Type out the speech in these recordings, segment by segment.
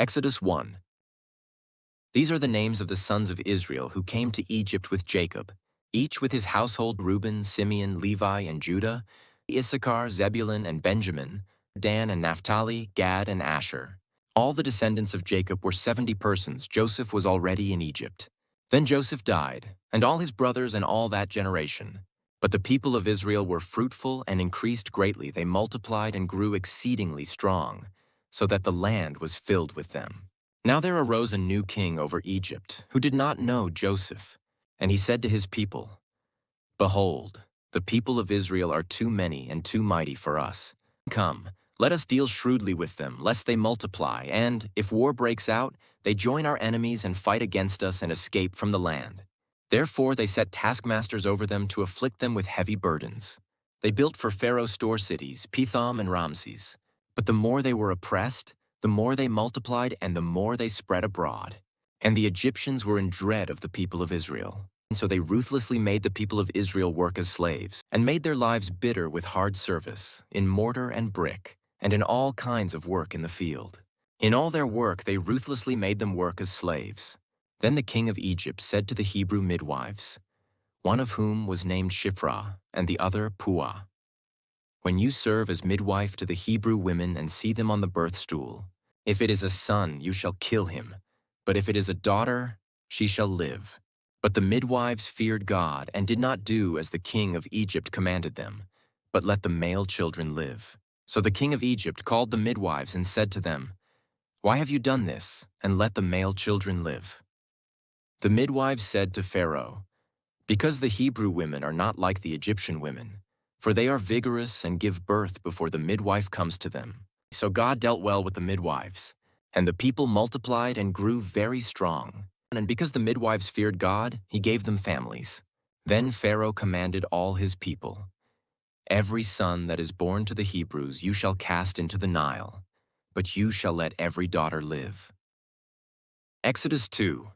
Exodus 1. These are the names of the sons of Israel who came to Egypt with Jacob, each with his household: Reuben, Simeon, Levi, and Judah, Issachar, Zebulun, and Benjamin, Dan and Naphtali, Gad and Asher. All the descendants of Jacob were 70 persons. Joseph was already in Egypt. Then Joseph died, and all his brothers and all that generation. But the people of Israel were fruitful and increased greatly. They multiplied and grew exceedingly strong, so that the land was filled with them. Now there arose a new king over Egypt, who did not know Joseph. And he said to his people, "Behold, the people of Israel are too many and too mighty for us. Come, let us deal shrewdly with them, lest they multiply, and, if war breaks out, they join our enemies and fight against us and escape from the land." Therefore they set taskmasters over them to afflict them with heavy burdens. They built for Pharaoh store cities, Pithom and Ramses. But the more they were oppressed, the more they multiplied and the more they spread abroad. And the Egyptians were in dread of the people of Israel. And so they ruthlessly made the people of Israel work as slaves, and made their lives bitter with hard service, in mortar and brick, and in all kinds of work in the field. In all their work they ruthlessly made them work as slaves. Then the king of Egypt said to the Hebrew midwives, one of whom was named Shiphrah, and the other Puah, "When you serve as midwife to the Hebrew women and see them on the birth stool, if it is a son, you shall kill him, but if it is a daughter, she shall live." But the midwives feared God and did not do as the king of Egypt commanded them, but let the male children live. So the king of Egypt called the midwives and said to them, "Why have you done this, and let the male children live?" The midwives said to Pharaoh, "Because the Hebrew women are not like the Egyptian women, for they are vigorous and give birth before the midwife comes to them." So God dealt well with the midwives, and the people multiplied and grew very strong. And because the midwives feared God, he gave them families. Then Pharaoh commanded all his people, "Every son that is born to the Hebrews you shall cast into the Nile, but you shall let every daughter live." Exodus 2.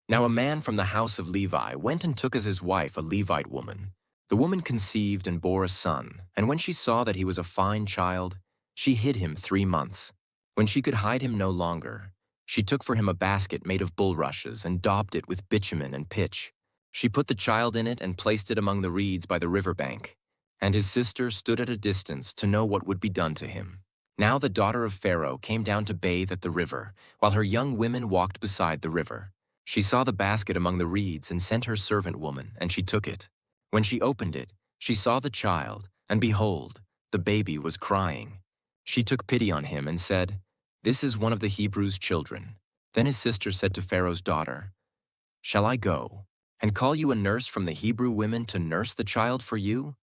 Now a man from the house of Levi went and took as his wife a Levite woman. The woman conceived and bore a son, and when she saw that he was a fine child, she hid him 3 months. When she could hide him no longer, she took for him a basket made of bulrushes and daubed it with bitumen and pitch. She put the child in it and placed it among the reeds by the river bank, and his sister stood at a distance to know what would be done to him. Now the daughter of Pharaoh came down to bathe at the river, while her young women walked beside the river. She saw the basket among the reeds and sent her servant woman, and she took it. When she opened it, she saw the child, and behold, the baby was crying. She took pity on him and said, "This is one of the Hebrews' children." Then his sister said to Pharaoh's daughter, "Shall I go and call you a nurse from the Hebrew women to nurse the child for you?"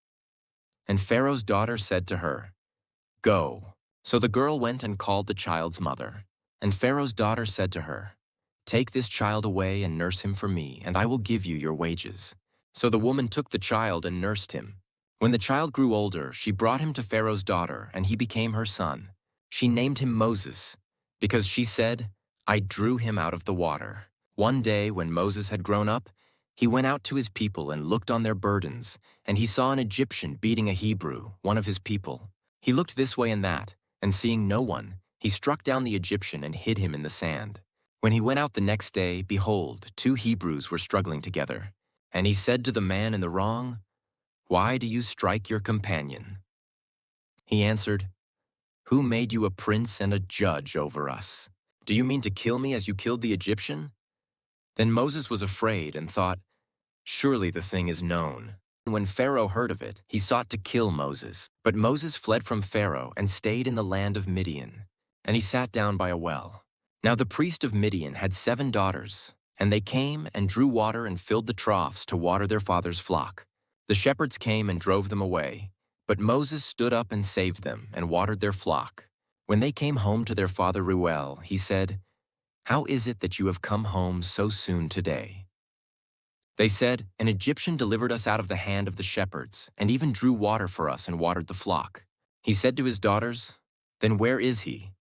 And Pharaoh's daughter said to her, "Go." So the girl went and called the child's mother. And Pharaoh's daughter said to her, "Take this child away and nurse him for me, and I will give you your wages." So the woman took the child and nursed him. When the child grew older, she brought him to Pharaoh's daughter, and he became her son. She named him Moses, because she said, "I drew him out of the water." One day, when Moses had grown up, he went out to his people and looked on their burdens, and he saw an Egyptian beating a Hebrew, one of his people. He looked this way and that, and seeing no one, he struck down the Egyptian and hid him in the sand. When he went out the next day, behold, 2 Hebrews were struggling together. And he said to the man in the wrong, "Why do you strike your companion?" He answered, "Who made you a prince and a judge over us? Do you mean to kill me as you killed the Egyptian?" Then Moses was afraid and thought, "Surely the thing is known." When Pharaoh heard of it, he sought to kill Moses. But Moses fled from Pharaoh and stayed in the land of Midian. And he sat down by a well. Now the priest of Midian had 7 daughters, and they came and drew water and filled the troughs to water their father's flock. The shepherds came and drove them away, but Moses stood up and saved them and watered their flock. When they came home to their father Reuel, he said, "How is it that you have come home so soon today?" They said, "An Egyptian delivered us out of the hand of the shepherds, and even drew water for us and watered the flock." He said to his daughters, "Then where is he?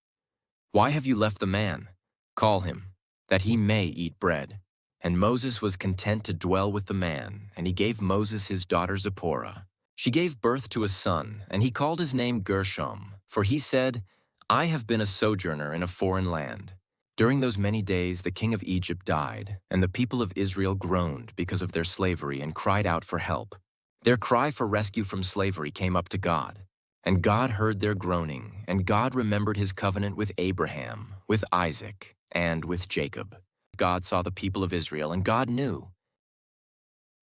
Why have you left the man? Call him, that he may eat bread." And Moses was content to dwell with the man, and he gave Moses his daughter Zipporah. She gave birth to a son, and he called his name Gershom, for he said, I have been a sojourner in a foreign land. During those many days the king of Egypt died, and the people of Israel groaned because of their slavery and cried out for help. Their cry for rescue from slavery came up to God. And God heard their groaning, and God remembered his covenant with Abraham, with Isaac, and with Jacob. God saw the people of Israel, and God knew.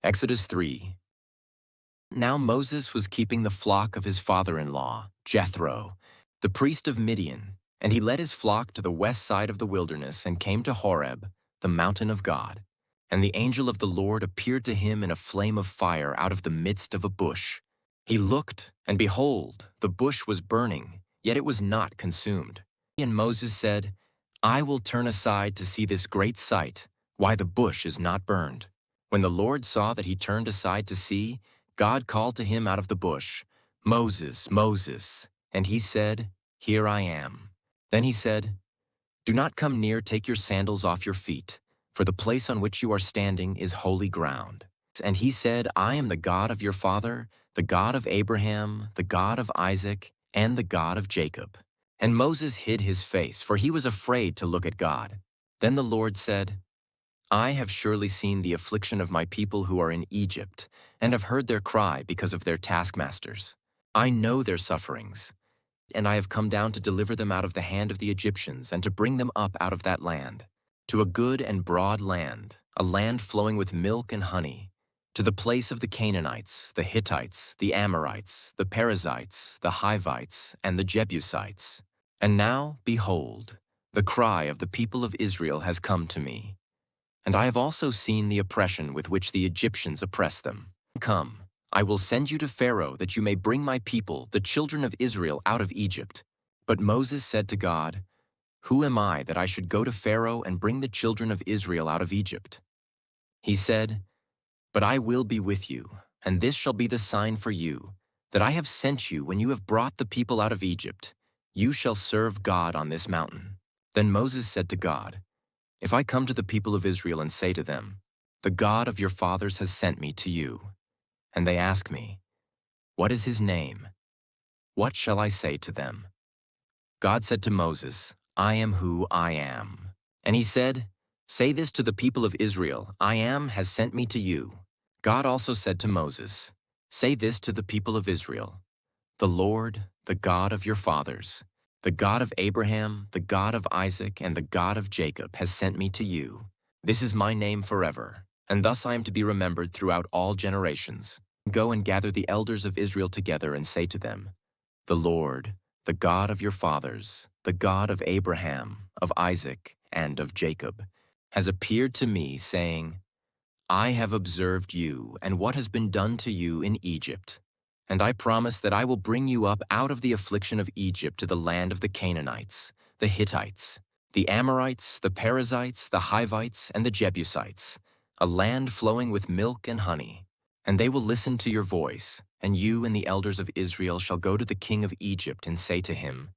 Exodus 3. Now Moses was keeping the flock of his father-in-law, Jethro, the priest of Midian, and he led his flock to the west side of the wilderness and came to Horeb, the mountain of God. And the angel of the Lord appeared to him in a flame of fire out of the midst of a bush. He looked, and behold, the bush was burning, yet it was not consumed. And Moses said, I will turn aside to see this great sight, why the bush is not burned. When the Lord saw that he turned aside to see, God called to him out of the bush, Moses, Moses. And he said, Here I am. Then he said, Do not come near, take your sandals off your feet, for the place on which you are standing is holy ground. And he said, I am the God of your father, the God of Abraham, the God of Isaac, and the God of Jacob. And Moses hid his face, for he was afraid to look at God. Then the Lord said, I have surely seen the affliction of my people who are in Egypt, and have heard their cry because of their taskmasters. I know their sufferings, and I have come down to deliver them out of the hand of the Egyptians and to bring them up out of that land, to a good and broad land, a land flowing with milk and honey, to the place of the Canaanites, the Hittites, the Amorites, the Perizzites, the Hivites, and the Jebusites. And now, behold, the cry of the people of Israel has come to me. And I have also seen the oppression with which the Egyptians oppress them. Come, I will send you to Pharaoh that you may bring my people, the children of Israel, out of Egypt. But Moses said to God, Who am I that I should go to Pharaoh and bring the children of Israel out of Egypt? He said, But I will be with you, and this shall be the sign for you, that I have sent you when you have brought the people out of Egypt. You shall serve God on this mountain. Then Moses said to God, If I come to the people of Israel and say to them, The God of your fathers has sent me to you, and they ask me, What is his name? What shall I say to them? God said to Moses, I am who I am. And he said, Say this to the people of Israel, I am has sent me to you. God also said to Moses, Say this to the people of Israel, The Lord, the God of your fathers, the God of Abraham, the God of Isaac, and the God of Jacob has sent me to you. This is my name forever, and thus I am to be remembered throughout all generations. Go and gather the elders of Israel together and say to them, The Lord, the God of your fathers, the God of Abraham, of Isaac, and of Jacob, has appeared to me, saying, I have observed you and what has been done to you in Egypt. And I promise that I will bring you up out of the affliction of Egypt to the land of the Canaanites, the Hittites, the Amorites, the Perizzites, the Hivites, and the Jebusites, a land flowing with milk and honey. And they will listen to your voice, and you and the elders of Israel shall go to the king of Egypt and say to him,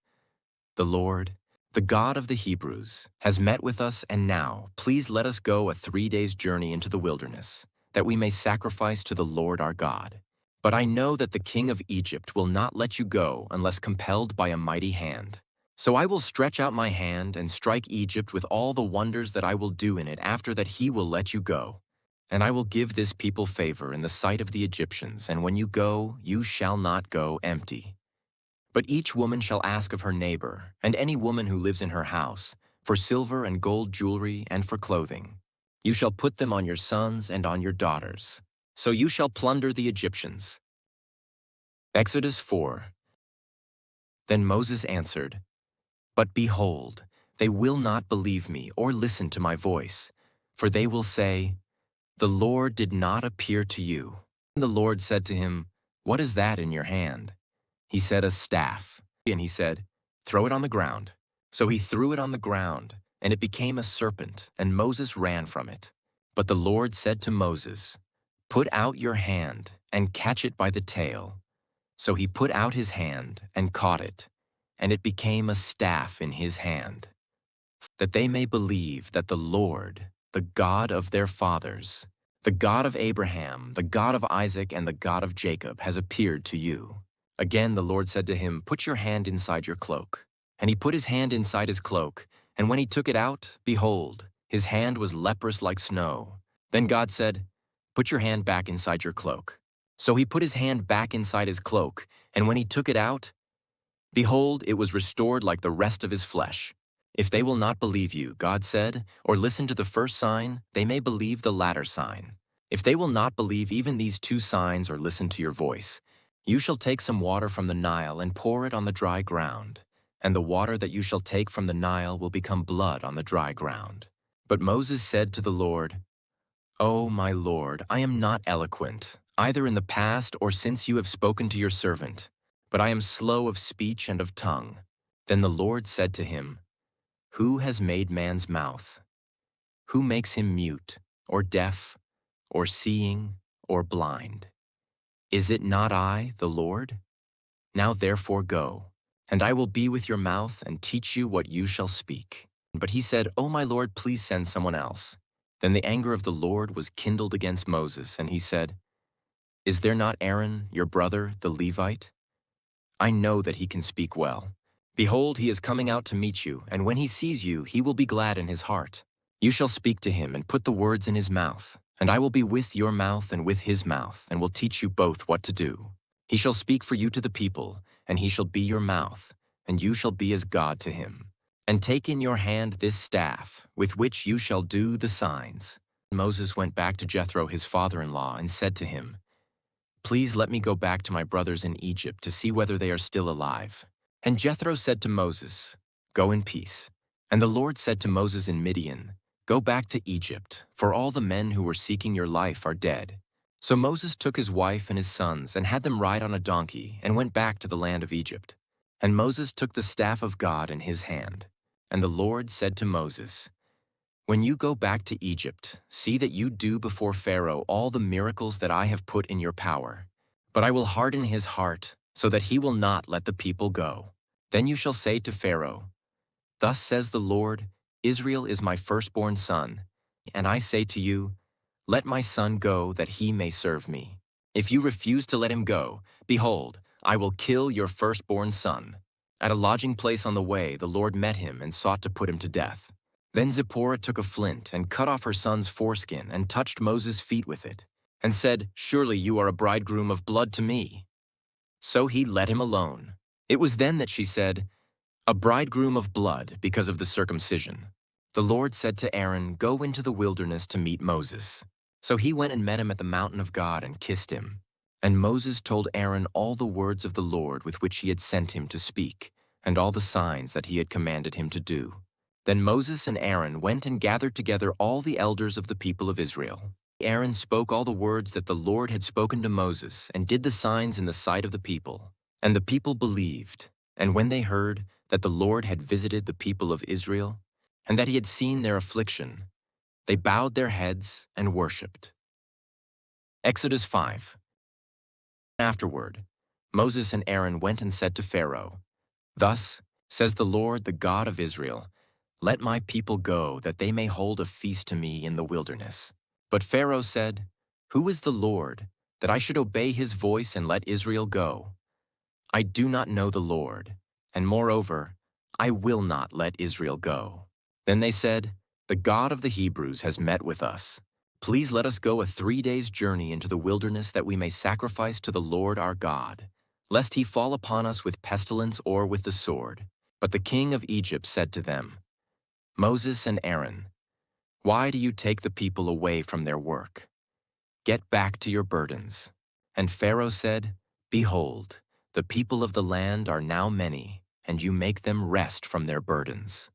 The Lord, the God of the Hebrews, has met with us, and now please let us go a 3 days' journey into the wilderness, that we may sacrifice to the Lord our God. But I know that the king of Egypt will not let you go unless compelled by a mighty hand. So I will stretch out my hand and strike Egypt with all the wonders that I will do in it after that he will let you go. And I will give this people favor in the sight of the Egyptians, and when you go, you shall not go empty. But each woman shall ask of her neighbor, and any woman who lives in her house, for silver and gold jewelry and for clothing. You shall put them on your sons and on your daughters. So you shall plunder the Egyptians. Exodus 4. Then Moses answered, But behold, they will not believe me or listen to my voice, for they will say, The Lord did not appear to you. And the Lord said to him, What is that in your hand? He said, A staff. And he said, Throw it on the ground. So he threw it on the ground, and it became a serpent, and Moses ran from it. But the Lord said to Moses, Put out your hand and catch it by the tail. So he put out his hand and caught it, and it became a staff in his hand, that they may believe that the Lord, the God of their fathers, the God of Abraham, the God of Isaac, and the God of Jacob, has appeared to you. Again the Lord said to him, Put your hand inside your cloak. And he put his hand inside his cloak, and when he took it out, behold, his hand was leprous like snow. Then God said, "Put your hand back inside your cloak." So he put his hand back inside his cloak, and when he took it out, behold, it was restored like the rest of his flesh. If they will not believe you, God said, or listen to the first sign, they may believe the latter sign. If they will not believe even these two signs or listen to your voice, you shall take some water from the Nile and pour it on the dry ground, and the water that you shall take from the Nile will become blood on the dry ground. But Moses said to the Lord, "O my Lord, I am not eloquent, either in the past or since you have spoken to your servant, but I am slow of speech and of tongue." Then the Lord said to him, "Who has made man's mouth? Who makes him mute, or deaf, or seeing, or blind? Is it not I, the Lord? Now therefore go, and I will be with your mouth and teach you what you shall speak." But he said, "O my Lord, please send someone else." Then the anger of the Lord was kindled against Moses, and he said, "Is there not Aaron, your brother, the Levite? I know that he can speak well. Behold, he is coming out to meet you, and when he sees you, he will be glad in his heart. You shall speak to him and put the words in his mouth, and I will be with your mouth and with his mouth, and will teach you both what to do. He shall speak for you to the people, and he shall be your mouth, and you shall be as God to him. And take in your hand this staff, with which you shall do the signs." Moses went back to Jethro his father-in-law and said to him, "Please let me go back to my brothers in Egypt to see whether they are still alive." And Jethro said to Moses, "Go in peace." And the Lord said to Moses in Midian, "Go back to Egypt, for all the men who were seeking your life are dead." So Moses took his wife and his sons and had them ride on a donkey and went back to the land of Egypt. And Moses took the staff of God in his hand. And the Lord said to Moses, "When you go back to Egypt, see that you do before Pharaoh all the miracles that I have put in your power. But I will harden his heart, so that he will not let the people go. Then you shall say to Pharaoh, 'Thus says the Lord, Israel is my firstborn son, and I say to you, let my son go that he may serve me. If you refuse to let him go, behold, I will kill your firstborn son.'" At a lodging place on the way, the Lord met him and sought to put him to death. Then Zipporah took a flint and cut off her son's foreskin and touched Moses' feet with it, and said, "Surely you are a bridegroom of blood to me." So he let him alone. It was then that she said, "A bridegroom of blood because of the circumcision." The Lord said to Aaron, "Go into the wilderness to meet Moses." So he went and met him at the mountain of God and kissed him. And Moses told Aaron all the words of the Lord with which he had sent him to speak, and all the signs that he had commanded him to do. Then Moses and Aaron went and gathered together all the elders of the people of Israel. Aaron spoke all the words that the Lord had spoken to Moses and did the signs in the sight of the people. And the people believed. And when they heard that the Lord had visited the people of Israel, and that he had seen their affliction, they bowed their heads and worshipped. Exodus 5. Afterward, Moses and Aaron went and said to Pharaoh, "Thus says the Lord, the God of Israel, let my people go, that they may hold a feast to me in the wilderness." But Pharaoh said, "Who is the Lord, that I should obey his voice and let Israel go? I do not know the Lord, and moreover, I will not let Israel go." Then they said, "The God of the Hebrews has met with us. Please let us go a 3 days' journey into the wilderness, that we may sacrifice to the Lord our God, lest he fall upon us with pestilence or with the sword." But the king of Egypt said to them, "Moses and Aaron, why do you take the people away from their work? Get back to your burdens." And Pharaoh said, "Behold, the people of the land are now many, and you make them rest from their burdens."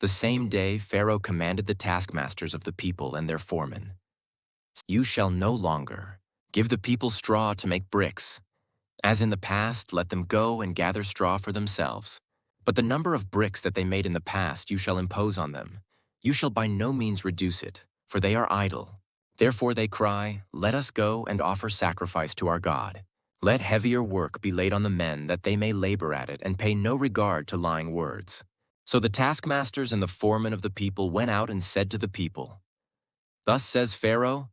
The same day Pharaoh commanded the taskmasters of the people and their foremen, "You shall no longer give the people straw to make bricks. As in the past, let them go and gather straw for themselves. But the number of bricks that they made in the past you shall impose on them. You shall by no means reduce it, for they are idle. Therefore they cry, 'Let us go and offer sacrifice to our God.' Let heavier work be laid on the men, that they may labor at it and pay no regard to lying words." So the taskmasters and the foremen of the people went out and said to the people, "Thus says Pharaoh,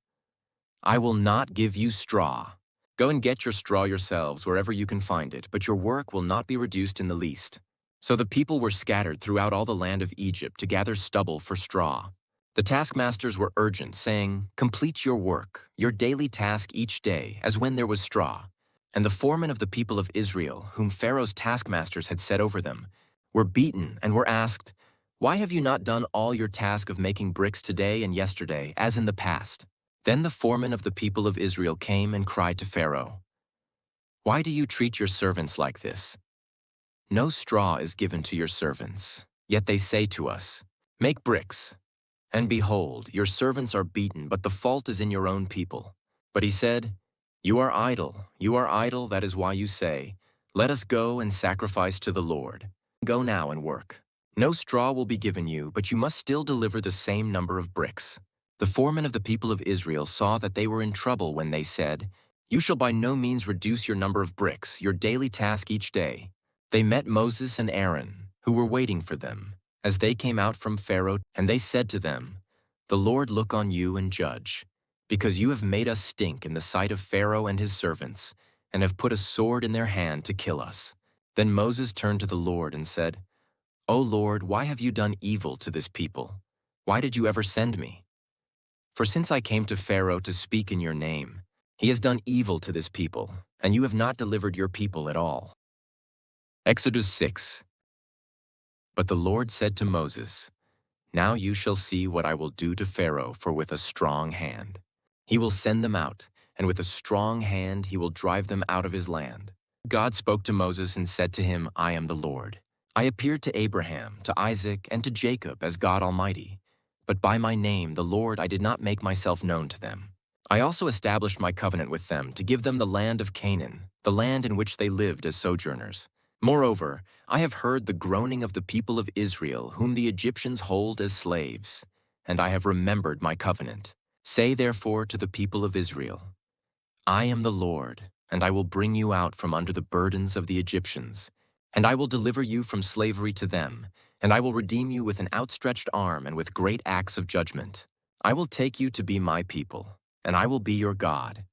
I will not give you straw. Go and get your straw yourselves wherever you can find it, but your work will not be reduced in the least." So the people were scattered throughout all the land of Egypt to gather stubble for straw. The taskmasters were urgent, saying, "Complete your work, your daily task each day, as when there was straw." And the foremen of the people of Israel, whom Pharaoh's taskmasters had set over them, were beaten and were asked, "Why have you not done all your task of making bricks today and yesterday, as in the past?" Then the foremen of the people of Israel came and cried to Pharaoh, "Why do you treat your servants like this? No straw is given to your servants, yet they say to us, 'Make bricks.' And behold, your servants are beaten, but the fault is in your own people." But he said, you are idle, that is why you say, 'Let us go and sacrifice to the Lord.' Go now and work. No straw will be given you, but you must still deliver the same number of bricks." The foremen of the people of Israel saw that they were in trouble when they said, "You shall by no means reduce your number of bricks, your daily task each day." They met Moses and Aaron, who were waiting for them, as they came out from Pharaoh, and they said to them, "The Lord look on you and judge, because you have made us stink in the sight of Pharaoh and his servants, and have put a sword in their hand to kill us." Then Moses turned to the Lord and said, "O Lord, why have you done evil to this people? Why did you ever send me? For since I came to Pharaoh to speak in your name, he has done evil to this people, and you have not delivered your people at all." Exodus 6. But the Lord said to Moses, "Now you shall see what I will do to Pharaoh, for with a strong hand he will send them out, and with a strong hand he will drive them out of his land." God spoke to Moses and said to him, "I am the Lord. I appeared to Abraham, to Isaac, and to Jacob as God Almighty, but by my name, the Lord, I did not make myself known to them. I also established my covenant with them to give them the land of Canaan, the land in which they lived as sojourners. Moreover, I have heard the groaning of the people of Israel, whom the Egyptians hold as slaves, and I have remembered my covenant. Say therefore to the people of Israel, I am the Lord, and I will bring you out from under the burdens of the Egyptians, and I will deliver you from slavery to them, and I will redeem you with an outstretched arm and with great acts of judgment. I will take you to be my people, and I will be your God,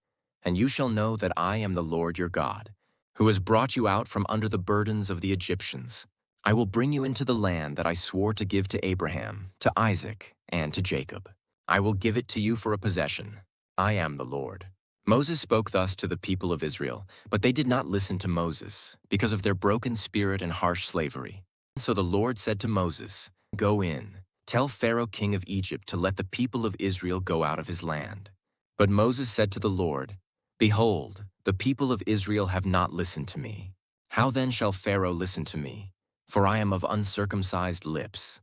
and you shall know that I am the Lord your God, who has brought you out from under the burdens of the Egyptians. I will bring you into the land that I swore to give to Abraham, to Isaac, and to Jacob. I will give it to you for a possession. I am the Lord." Moses spoke thus to the people of Israel, but they did not listen to Moses, because of their broken spirit and harsh slavery. So the Lord said to Moses, "Go in, tell Pharaoh king of Egypt to let the people of Israel go out of his land." But Moses said to the Lord, "Behold, the people of Israel have not listened to me. How then shall Pharaoh listen to me? For I am of uncircumcised lips."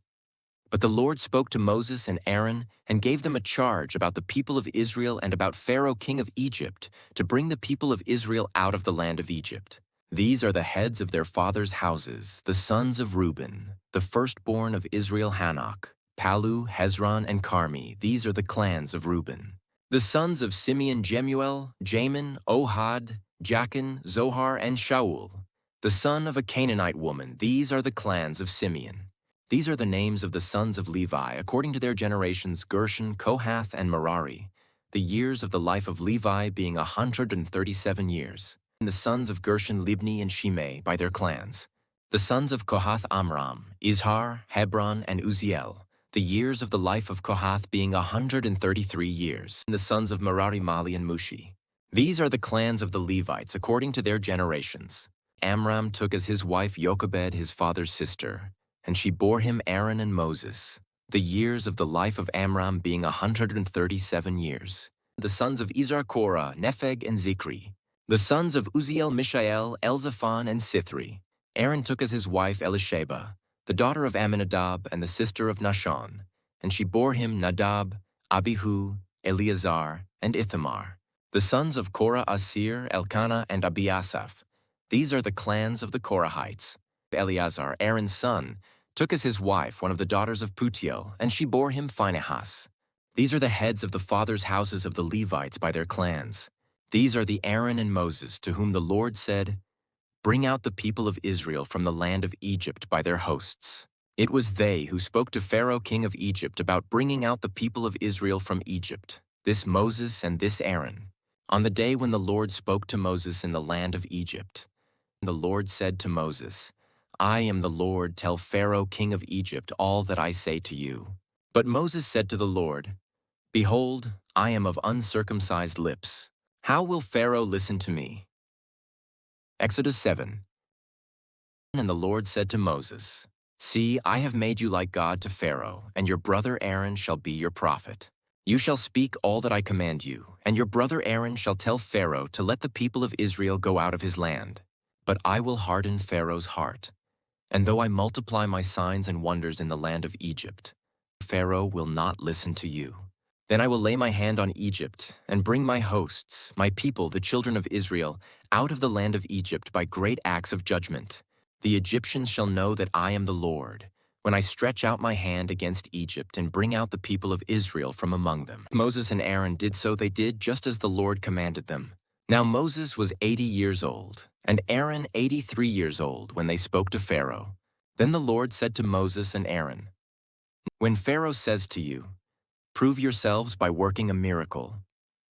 But the Lord spoke to Moses and Aaron and gave them a charge about the people of Israel and about Pharaoh king of Egypt to bring the people of Israel out of the land of Egypt. These are the heads of their fathers' houses, the sons of Reuben, the firstborn of Israel Hanok, Palu, Hezron, and Carmi. These are the clans of Reuben. The sons of Simeon Jemuel, Jamin, Ohad, Jachin, Zohar, and Shaul, the son of a Canaanite woman. These are the clans of Simeon. These are the names of the sons of Levi, according to their generations, Gershon, Kohath, and Merari, the years of the life of Levi being 137 years. And the sons of Gershon, Libni, and Shimei, by their clans. The sons of Kohath, Amram, Izhar, Hebron, and Uziel, the years of the life of Kohath being 133 years. And the sons of Merari, Mali, and Mushi. These are the clans of the Levites, according to their generations. Amram took as his wife Jochebed, his father's sister, and she bore him Aaron and Moses, the years of the life of Amram being 137 years. The sons of Izhar, Korah, Nepheg, and Zikri. The sons of Uziel, Mishael, Elzaphan, and Sithri. Aaron took as his wife Elisheba, the daughter of Amminadab and the sister of Nahshon, and she bore him Nadab, Abihu, Eleazar, and Ithamar. The sons of Korah, Asir, Elkanah, and Abiasaph. These are the clans of the Korahites. Eleazar, Aaron's son, took as his wife one of the daughters of Putiel, and she bore him Phinehas. These are the heads of the fathers' houses of the Levites by their clans. These are the Aaron and Moses, to whom the Lord said, "Bring out the people of Israel from the land of Egypt by their hosts." It was they who spoke to Pharaoh king of Egypt about bringing out the people of Israel from Egypt, this Moses and this Aaron, on the day when the Lord spoke to Moses in the land of Egypt. The Lord said to Moses, I am the Lord, tell Pharaoh, king of Egypt, all that I say to you. But Moses said to the Lord, Behold, I am of uncircumcised lips. How will Pharaoh listen to me? Exodus 7. And the Lord said to Moses, See, I have made you like God to Pharaoh, and your brother Aaron shall be your prophet. You shall speak all that I command you, and your brother Aaron shall tell Pharaoh to let the people of Israel go out of his land. But I will harden Pharaoh's heart. And though I multiply my signs and wonders in the land of Egypt, Pharaoh will not listen to you. Then I will lay my hand on Egypt, and bring my hosts, my people, the children of Israel, out of the land of Egypt by great acts of judgment. The Egyptians shall know that I am the Lord, when I stretch out my hand against Egypt and bring out the people of Israel from among them. Moses and Aaron did so, they did just as the Lord commanded them. Now Moses was 80 years old, and Aaron 83 years old when they spoke to Pharaoh. Then the Lord said to Moses and Aaron, When Pharaoh says to you, Prove yourselves by working a miracle,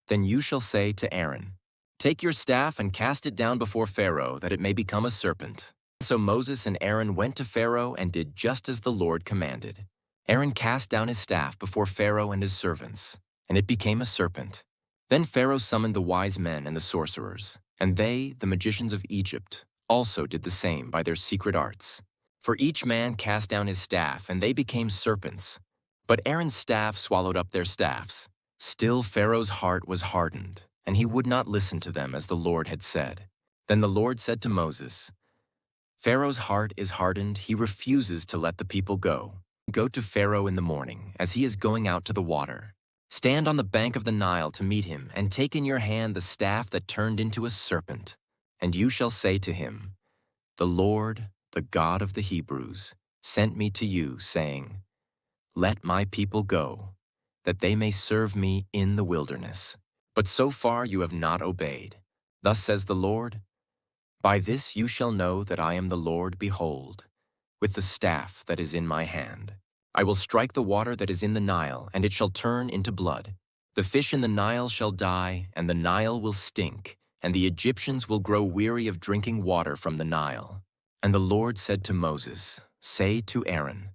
then you shall say to Aaron, Take your staff and cast it down before Pharaoh, that it may become a serpent. So Moses and Aaron went to Pharaoh and did just as the Lord commanded. Aaron cast down his staff before Pharaoh and his servants, and it became a serpent. Then Pharaoh summoned the wise men and the sorcerers, and they, the magicians of Egypt, also did the same by their secret arts. For each man cast down his staff, and they became serpents. But Aaron's staff swallowed up their staffs. Still Pharaoh's heart was hardened, and he would not listen to them as the Lord had said. Then the Lord said to Moses, Pharaoh's heart is hardened, he refuses to let the people go. Go to Pharaoh in the morning, as he is going out to the water. Stand on the bank of the Nile to meet him, and take in your hand the staff that turned into a serpent. And you shall say to him, The Lord, the God of the Hebrews, sent me to you, saying, Let my people go, that they may serve me in the wilderness. But so far you have not obeyed. Thus says the Lord, By this you shall know that I am the Lord. Behold, with the staff that is in my hand, I will strike the water that is in the Nile, and it shall turn into blood. The fish in the Nile shall die, and the Nile will stink, and the Egyptians will grow weary of drinking water from the Nile. And the Lord said to Moses, Say to Aaron,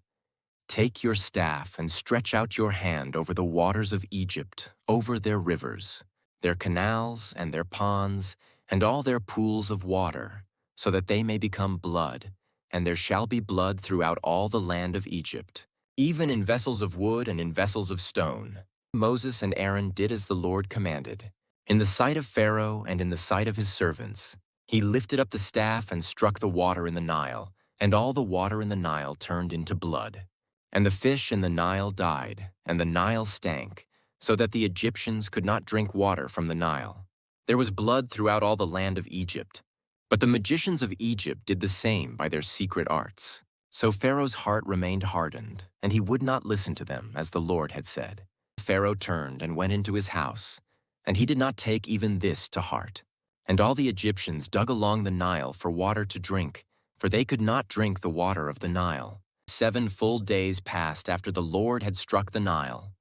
Take your staff and stretch out your hand over the waters of Egypt, over their rivers, their canals and their ponds, and all their pools of water, so that they may become blood, and there shall be blood throughout all the land of Egypt, even in vessels of wood and in vessels of stone. Moses and Aaron did as the Lord commanded. In the sight of Pharaoh and in the sight of his servants, he lifted up the staff and struck the water in the Nile, and all the water in the Nile turned into blood. And the fish in the Nile died, and the Nile stank, so that the Egyptians could not drink water from the Nile. There was blood throughout all the land of Egypt. But the magicians of Egypt did the same by their secret arts. So Pharaoh's heart remained hardened, and he would not listen to them, as the Lord had said. Pharaoh turned and went into his house, and he did not take even this to heart. And all the Egyptians dug along the Nile for water to drink, for they could not drink the water of the Nile. 7 full days passed after the Lord had struck the Nile.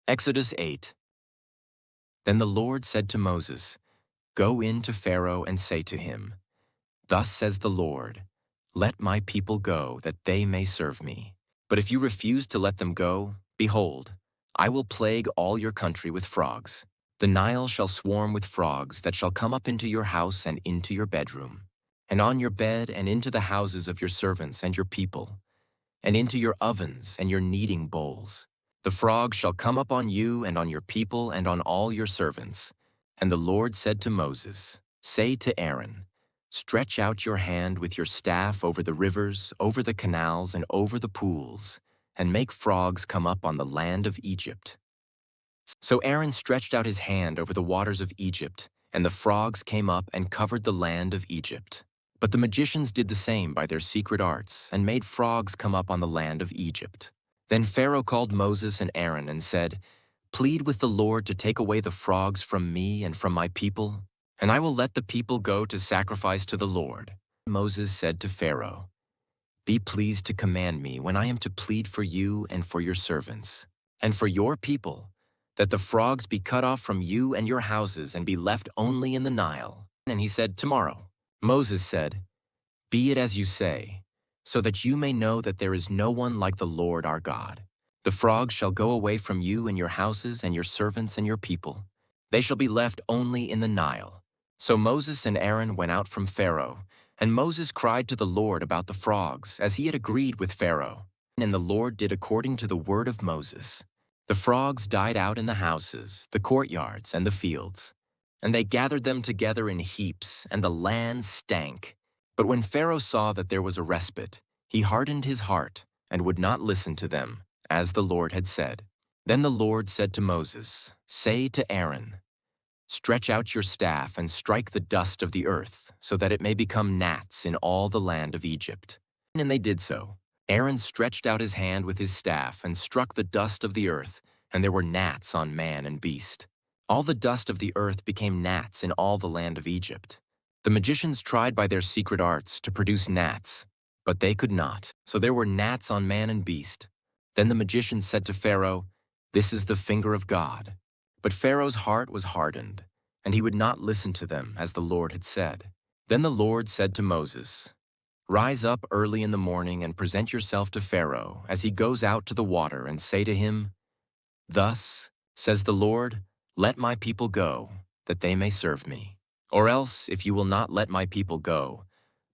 Exodus 8. Then the Lord said to Moses, Go in to Pharaoh and say to him, Thus says the Lord, Let my people go, that they may serve me. But if you refuse to let them go, behold, I will plague all your country with frogs. The Nile shall swarm with frogs that shall come up into your house and into your bedroom, and on your bed and into the houses of your servants and your people, and into your ovens and your kneading bowls. The frogs shall come up on you and on your people and on all your servants. And the Lord said to Moses, Say to Aaron, Stretch out your hand with your staff over the rivers, over the canals, and over the pools, and make frogs come up on the land of Egypt. So Aaron stretched out his hand over the waters of Egypt, and the frogs came up and covered the land of Egypt. But the magicians did the same by their secret arts, and made frogs come up on the land of Egypt. Then Pharaoh called Moses and Aaron and said, Plead with the Lord to take away the frogs from me and from my people, and I will let the people go to sacrifice to the Lord. Moses said to Pharaoh, Be pleased to command me when I am to plead for you and for your servants, and for your people, that the frogs be cut off from you and your houses and be left only in the Nile. And he said, Tomorrow. Moses said, Be it as you say, so that you may know that there is no one like the Lord our God. The frogs shall go away from you and your houses and your servants and your people. They shall be left only in the Nile. So Moses and Aaron went out from Pharaoh, and Moses cried to the Lord about the frogs, as he had agreed with Pharaoh. And the Lord did according to the word of Moses. The frogs died out in the houses, the courtyards, and the fields. And they gathered them together in heaps, and the land stank. But when Pharaoh saw that there was a respite, he hardened his heart and would not listen to them, as the Lord had said. Then the Lord said to Moses, "Say to Aaron, stretch out your staff and strike the dust of the earth, so that it may become gnats in all the land of Egypt." And they did so. Aaron stretched out his hand with his staff and struck the dust of the earth, and there were gnats on man and beast. All the dust of the earth became gnats in all the land of Egypt. The magicians tried by their secret arts to produce gnats, but they could not. So there were gnats on man and beast. Then the magicians said to Pharaoh, "This is the finger of God." But Pharaoh's heart was hardened, and he would not listen to them, as the Lord had said. Then the Lord said to Moses, "Rise up early in the morning and present yourself to Pharaoh as he goes out to the water, and say to him, 'Thus says the Lord, let my people go, that they may serve me. Or else, if you will not let my people go,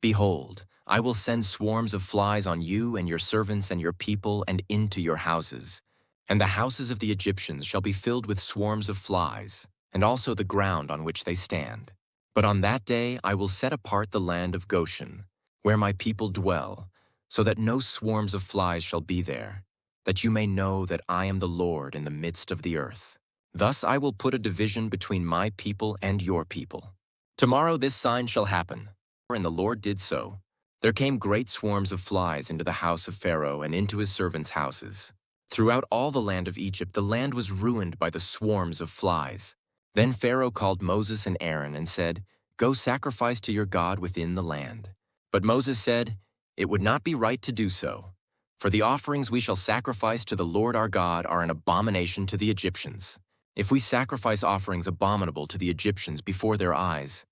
behold, I will send swarms of flies on you and your servants and your people and into your houses. And the houses of the Egyptians shall be filled with swarms of flies, and also the ground on which they stand. But on that day I will set apart the land of Goshen, where my people dwell, so that no swarms of flies shall be there, that you may know that I am the Lord in the midst of the earth. Thus I will put a division between my people and your people. Tomorrow this sign shall happen." And the Lord did so. There came great swarms of flies into the house of Pharaoh and into his servants' houses. Throughout all the land of Egypt, the land was ruined by the swarms of flies. Then Pharaoh called Moses and Aaron and said, "Go sacrifice to your God within the land." But Moses said, "It would not be right to do so, for the offerings we shall sacrifice to the Lord our God are an abomination to the Egyptians. If we sacrifice offerings abominable to the Egyptians before their eyes,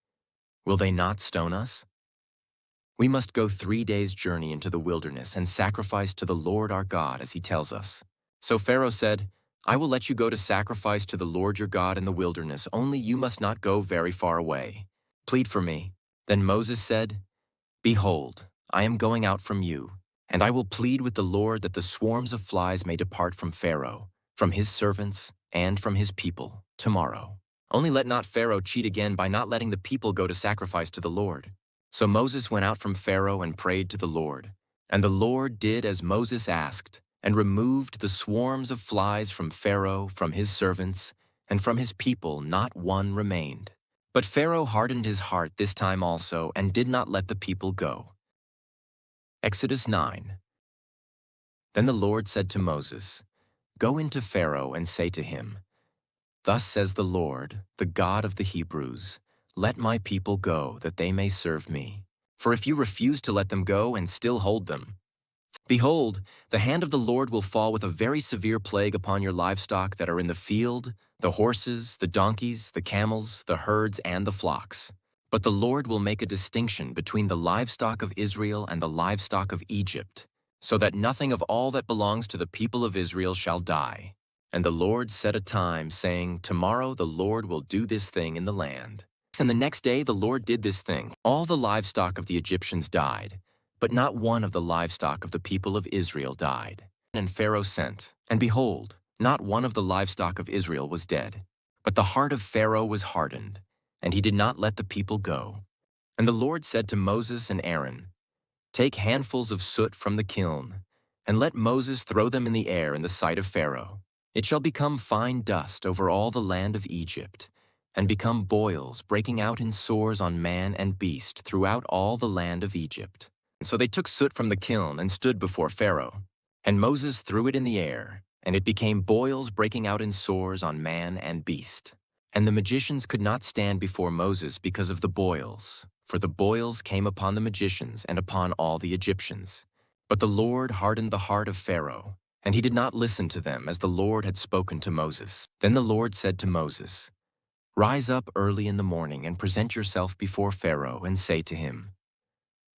will they not stone us? We must go 3 days' journey into the wilderness and sacrifice to the Lord our God as he tells us." So Pharaoh said, "I will let you go to sacrifice to the Lord your God in the wilderness, only you must not go very far away. Plead for me." Then Moses said, "Behold, I am going out from you, and I will plead with the Lord that the swarms of flies may depart from Pharaoh, from his servants, and from his people, tomorrow. Only let not Pharaoh cheat again by not letting the people go to sacrifice to the Lord." So Moses went out from Pharaoh and prayed to the Lord. And the Lord did as Moses asked, and removed the swarms of flies from Pharaoh, from his servants, and from his people not one remained. But Pharaoh hardened his heart this time also, and did not let the people go. Exodus 9. Then the Lord said to Moses, "Go into Pharaoh and say to him, 'Thus says the Lord, the God of the Hebrews, let my people go, that they may serve me. For if you refuse to let them go and still hold them, behold, the hand of the Lord will fall with a very severe plague upon your livestock that are in the field, the horses, the donkeys, the camels, the herds, and the flocks. But the Lord will make a distinction between the livestock of Israel and the livestock of Egypt, so that nothing of all that belongs to the people of Israel shall die.' And the Lord set a time, saying, 'Tomorrow the Lord will do this thing in the land.' And the next day the Lord did this thing. All the livestock of the Egyptians died, but not one of the livestock of the people of Israel died. And Pharaoh sent, and behold, not one of the livestock of Israel was dead. But the heart of Pharaoh was hardened, and he did not let the people go. And the Lord said to Moses and Aaron, 'Take handfuls of soot from the kiln, and let Moses throw them in the air in the sight of Pharaoh. It shall become fine dust over all the land of Egypt, and become boils breaking out in sores on man and beast throughout all the land of Egypt.' So they took soot from the kiln and stood before Pharaoh. And Moses threw it in the air, and it became boils breaking out in sores on man and beast. And the magicians could not stand before Moses because of the boils, for the boils came upon the magicians and upon all the Egyptians. But the Lord hardened the heart of Pharaoh, and he did not listen to them as the Lord had spoken to Moses. Then the Lord said to Moses, 'Rise up early in the morning and present yourself before Pharaoh and say to him,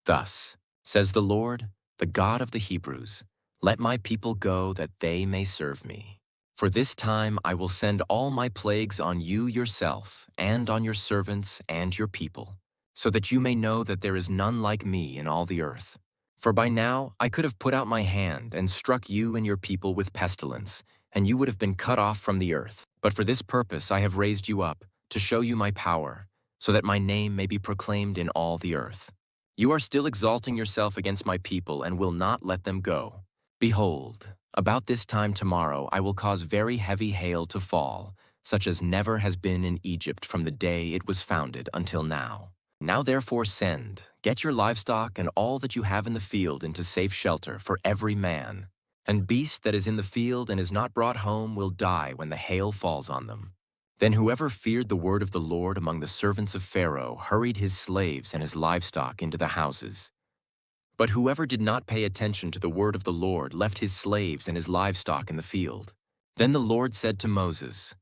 Thus says the Lord, the God of the Hebrews, let my people go that they may serve me. For this time I will send all my plagues on you yourself and on your servants and your people, so that you may know that there is none like me in all the earth. For by now I could have put out my hand and struck you and your people with pestilence, and you would have been cut off from the earth. But for this purpose I have raised you up, to show you my power, so that my name may be proclaimed in all the earth. You are still exalting yourself against my people and will not let them go. Behold, about this time tomorrow I will cause very heavy hail to fall, such as never has been in Egypt from the day it was founded until now. Now therefore send, get your livestock and all that you have in the field into safe shelter for every man. And beast that is in the field and is not brought home will die when the hail falls on them. Then whoever feared the word of the Lord among the servants of Pharaoh hurried his slaves and his livestock into the houses. But whoever did not pay attention to the word of the Lord left his slaves and his livestock in the field. Then the Lord said to Moses,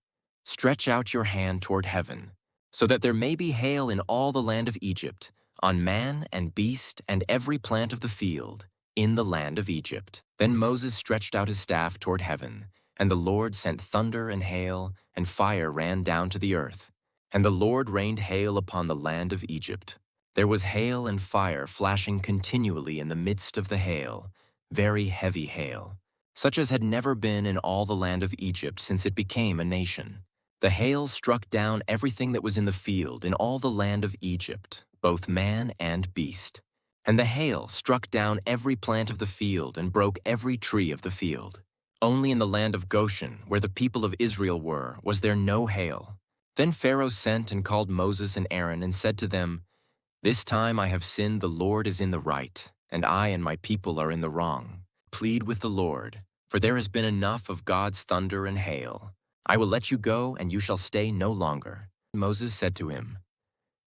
stretch out your hand toward heaven, so that there may be hail in all the land of Egypt, on man and beast and every plant of the field, in the land of Egypt. Then Moses stretched out his staff toward heaven, and the Lord sent thunder and hail, and fire ran down to the earth. And the Lord rained hail upon the land of Egypt. There was hail and fire flashing continually in the midst of the hail, very heavy hail, such as had never been in all the land of Egypt since it became a nation. The hail struck down everything that was in the field in all the land of Egypt, both man and beast. And the hail struck down every plant of the field and broke every tree of the field. Only in the land of Goshen, where the people of Israel were, was there no hail. Then Pharaoh sent and called Moses and Aaron and said to them, this time I have sinned, the Lord is in the right, and I and my people are in the wrong. Plead with the Lord, for there has been enough of God's thunder and hail. I will let you go, and you shall stay no longer. Moses said to him,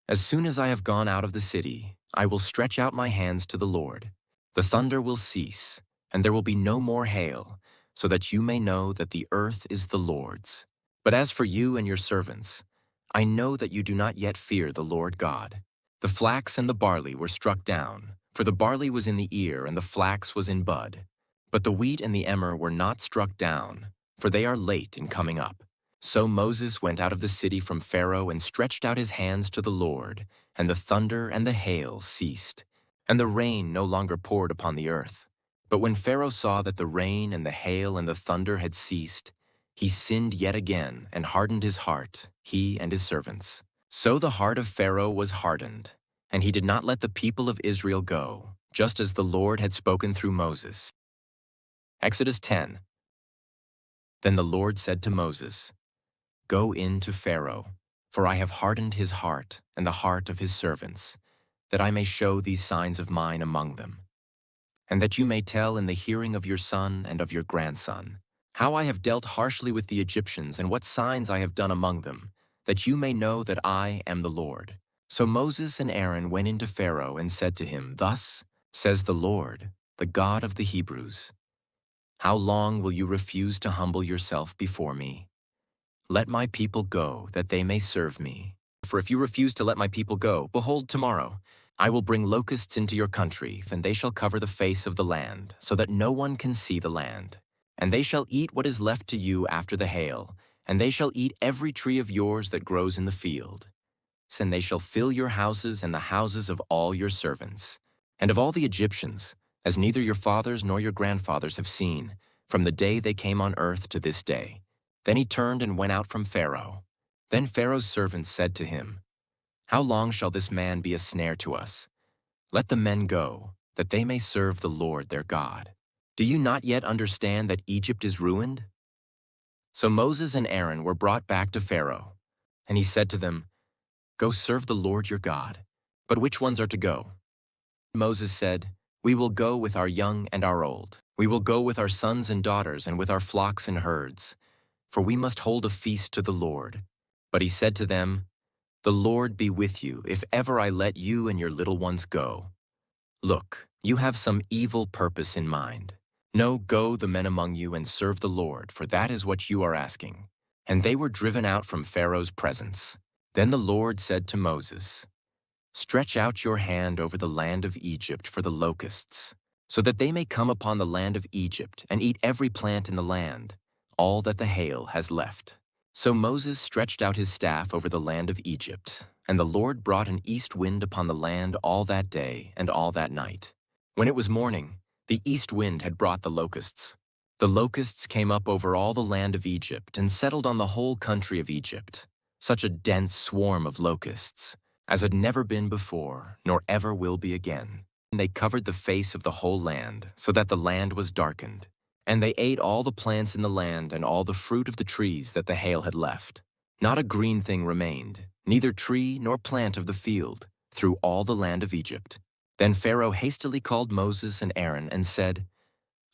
as soon as I have gone out of the city, I will stretch out my hands to the Lord. The thunder will cease, and there will be no more hail, so that you may know that the earth is the Lord's. But as for you and your servants, I know that you do not yet fear the Lord God. The flax and the barley were struck down, for the barley was in the ear and the flax was in bud. But the wheat and the emmer were not struck down, for they are late in coming up. So Moses went out of the city from Pharaoh and stretched out his hands to the Lord, and the thunder and the hail ceased, and the rain no longer poured upon the earth. But when Pharaoh saw that the rain and the hail and the thunder had ceased, he sinned yet again and hardened his heart, he and his servants. So the heart of Pharaoh was hardened, and he did not let the people of Israel go, just as the Lord had spoken through Moses. Exodus 10. Then the Lord said to Moses, go in to Pharaoh, for I have hardened his heart and the heart of his servants, that I may show these signs of mine among them, and that you may tell in the hearing of your son and of your grandson, how I have dealt harshly with the Egyptians and what signs I have done among them, that you may know that I am the Lord. So Moses and Aaron went into Pharaoh and said to him, thus says the Lord, the God of the Hebrews, how long will you refuse to humble yourself before me? Let my people go, that they may serve me. For if you refuse to let my people go, behold, tomorrow I will bring locusts into your country, and they shall cover the face of the land, so that no one can see the land. And they shall eat what is left to you after the hail, and they shall eat every tree of yours that grows in the field. And they shall fill your houses and the houses of all your servants, and of all the Egyptians, as neither your fathers nor your grandfathers have seen, from the day they came on earth to this day. Then he turned and went out from Pharaoh. Then Pharaoh's servants said to him, how long shall this man be a snare to us? Let the men go, that they may serve the Lord their God. Do you not yet understand that Egypt is ruined? So Moses and Aaron were brought back to Pharaoh, and he said to them, go serve the Lord your God. But which ones are to go? Moses said, we will go with our young and our old. We will go with our sons and daughters and with our flocks and herds, for we must hold a feast to the Lord. But he said to them, the Lord be with you, if ever I let you and your little ones go. Look, you have some evil purpose in mind. No, go the men among you and serve the Lord, for that is what you are asking. And they were driven out from Pharaoh's presence. Then the Lord said to Moses, Stretch out your hand over the land of Egypt for the locusts, so that they may come upon the land of Egypt and eat every plant in the land, all that the hail has left. So Moses stretched out his staff over the land of Egypt, and the Lord brought an east wind upon the land all that day and all that night. When it was morning, the east wind had brought the locusts. The locusts came up over all the land of Egypt and settled on the whole country of Egypt, such a dense swarm of locusts, as had never been before, nor ever will be again. And they covered the face of the whole land, so that the land was darkened. And they ate all the plants in the land and all the fruit of the trees that the hail had left. Not a green thing remained, neither tree nor plant of the field, through all the land of Egypt. Then Pharaoh hastily called Moses and Aaron and said,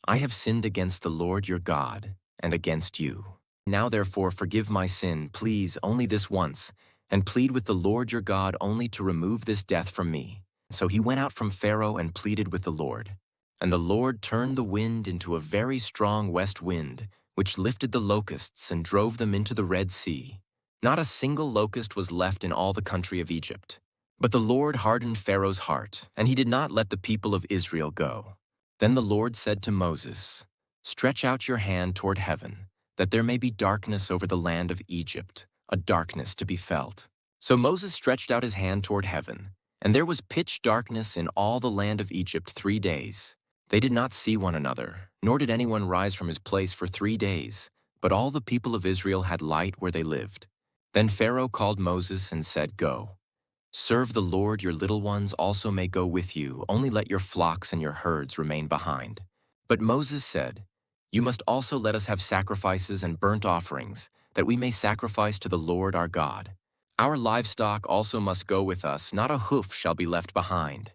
I have sinned against the Lord your God and against you. Now therefore forgive my sin, please, only this once, and plead with the Lord your God only to remove this death from me. So he went out from Pharaoh and pleaded with the Lord. And the Lord turned the wind into a very strong west wind, which lifted the locusts and drove them into the Red Sea. Not a single locust was left in all the country of Egypt. But the Lord hardened Pharaoh's heart, and he did not let the people of Israel go. Then the Lord said to Moses, Stretch out your hand toward heaven, that there may be darkness over the land of Egypt, a darkness to be felt. So Moses stretched out his hand toward heaven, and there was pitch darkness in all the land of Egypt 3 days. They did not see one another, nor did anyone rise from his place for 3 days, but all the people of Israel had light where they lived. Then Pharaoh called Moses and said, Go. Serve the Lord, your little ones also may go with you, only let your flocks and your herds remain behind. But Moses said, You must also let us have sacrifices and burnt offerings, that we may sacrifice to the Lord our God. Our livestock also must go with us, not a hoof shall be left behind.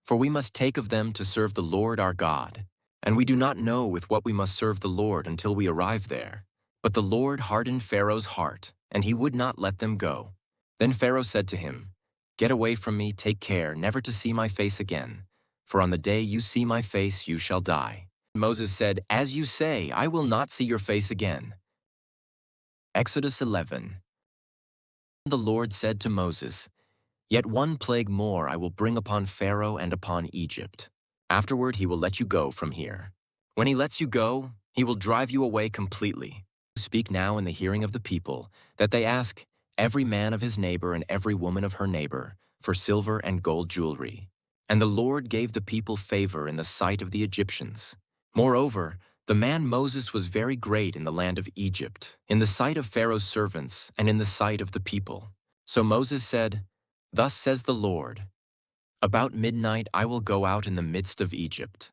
For we must take of them to serve the Lord our God. And we do not know with what we must serve the Lord until we arrive there. But the Lord hardened Pharaoh's heart, and he would not let them go. Then Pharaoh said to him, Get away from me, take care never to see my face again. For on the day you see my face, you shall die. Moses said, As you say, I will not see your face again. Exodus 11. The Lord said to Moses, Yet one plague more I will bring upon Pharaoh and upon Egypt. Afterward he will let you go from here. When he lets you go, he will drive you away completely. Speak now in the hearing of the people, that they ask, every man of his neighbor and every woman of her neighbor, for silver and gold jewelry. And the Lord gave the people favor in the sight of the Egyptians. Moreover, the man Moses was very great in the land of Egypt, in the sight of Pharaoh's servants and in the sight of the people. So Moses said, Thus says the Lord, About midnight I will go out in the midst of Egypt,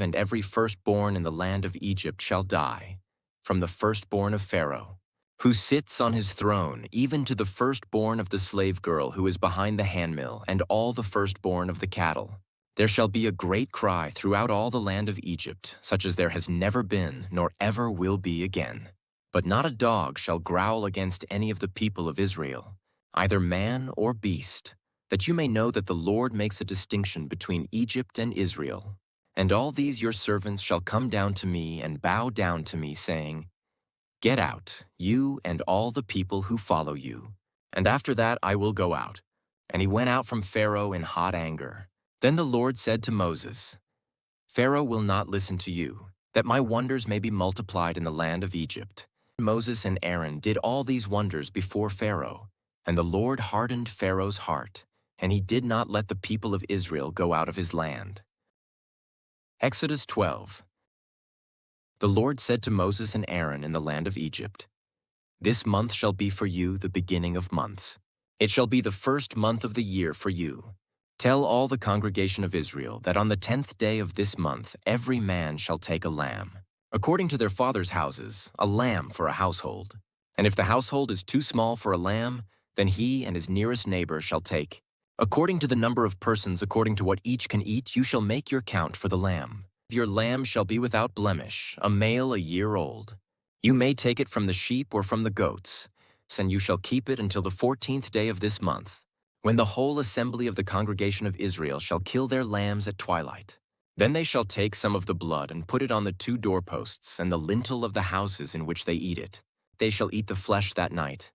and every firstborn in the land of Egypt shall die, from the firstborn of Pharaoh, who sits on his throne, even to the firstborn of the slave girl who is behind the handmill, and all the firstborn of the cattle. There shall be a great cry throughout all the land of Egypt, such as there has never been, nor ever will be again. But not a dog shall growl against any of the people of Israel, either man or beast, that you may know that the Lord makes a distinction between Egypt and Israel. And all these your servants shall come down to me and bow down to me, saying, Get out, you and all the people who follow you. And after that I will go out. And he went out from Pharaoh in hot anger. Then the Lord said to Moses, Pharaoh will not listen to you, that my wonders may be multiplied in the land of Egypt. Moses and Aaron did all these wonders before Pharaoh, and the Lord hardened Pharaoh's heart, and he did not let the people of Israel go out of his land. Exodus 12. The Lord said to Moses and Aaron in the land of Egypt, This month shall be for you the beginning of months. It shall be the first month of the year for you. Tell all the congregation of Israel that on the 10th day of this month every man shall take a lamb, according to their fathers' houses, a lamb for a household. And if the household is too small for a lamb, then he and his nearest neighbor shall take. According to the number of persons, according to what each can eat, you shall make your count for the lamb. Your lamb shall be without blemish, a male a year old. You may take it from the sheep or from the goats, and you shall keep it until the 14th day of this month, when the whole assembly of the congregation of Israel shall kill their lambs at twilight. Then they shall take some of the blood and put it on the 2 doorposts and the lintel of the houses in which they eat it. They shall eat the flesh that night.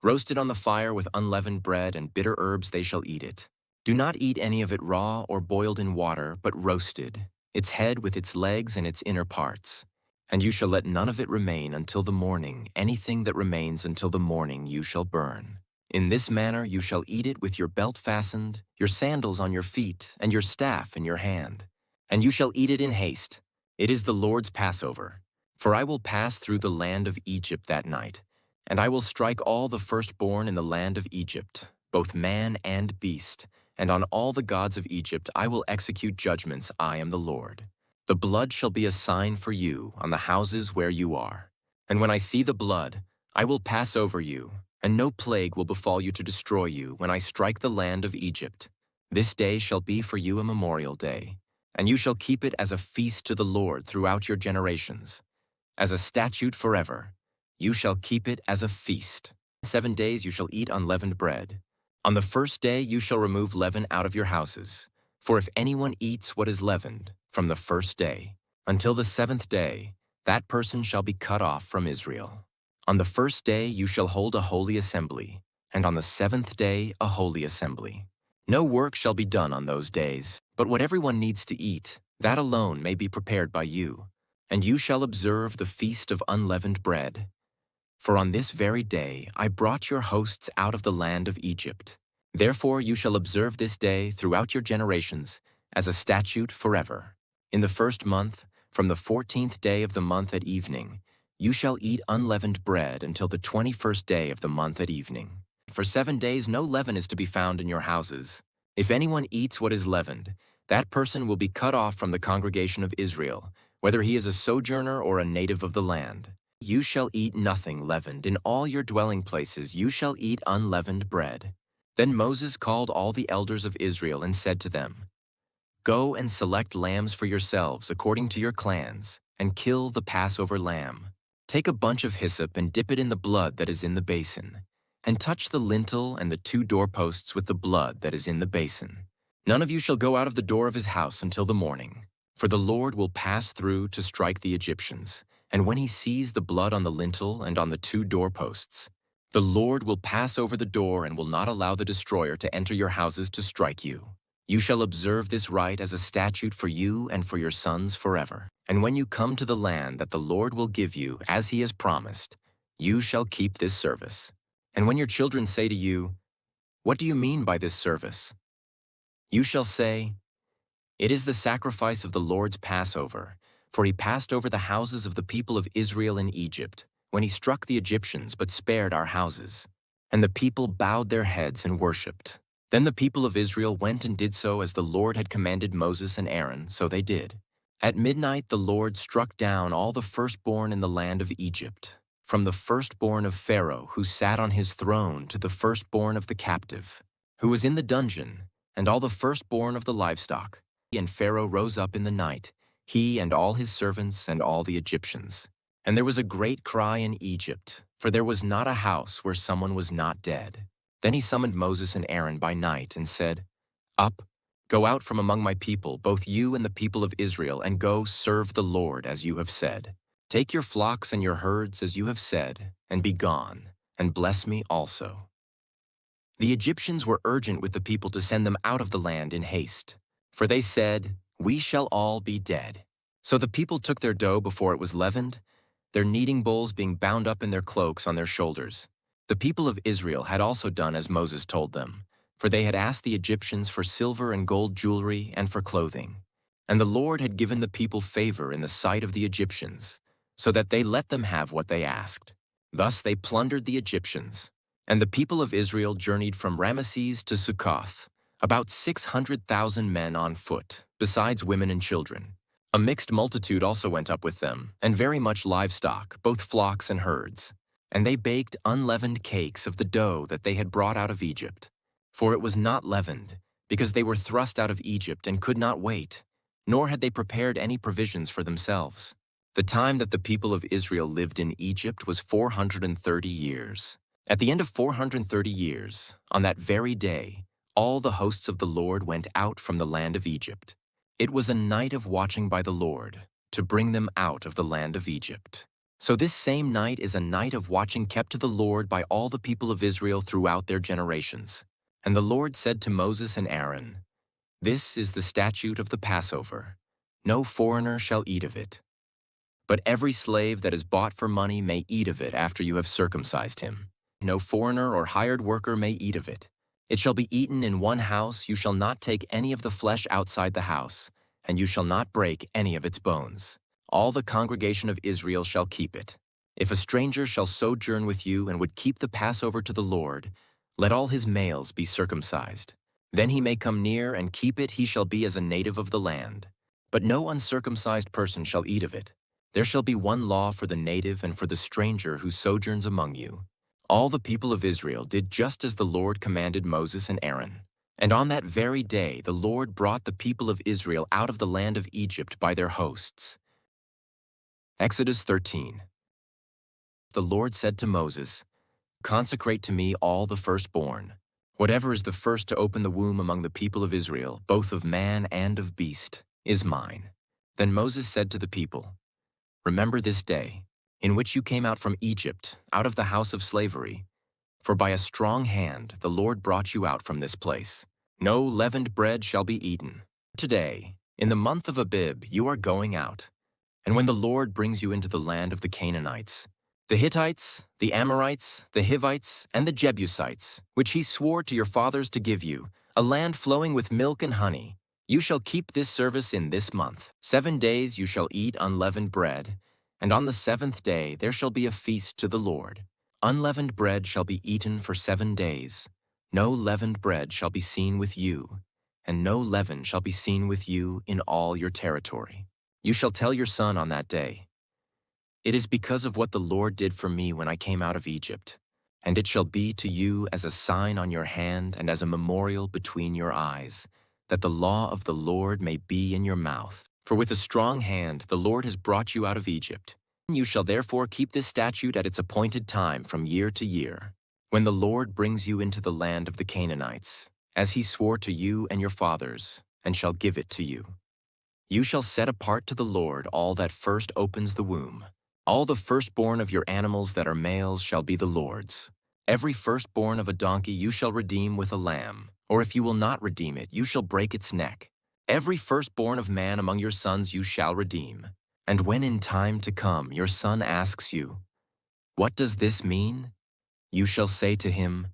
Roasted on the fire with unleavened bread and bitter herbs they shall eat it. Do not eat any of it raw or boiled in water, but roasted, its head with its legs and its inner parts. And you shall let none of it remain until the morning. Anything that remains until the morning you shall burn. In this manner you shall eat it with your belt fastened, your sandals on your feet, and your staff in your hand. And you shall eat it in haste. It is the Lord's Passover. For I will pass through the land of Egypt that night, and I will strike all the firstborn in the land of Egypt, both man and beast, and on all the gods of Egypt I will execute judgments. I am the Lord. The blood shall be a sign for you on the houses where you are. And when I see the blood, I will pass over you, and no plague will befall you to destroy you when I strike the land of Egypt. This day shall be for you a memorial day, and you shall keep it as a feast to the Lord throughout your generations. As a statute forever, you shall keep it as a feast. 7 days you shall eat unleavened bread. On the first day you shall remove leaven out of your houses. For if anyone eats what is leavened from the first day until the 7th day, that person shall be cut off from Israel. On the first day you shall hold a holy assembly, and on the 7th day a holy assembly. No work shall be done on those days, but what everyone needs to eat, that alone may be prepared by you. And you shall observe the feast of unleavened bread. For on this very day I brought your hosts out of the land of Egypt. Therefore you shall observe this day throughout your generations as a statute forever. In the first month, from the 14th day of the month at evening, you shall eat unleavened bread until the 21st day of the month at evening. For 7 days no leaven is to be found in your houses. If anyone eats what is leavened, that person will be cut off from the congregation of Israel, whether he is a sojourner or a native of the land. You shall eat nothing leavened. In all your dwelling places you shall eat unleavened bread. Then Moses called all the elders of Israel and said to them, Go and select lambs for yourselves according to your clans, and kill the Passover lamb. Take a bunch of hyssop and dip it in the blood that is in the basin, and touch the lintel and the 2 doorposts with the blood that is in the basin. None of you shall go out of the door of his house until the morning, for the Lord will pass through to strike the Egyptians. And when he sees the blood on the lintel and on the 2 doorposts, the Lord will pass over the door and will not allow the destroyer to enter your houses to strike you. You shall observe this rite as a statute for you and for your sons forever. And when you come to the land that the Lord will give you, as he has promised, you shall keep this service. And when your children say to you, What do you mean by this service? You shall say, It is the sacrifice of the Lord's Passover, for he passed over the houses of the people of Israel in Egypt, when he struck the Egyptians but spared our houses. And the people bowed their heads and worshipped. Then the people of Israel went and did so as the Lord had commanded Moses and Aaron, so they did. At midnight the Lord struck down all the firstborn in the land of Egypt, from the firstborn of Pharaoh who sat on his throne to the firstborn of the captive, who was in the dungeon, and all the firstborn of the livestock. And Pharaoh rose up in the night, he and all his servants and all the Egyptians. And there was a great cry in Egypt, for there was not a house where someone was not dead. Then he summoned Moses and Aaron by night and said, Up, go out from among my people, both you and the people of Israel, and go serve the Lord as you have said. Take your flocks and your herds as you have said, and be gone, and bless me also. The Egyptians were urgent with the people to send them out of the land in haste, for they said, We shall all be dead. So the people took their dough before it was leavened, their kneading bowls being bound up in their cloaks on their shoulders. The people of Israel had also done as Moses told them, for they had asked the Egyptians for silver and gold jewelry and for clothing. And the Lord had given the people favor in the sight of the Egyptians, so that they let them have what they asked. Thus they plundered the Egyptians. And the people of Israel journeyed from Ramesses to Succoth, about 600,000 men on foot, besides women and children. A mixed multitude also went up with them, and very much livestock, both flocks and herds. And they baked unleavened cakes of the dough that they had brought out of Egypt. For it was not leavened, because they were thrust out of Egypt and could not wait, nor had they prepared any provisions for themselves. The time that the people of Israel lived in Egypt was 430 years. At the end of 430 years, on that very day, all the hosts of the Lord went out from the land of Egypt. It was a night of watching by the Lord, to bring them out of the land of Egypt. So this same night is a night of watching kept to the Lord by all the people of Israel throughout their generations. And the Lord said to Moses and Aaron, "This is the statute of the Passover. No foreigner shall eat of it. But every slave that is bought for money may eat of it after you have circumcised him. No foreigner or hired worker may eat of it. It shall be eaten in one house. You shall not take any of the flesh outside the house, and you shall not break any of its bones. All the congregation of Israel shall keep it. If a stranger shall sojourn with you and would keep the Passover to the Lord, let all his males be circumcised. Then he may come near and keep it. He shall be as a native of the land. But no uncircumcised person shall eat of it. There shall be one law for the native and for the stranger who sojourns among you." All the people of Israel did just as the Lord commanded Moses and Aaron. And on that very day the Lord brought the people of Israel out of the land of Egypt by their hosts. Exodus 13. The Lord said to Moses, "Consecrate to me all the firstborn. Whatever is the first to open the womb among the people of Israel, both of man and of beast, is mine." Then Moses said to the people, "Remember this day, in which you came out from Egypt, out of the house of slavery. For by a strong hand the Lord brought you out from this place. No leavened bread shall be eaten. Today, in the month of Abib, you are going out. And when the Lord brings you into the land of the Canaanites, the Hittites, the Amorites, the Hivites, and the Jebusites, which he swore to your fathers to give you, a land flowing with milk and honey, you shall keep this service in this month. 7 days you shall eat unleavened bread, and on the 7th day there shall be a feast to the Lord. Unleavened bread shall be eaten for 7 days. No leavened bread shall be seen with you, and no leaven shall be seen with you in all your territory. You shall tell your son on that day, 'It is because of what the Lord did for me when I came out of Egypt.' And it shall be to you as a sign on your hand and as a memorial between your eyes, that the law of the Lord may be in your mouth. For with a strong hand the Lord has brought you out of Egypt. You shall therefore keep this statute at its appointed time from year to year, when the Lord brings you into the land of the Canaanites, as he swore to you and your fathers, and shall give it to you. You shall set apart to the Lord all that first opens the womb. All the firstborn of your animals that are males shall be the Lord's. Every firstborn of a donkey you shall redeem with a lamb, or if you will not redeem it, you shall break its neck. Every firstborn of man among your sons you shall redeem. And when in time to come your son asks you, 'What does this mean?' you shall say to him,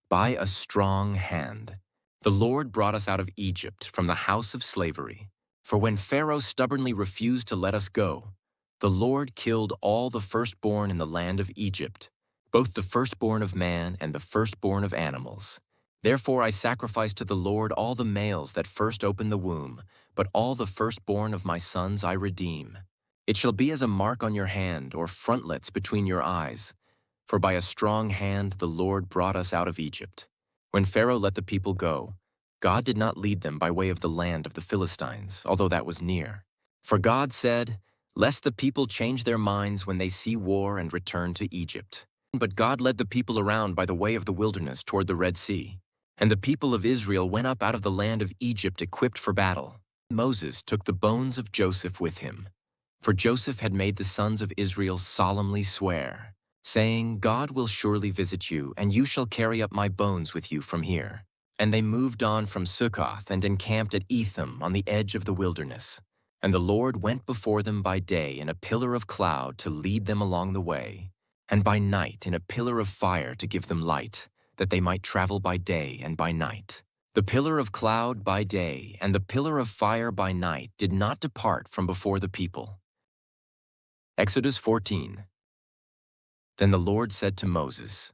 'By a strong hand the Lord brought us out of Egypt from the house of slavery. For when Pharaoh stubbornly refused to let us go, the Lord killed all the firstborn in the land of Egypt, both the firstborn of man and the firstborn of animals. Therefore I sacrifice to the Lord all the males that first open the womb, but all the firstborn of my sons I redeem. It shall be as a mark on your hand or frontlets between your eyes. For by a strong hand the Lord brought us out of Egypt. When Pharaoh let the people go, God did not lead them by way of the land of the Philistines, although that was near. For God said, 'Lest the people change their minds when they see war and return to Egypt.' But God led the people around by the way of the wilderness toward the Red Sea. And the people of Israel went up out of the land of Egypt equipped for battle. Moses took the bones of Joseph with him, for Joseph had made the sons of Israel solemnly swear, saying, 'God will surely visit you, and you shall carry up my bones with you from here.' And they moved on from Succoth and encamped at Etham on the edge of the wilderness. And the Lord went before them by day in a pillar of cloud to lead them along the way, and by night in a pillar of fire to give them light, that they might travel by day and by night. The pillar of cloud by day and the pillar of fire by night did not depart from before the people." Exodus 14. Then the Lord said to Moses,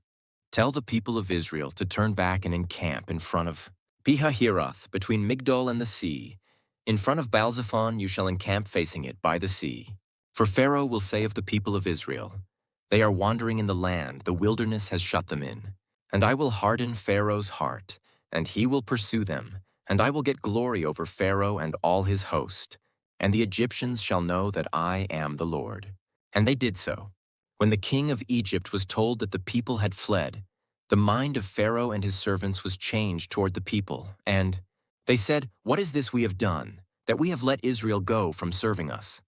"Tell the people of Israel to turn back and encamp in front of Pihahiroth, between Migdol and the sea. In front of Baalzephon you shall encamp facing it by the sea. For Pharaoh will say of the people of Israel, 'They are wandering in the land, the wilderness has shut them in.' And I will harden Pharaoh's heart, and he will pursue them, and I will get glory over Pharaoh and all his host. And the Egyptians shall know that I am the Lord." And they did so. When the king of Egypt was told that the people had fled, the mind of Pharaoh and his servants was changed toward the people, and they said, "What is this we have done, that we have let Israel go from serving us?"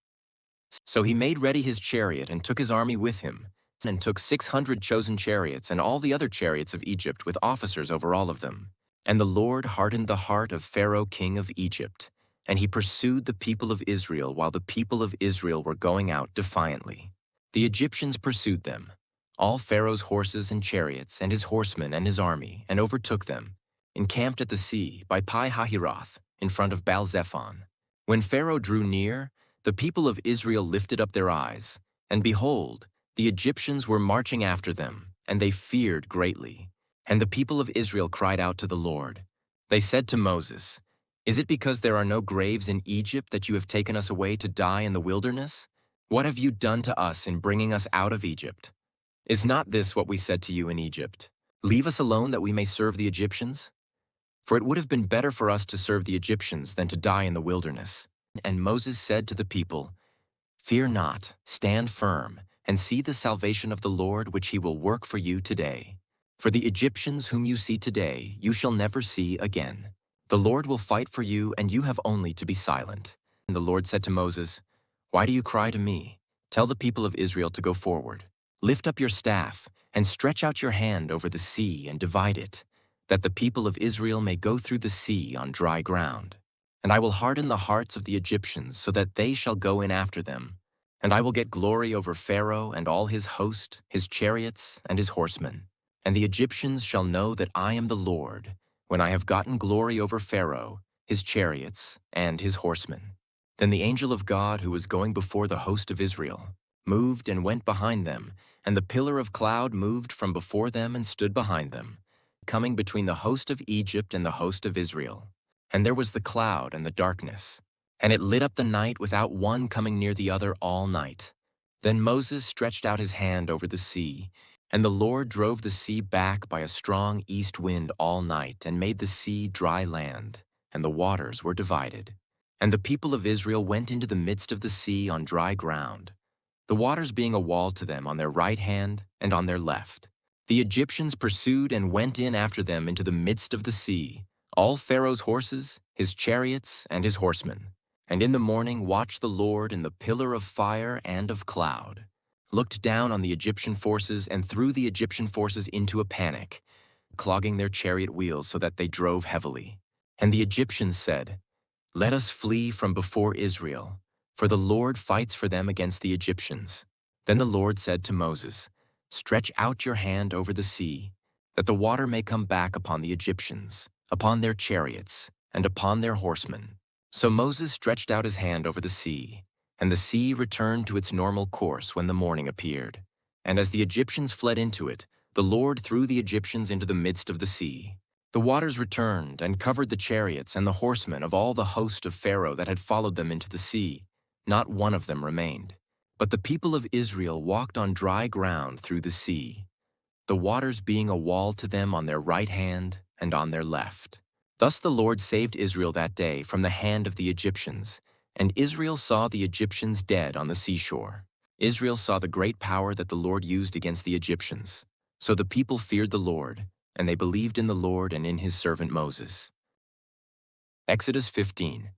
So he made ready his chariot and took his army with him, and took 600 chosen chariots and all the other chariots of Egypt with officers over all of them. And the Lord hardened the heart of Pharaoh king of Egypt, and he pursued the people of Israel while the people of Israel were going out defiantly. The Egyptians pursued them, all Pharaoh's horses and chariots and his horsemen and his army, and overtook them, encamped at the sea by Pi-hahiroth in front of Baal-zephon. When Pharaoh drew near, the people of Israel lifted up their eyes, and behold, the Egyptians were marching after them, and they feared greatly. And the people of Israel cried out to the Lord. They said to Moses, "Is it because there are no graves in Egypt that you have taken us away to die in the wilderness? What have you done to us in bringing us out of Egypt? Is not this what we said to you in Egypt? Leave us alone that we may serve the Egyptians? For it would have been better for us to serve the Egyptians than to die in the wilderness." And Moses said to the people, "Fear not, stand firm, and see the salvation of the Lord which he will work for you today. For the Egyptians whom you see today, you shall never see again. The Lord will fight for you, and you have only to be silent." And the Lord said to Moses, "Why do you cry to me? Tell the people of Israel to go forward. Lift up your staff, and stretch out your hand over the sea and divide it, that the people of Israel may go through the sea on dry ground. And I will harden the hearts of the Egyptians so that they shall go in after them. And I will get glory over Pharaoh and all his host, his chariots, and his horsemen. And the Egyptians shall know that I am the Lord, when I have gotten glory over Pharaoh, his chariots, and his horsemen." Then the angel of God, who was going before the host of Israel, moved and went behind them, and the pillar of cloud moved from before them and stood behind them, coming between the host of Egypt and the host of Israel. And there was the cloud and the darkness, and it lit up the night without one coming near the other all night. Then Moses stretched out his hand over the sea, and the Lord drove the sea back by a strong east wind all night and made the sea dry land, and the waters were divided. And the people of Israel went into the midst of the sea on dry ground, the waters being a wall to them on their right hand and on their left. The Egyptians pursued and went in after them into the midst of the sea, all Pharaoh's horses, his chariots, and his horsemen. And in the morning watched the Lord in the pillar of fire and of cloud, looked down on the Egyptian forces and threw the Egyptian forces into a panic, clogging their chariot wheels so that they drove heavily. And the Egyptians said, "Let us flee from before Israel, for the Lord fights for them against the Egyptians." Then the Lord said to Moses, "Stretch out your hand over the sea, that the water may come back upon the Egyptians, upon their chariots, and upon their horsemen." So Moses stretched out his hand over the sea, and the sea returned to its normal course when the morning appeared. And as the Egyptians fled into it, the Lord threw the Egyptians into the midst of the sea. The waters returned and covered the chariots and the horsemen of all the host of Pharaoh that had followed them into the sea. Not one of them remained. But the people of Israel walked on dry ground through the sea, the waters being a wall to them on their right hand and on their left. Thus the Lord saved Israel that day from the hand of the Egyptians, and Israel saw the Egyptians dead on the seashore. Israel saw the great power that the Lord used against the Egyptians. So the people feared the Lord, and they believed in the Lord and in his servant Moses. Exodus 15.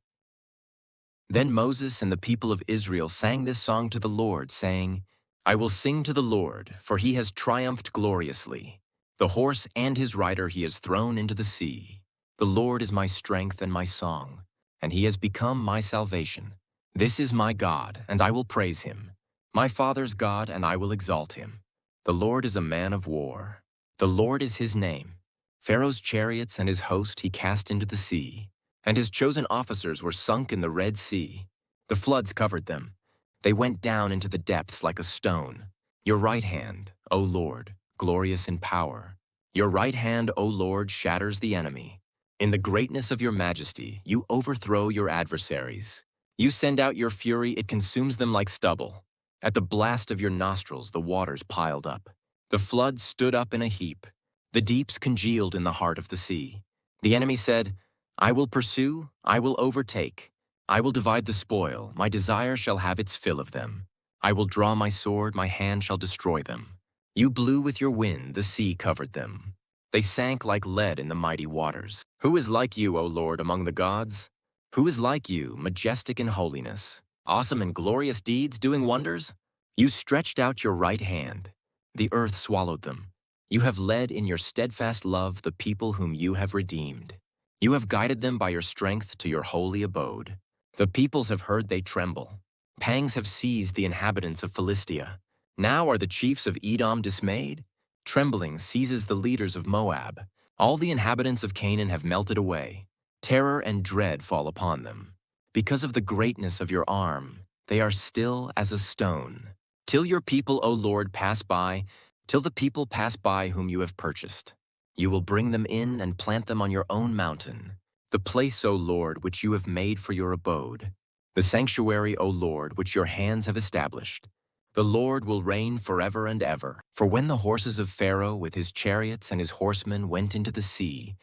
Then Moses and the people of Israel sang this song to the Lord, saying, "I will sing to the Lord, for he has triumphed gloriously. The horse and his rider he has thrown into the sea. The Lord is my strength and my song, and he has become my salvation. This is my God, and I will praise him, my father's God, and I will exalt him. The Lord is a man of war. The Lord is his name. Pharaoh's chariots and his host he cast into the sea, and his chosen officers were sunk in the Red Sea. The floods covered them. They went down into the depths like a stone. Your right hand, O Lord, glorious in power. Your right hand, O Lord, shatters the enemy. In the greatness of your majesty, you overthrow your adversaries. You send out your fury, it consumes them like stubble. At the blast of your nostrils, the waters piled up. The floods stood up in a heap. The deeps congealed in the heart of the sea. The enemy said, I will pursue, I will overtake. I will divide the spoil, my desire shall have its fill of them. I will draw my sword, my hand shall destroy them. You blew with your wind, the sea covered them. They sank like lead in the mighty waters. Who is like you, O Lord, among the gods? Who is like you, majestic in holiness, awesome in glorious deeds, doing wonders? You stretched out your right hand. The earth swallowed them. You have led in your steadfast love the people whom you have redeemed. You have guided them by your strength to your holy abode. The peoples have heard, they tremble. Pangs have seized the inhabitants of Philistia. Now are the chiefs of Edom dismayed? Trembling seizes the leaders of Moab. All the inhabitants of Canaan have melted away. Terror and dread fall upon them. Because of the greatness of your arm, they are still as a stone. Till your people, O Lord, pass by, till the people pass by whom you have purchased. You will bring them in and plant them on your own mountain, the place, O Lord, which you have made for your abode, the sanctuary, O Lord, which your hands have established. The Lord will reign forever and ever. For when the horses of Pharaoh with his chariots and his horsemen went into the sea,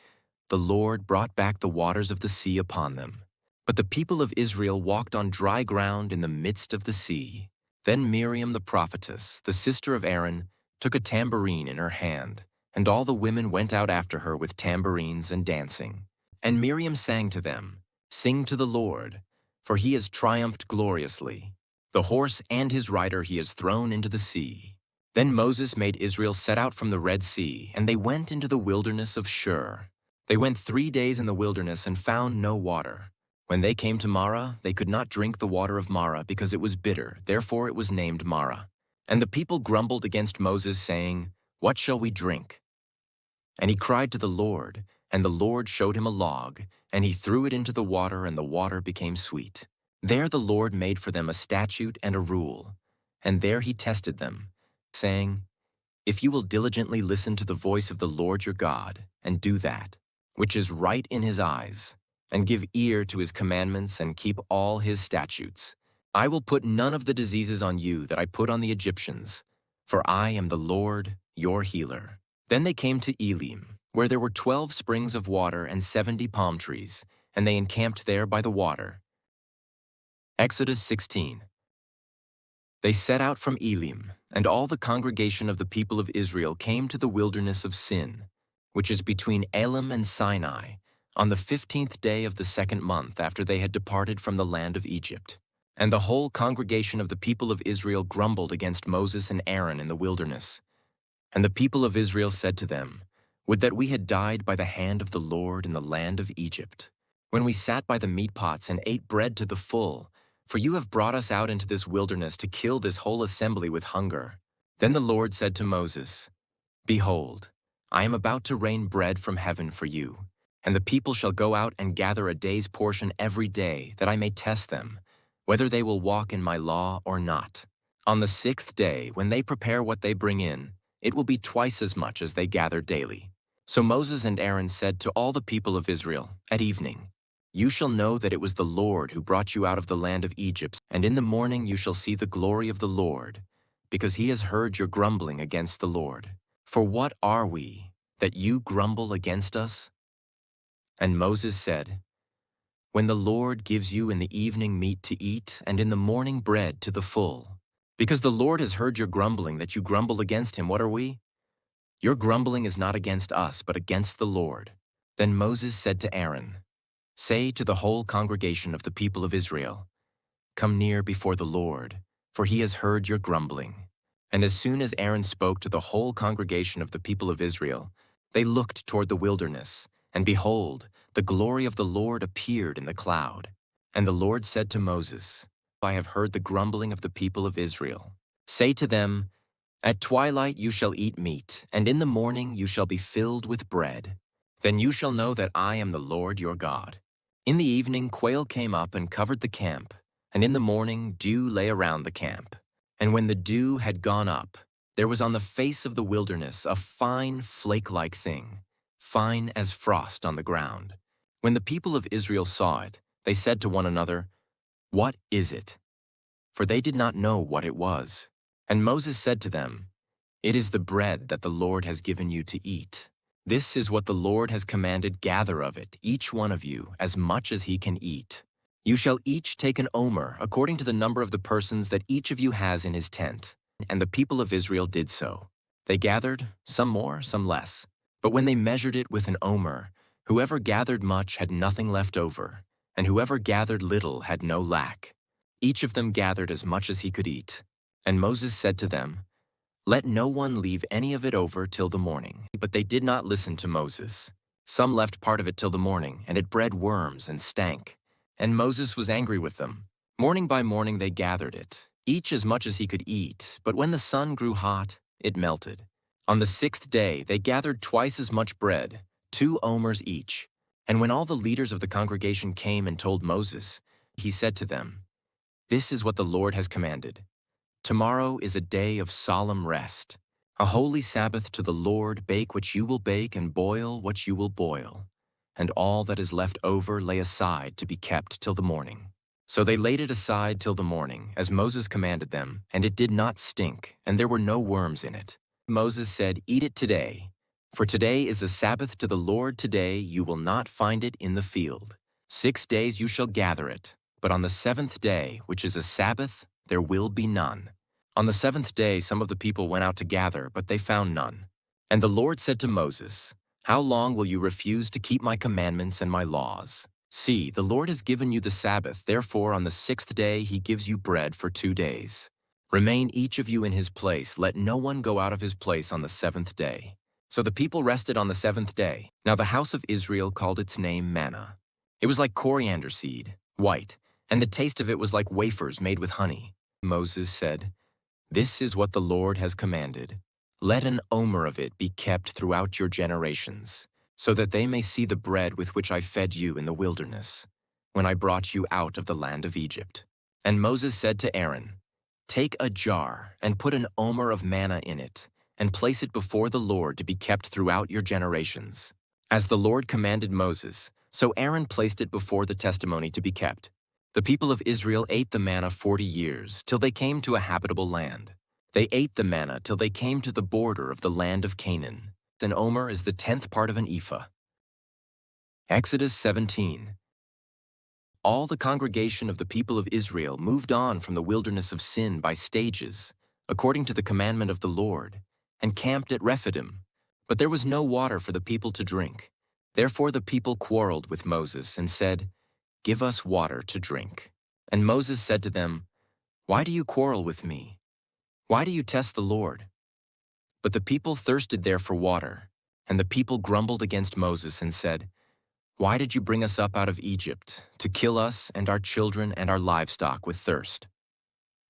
the Lord brought back the waters of the sea upon them. But the people of Israel walked on dry ground in the midst of the sea. Then Miriam the prophetess, the sister of Aaron, took a tambourine in her hand, and all the women went out after her with tambourines and dancing. And Miriam sang to them, "Sing to the Lord, for he has triumphed gloriously. The horse and his rider he has thrown into the sea." Then Moses made Israel set out from the Red Sea, and they went into the wilderness of Shur. They went 3 days in the wilderness and found no water. When they came to Marah, they could not drink the water of Marah because it was bitter, therefore it was named Marah. And the people grumbled against Moses, saying, "What shall we drink?" And he cried to the Lord, and the Lord showed him a log, and he threw it into the water, and the water became sweet. There the Lord made for them a statute and a rule, and there he tested them, saying, "If you will diligently listen to the voice of the Lord your God, and do that, which is right in his eyes, and give ear to his commandments and keep all his statutes, I will put none of the diseases on you that I put on the Egyptians, for I am the Lord your healer." Then they came to Elim, where there were 12 springs of water and 70 palm trees, and they encamped there by the water. Exodus 16. They set out from Elim, and all the congregation of the people of Israel came to the wilderness of Sin, which is between Elim and Sinai, on the 15th day of the 2nd month after they had departed from the land of Egypt. And the whole congregation of the people of Israel grumbled against Moses and Aaron in the wilderness. And the people of Israel said to them, "Would that we had died by the hand of the Lord in the land of Egypt, when we sat by the meat pots and ate bread to the full, for you have brought us out into this wilderness to kill this whole assembly with hunger." Then the Lord said to Moses, "Behold, I am about to rain bread from heaven for you, and the people shall go out and gather a day's portion every day, that I may test them, whether they will walk in my law or not. On the 6th day, when they prepare what they bring in, it will be twice as much as they gather daily." So Moses and Aaron said to all the people of Israel at evening, "You shall know that it was the Lord who brought you out of the land of Egypt, and in the morning you shall see the glory of the Lord, because he has heard your grumbling against the Lord. For what are we, that you grumble against us?" And Moses said, "When the Lord gives you in the evening meat to eat, and in the morning bread to the full, because the Lord has heard your grumbling, that you grumble against him, what are we? Your grumbling is not against us, but against the Lord." Then Moses said to Aaron, "Say to the whole congregation of the people of Israel, 'Come near before the Lord, for he has heard your grumbling.'" And as soon as Aaron spoke to the whole congregation of the people of Israel, they looked toward the wilderness, and behold, the glory of the Lord appeared in the cloud. And the Lord said to Moses, "I have heard the grumbling of the people of Israel. Say to them, 'At twilight you shall eat meat, and in the morning you shall be filled with bread. Then you shall know that I am the Lord your God.'" In the evening quail came up and covered the camp, and in the morning dew lay around the camp. And when the dew had gone up, there was on the face of the wilderness a fine flake-like thing, fine as frost on the ground. When the people of Israel saw it, they said to one another, "What is it?" For they did not know what it was. And Moses said to them, "It is the bread that the Lord has given you to eat. This is what the Lord has commanded: gather of it, each one of you, as much as he can eat. You shall each take an omer, according to the number of the persons that each of you has in his tent." And the people of Israel did so. They gathered, some more, some less. But when they measured it with an omer, whoever gathered much had nothing left over, and whoever gathered little had no lack. Each of them gathered as much as he could eat. And Moses said to them, Let no one leave any of it over till the morning. But they did not listen to Moses. Some left part of it till the morning, and it bred worms and stank. And Moses was angry with them. Morning by morning they gathered it, each as much as he could eat, but when the sun grew hot, it melted. On the 6th day they gathered twice as much bread, 2 omers each. And when all the leaders of the congregation came and told Moses, he said to them, "This is what the Lord has commanded. Tomorrow is a day of solemn rest, a holy Sabbath to the Lord. Bake what you will bake and boil what you will boil, and all that is left over lay aside to be kept till the morning." So they laid it aside till the morning, as Moses commanded them, and it did not stink, and there were no worms in it. Moses said, "Eat it today, for today is a Sabbath to the Lord. Today you will not find it in the field. 6 days you shall gather it, but on the 7th day, which is a Sabbath, there will be none." On the 7th day some of the people went out to gather, but they found none. And the Lord said to Moses, "How long will you refuse to keep my commandments and my laws? See, the Lord has given you the Sabbath, therefore on the 6th day he gives you bread for 2 days. Remain each of you in his place, let no one go out of his place on the 7th day." So the people rested on the 7th day. Now the house of Israel called its name manna. It was like coriander seed, white, and the taste of it was like wafers made with honey. Moses said, "This is what the Lord has commanded. Let an omer of it be kept throughout your generations, so that they may see the bread with which I fed you in the wilderness, when I brought you out of the land of Egypt." And Moses said to Aaron, "Take a jar and put an omer of manna in it, and place it before the Lord to be kept throughout your generations." As the Lord commanded Moses, so Aaron placed it before the testimony to be kept. The people of Israel ate the manna 40 years, till they came to a habitable land. They ate the manna till they came to the border of the land of Canaan. An omer is the 10th part of an ephah. Exodus 17. All the congregation of the people of Israel moved on from the wilderness of Sin by stages, according to the commandment of the Lord, and camped at Rephidim. But there was no water for the people to drink. Therefore the people quarreled with Moses and said, "Give us water to drink." And Moses said to them, "Why do you quarrel with me? Why do you test the Lord?" But the people thirsted there for water, and the people grumbled against Moses and said, "Why did you bring us up out of Egypt, to kill us and our children and our livestock with thirst?"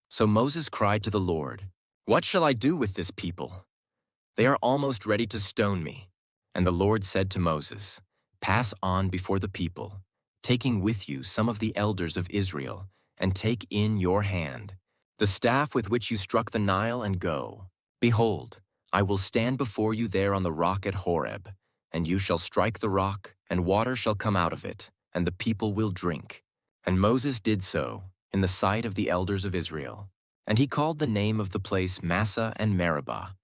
So Moses cried to the Lord, "What shall I do with this people? They are almost ready to stone me." And the Lord said to Moses, "Pass on before the people, taking with you some of the elders of Israel, and take in your hand the staff with which you struck the Nile, and go. Behold, I will stand before you there on the rock at Horeb, and you shall strike the rock, and water shall come out of it, and the people will drink." And Moses did so in the sight of the elders of Israel. And he called the name of the place Massah and Meribah,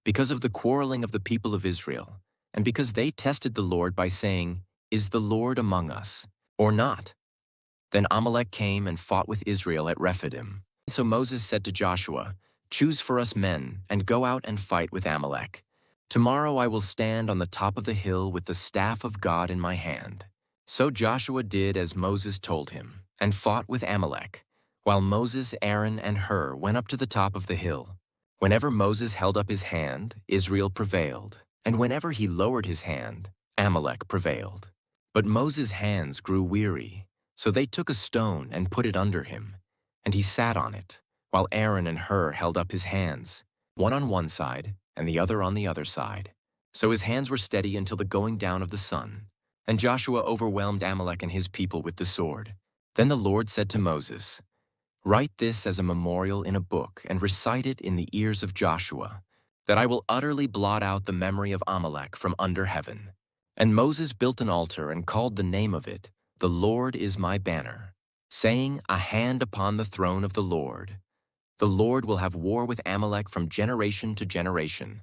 because of the quarreling of the people of Israel, and because they tested the Lord by saying, "Is the Lord among us, or not?" Then Amalek came and fought with Israel at Rephidim. So Moses said to Joshua, "Choose for us men, and go out and fight with Amalek. Tomorrow I will stand on the top of the hill with the staff of God in my hand." So Joshua did as Moses told him, and fought with Amalek, while Moses, Aaron, and Hur went up to the top of the hill. Whenever Moses held up his hand, Israel prevailed, and whenever he lowered his hand, Amalek prevailed. But Moses' hands grew weary, so they took a stone and put it under him, and he sat on it, while Aaron and Hur held up his hands, one on one side and the other on the other side. So his hands were steady until the going down of the sun. And Joshua overwhelmed Amalek and his people with the sword. Then the Lord said to Moses, "Write this as a memorial in a book and recite it in the ears of Joshua, that I will utterly blot out the memory of Amalek from under heaven." And Moses built an altar and called the name of it, "The Lord is my banner," saying, "A hand upon the throne of the Lord. The Lord will have war with Amalek from generation to generation."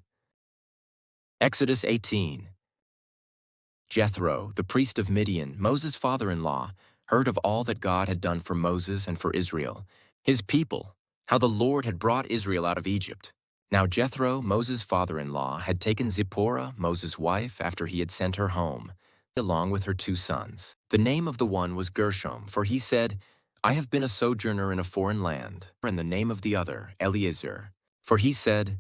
Exodus 18. Jethro, the priest of Midian, Moses' father-in-law, heard of all that God had done for Moses and for Israel, his people, how the Lord had brought Israel out of Egypt. Now Jethro, Moses' father-in-law, had taken Zipporah, Moses' wife, after he had sent her home, along with her 2 sons. The name of the one was Gershom, for he said, "I have been a sojourner in a foreign land," and the name of the other, Eliezer, for he said,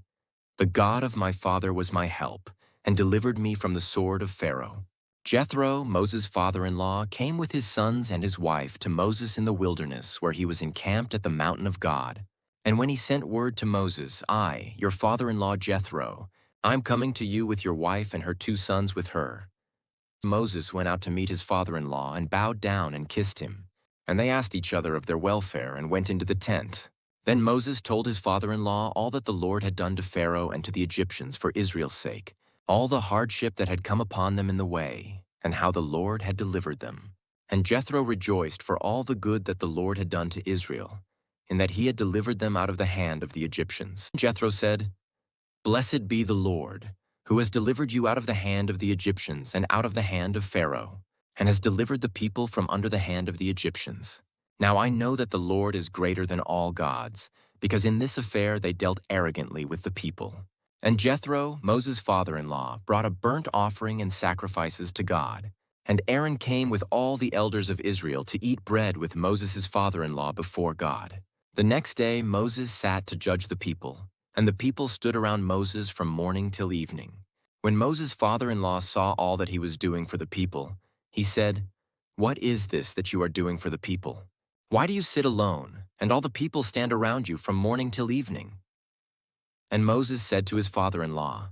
The God of my father was my help, and delivered me from the sword of Pharaoh. Jethro, Moses' father-in-law, came with his sons and his wife to Moses in the wilderness, where he was encamped at the mountain of God. And when he sent word to Moses, I, your father-in-law Jethro, I'm coming to you with your wife and her 2 sons with her. Moses went out to meet his father-in-law and bowed down and kissed him. And they asked each other of their welfare and went into the tent. Then Moses told his father-in-law all that the Lord had done to Pharaoh and to the Egyptians for Israel's sake, all the hardship that had come upon them in the way, and how the Lord had delivered them. And Jethro rejoiced for all the good that the Lord had done to Israel, in that he had delivered them out of the hand of the Egyptians. Jethro said, Blessed be the Lord, who has delivered you out of the hand of the Egyptians and out of the hand of Pharaoh, and has delivered the people from under the hand of the Egyptians. Now I know that the Lord is greater than all gods, because in this affair they dealt arrogantly with the people. And Jethro, Moses' father-in-law, brought a burnt offering and sacrifices to God. And Aaron came with all the elders of Israel to eat bread with Moses' father-in-law before God. The next day Moses sat to judge the people, and the people stood around Moses from morning till evening. When Moses' father-in-law saw all that he was doing for the people, he said, What is this that you are doing for the people? Why do you sit alone, and all the people stand around you from morning till evening? And Moses said to his father-in-law,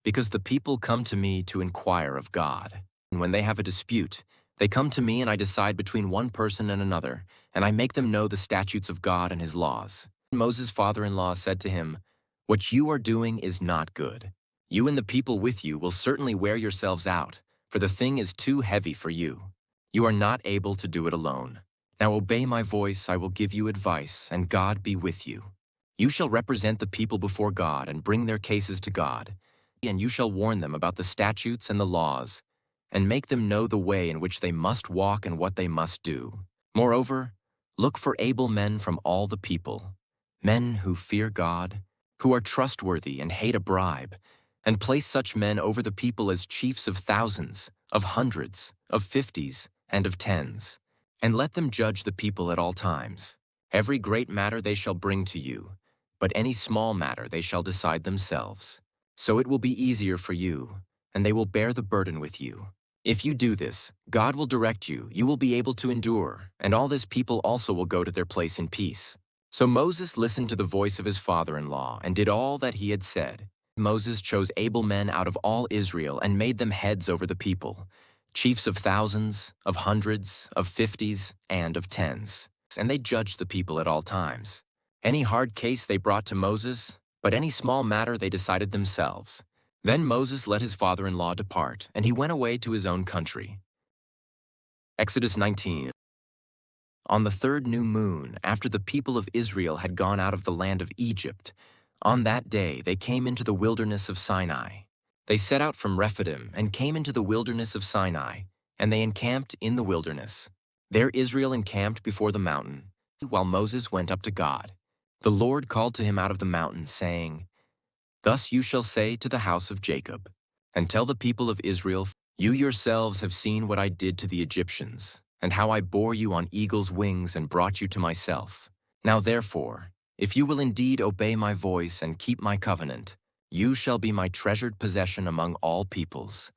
Because the people come to me to inquire of God. And when they have a dispute, they come to me and I decide between one person and another, and I make them know the statutes of God and his laws. Moses' father-in-law said to him, What you are doing is not good. You and the people with you will certainly wear yourselves out, for the thing is too heavy for you. You are not able to do it alone. Now obey my voice, I will give you advice, and God be with you. You shall represent the people before God and bring their cases to God, and you shall warn them about the statutes and the laws, and make them know the way in which they must walk and what they must do. Moreover, look for able men from all the people, men who fear God, who are trustworthy and hate a bribe, and place such men over the people as chiefs of thousands, of hundreds, of 50s, and of 10s. And let them judge the people at all times. Every great matter they shall bring to you, but any small matter they shall decide themselves. So it will be easier for you, and they will bear the burden with you. If you do this, God will direct you, you will be able to endure, and all this people also will go to their place in peace. So Moses listened to the voice of his father-in-law and did all that he had said. Moses chose able men out of all Israel and made them heads over the people, chiefs of thousands, of hundreds, of 50s, and of 10s. And they judged the people at all times. Any hard case they brought to Moses, but any small matter they decided themselves. Then Moses let his father-in-law depart, and he went away to his own country. Exodus 19. On the 3rd new moon, after the people of Israel had gone out of the land of Egypt, on that day they came into the wilderness of Sinai. They set out from Rephidim and came into the wilderness of Sinai, and they encamped in the wilderness. There Israel encamped before the mountain, while Moses went up to God. The Lord called to him out of the mountain, saying, Thus you shall say to the house of Jacob, and tell the people of Israel, You yourselves have seen what I did to the Egyptians, and how I bore you on eagle's wings and brought you to myself. Now therefore, if you will indeed obey my voice and keep my covenant, you shall be my treasured possession among all peoples.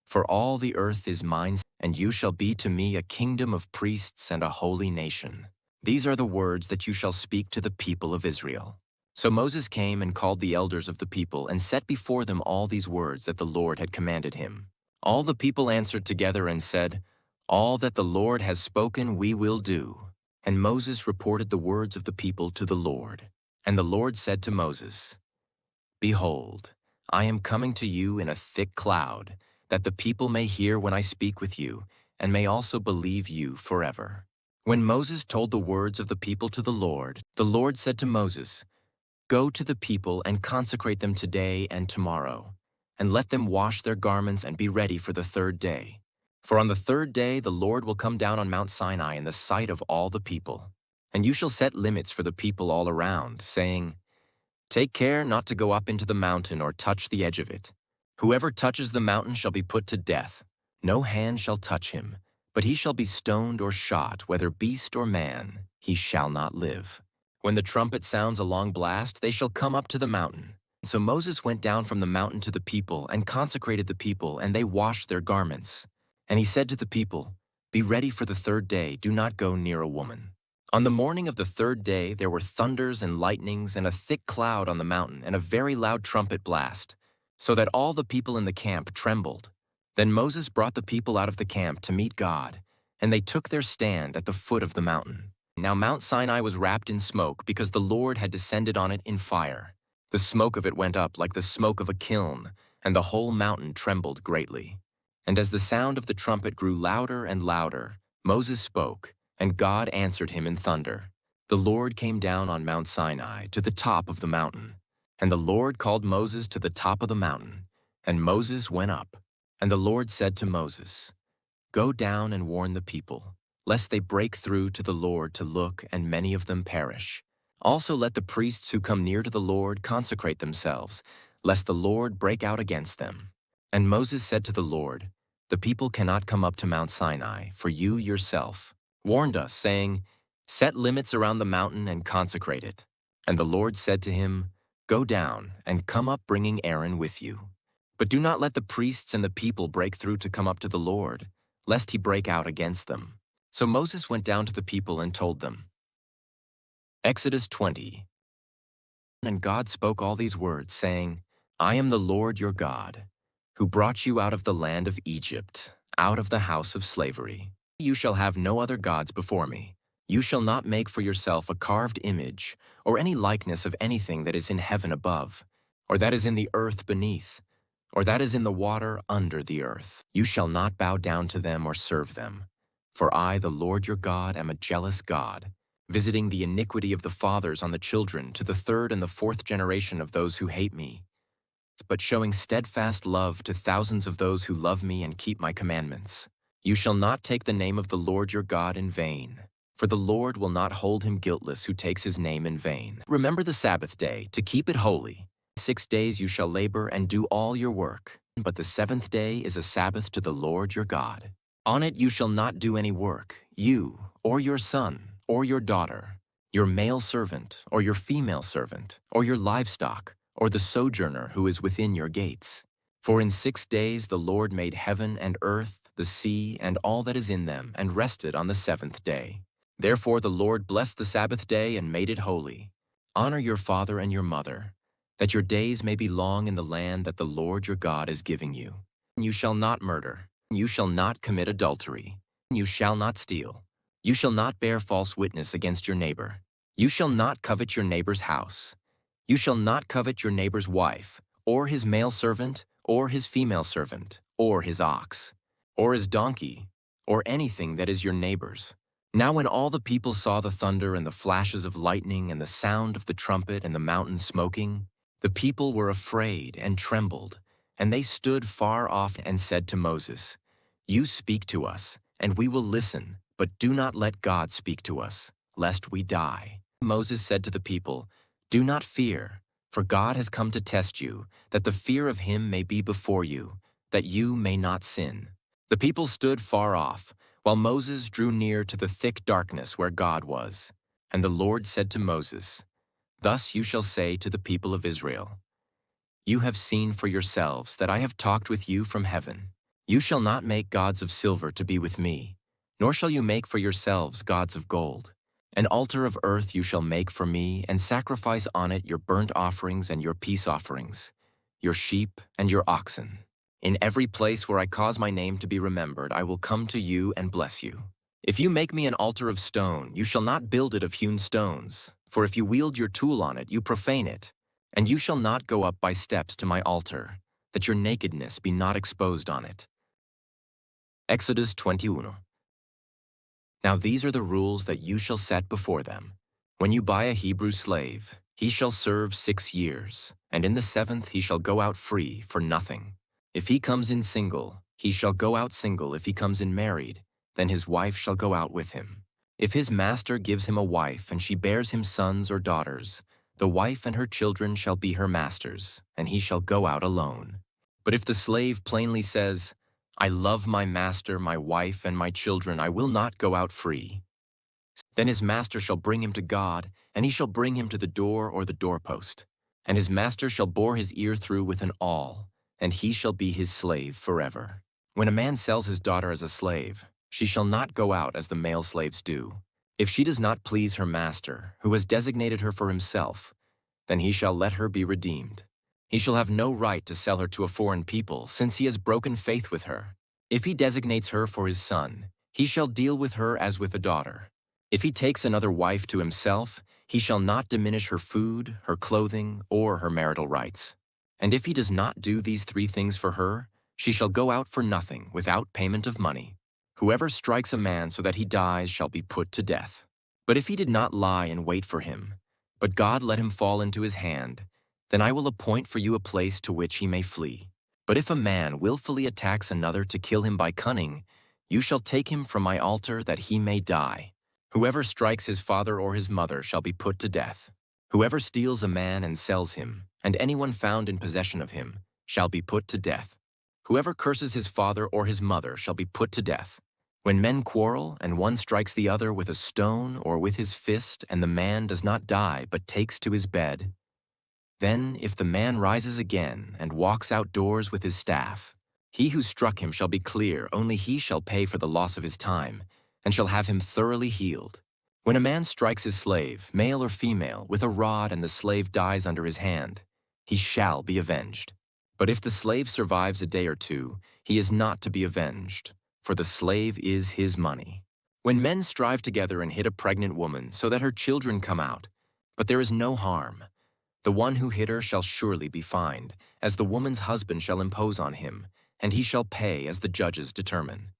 For all the earth is mine, and you shall be to me a kingdom of priests and a holy nation. These are the words that you shall speak to the people of Israel. So Moses came and called the elders of the people and set before them all these words that the Lord had commanded him. All the people answered together and said, All that the Lord has spoken we will do. And Moses reported the words of the people to the Lord. And the Lord said to Moses, Behold, I am coming to you in a thick cloud, that the people may hear when I speak with you, and may also believe you forever. When Moses told the words of the people to the Lord said to Moses, Go to the people and consecrate them today and tomorrow, and let them wash their garments and be ready for the 3rd day. For on the 3rd day the Lord will come down on Mount Sinai in the sight of all the people. And you shall set limits for the people all around, saying, Take care not to go up into the mountain or touch the edge of it. Whoever touches the mountain shall be put to death. No hand shall touch him, but he shall be stoned or shot, whether beast or man, he shall not live. When the trumpet sounds a long blast, they shall come up to the mountain. So Moses went down from the mountain to the people and consecrated the people, and they washed their garments. And he said to the people, "Be ready for the third day, do not go near a woman." On the morning of the third day there were thunders and lightnings and a thick cloud on the mountain and a very loud trumpet blast, so that all the people in the camp trembled. Then Moses brought the people out of the camp to meet God, and they took their stand at the foot of the mountain. Now Mount Sinai was wrapped in smoke because the Lord had descended on it in fire. The smoke of it went up like the smoke of a kiln, and the whole mountain trembled greatly. And as the sound of the trumpet grew louder and louder, Moses spoke, and God answered him in thunder. The Lord came down on Mount Sinai to the top of the mountain. And the Lord called Moses to the top of the mountain, and Moses went up. And the Lord said to Moses, "Go down and warn the people, lest they break through to the Lord to look, and many of them perish. Also let the priests who come near to the Lord consecrate themselves, lest the Lord break out against them." And Moses said to the Lord, "The people cannot come up to Mount Sinai, for you yourself warned us, saying, 'Set limits around the mountain and consecrate it.'" And the Lord said to him, "Go down and come up bringing Aaron with you. But do not let the priests and the people break through to come up to the Lord, lest he break out against them." So Moses went down to the people and told them. Exodus 20. And God spoke all these words, saying, "I am the Lord your God, who brought you out of the land of Egypt, out of the house of slavery. You shall have no other gods before me. You shall not make for yourself a carved image, or any likeness of anything that is in heaven above, or that is in the earth beneath, or that is in the water under the earth. You shall not bow down to them or serve them. For I, the Lord your God, am a jealous God, visiting the iniquity of the fathers on the children to the third and the fourth generation of those who hate me, but showing steadfast love to thousands of those who love me and keep my commandments. You shall not take the name of the Lord your God in vain, for the Lord will not hold him guiltless who takes his name in vain. Remember the Sabbath day, to keep it holy. 6 days you shall labor and do all your work, but the seventh day is a Sabbath to the Lord your God. On it you shall not do any work, you, or your son, or your daughter, your male servant, or your female servant, or your livestock, or the sojourner who is within your gates. For in 6 days the Lord made heaven and earth, the sea, and all that is in them, and rested on the seventh day. Therefore the Lord blessed the Sabbath day and made it holy. Honor your father and your mother, that your days may be long in the land that the Lord your God is giving you. You shall not murder. You shall not commit adultery. You shall not steal. You shall not bear false witness against your neighbor. You shall not covet your neighbor's house. You shall not covet your neighbor's wife, or his male servant, or his female servant, or his ox, or his donkey, or anything that is your neighbor's. Now when all the people saw the thunder and the flashes of lightning and the sound of the trumpet and the mountain smoking, the people were afraid and trembled, and they stood far off and said to Moses, "You speak to us, and we will listen, but do not let God speak to us, lest we die." Moses said to the people, "Do not fear, for God has come to test you, that the fear of him may be before you, that you may not sin." The people stood far off, while Moses drew near to the thick darkness where God was. And the Lord said to Moses, "Thus you shall say to the people of Israel, You have seen for yourselves that I have talked with you from heaven. You shall not make gods of silver to be with me, nor shall you make for yourselves gods of gold. An altar of earth you shall make for me, and sacrifice on it your burnt offerings and your peace offerings, your sheep and your oxen. In every place where I cause my name to be remembered, I will come to you and bless you. If you make me an altar of stone, you shall not build it of hewn stones, for if you wield your tool on it, you profane it. And you shall not go up by steps to my altar, that your nakedness be not exposed on it." Exodus 21. Now these are the rules that you shall set before them. When you buy a Hebrew slave, he shall serve 6 years, and in the 7th he shall go out free for nothing. If he comes in single, he shall go out single. If he comes in married, then his wife shall go out with him. If his master gives him a wife, and she bears him sons or daughters, the wife and her children shall be her master's, and he shall go out alone. But if the slave plainly says, "I love my master, my wife, and my children, I will not go out free," then his master shall bring him to God, and he shall bring him to the door or the doorpost. And his master shall bore his ear through with an awl, and he shall be his slave forever. When a man sells his daughter as a slave, she shall not go out as the male slaves do. If she does not please her master, who has designated her for himself, then he shall let her be redeemed. He shall have no right to sell her to a foreign people, since he has broken faith with her. If he designates her for his son, he shall deal with her as with a daughter. If he takes another wife to himself, he shall not diminish her food, her clothing, or her marital rights. And if he does not do these three things for her, she shall go out for nothing without payment of money. Whoever strikes a man so that he dies shall be put to death. But if he did not lie and wait for him, but God let him fall into his hand, then I will appoint for you a place to which he may flee. But if a man willfully attacks another to kill him by cunning, you shall take him from my altar that he may die. Whoever strikes his father or his mother shall be put to death. Whoever steals a man and sells him, and anyone found in possession of him, shall be put to death. Whoever curses his father or his mother shall be put to death. When men quarrel, and one strikes the other with a stone or with his fist, and the man does not die but takes to his bed, then if the man rises again and walks outdoors with his staff, he who struck him shall be clear, only he shall pay for the loss of his time, and shall have him thoroughly healed. When a man strikes his slave, male or female, with a rod and the slave dies under his hand, he shall be avenged. But if the slave survives a day or two, he is not to be avenged, for the slave is his money. When men strive together and hit a pregnant woman so that her children come out, but there is no harm, the one who hit her shall surely be fined, as the woman's husband shall impose on him, and he shall pay as the judges determine.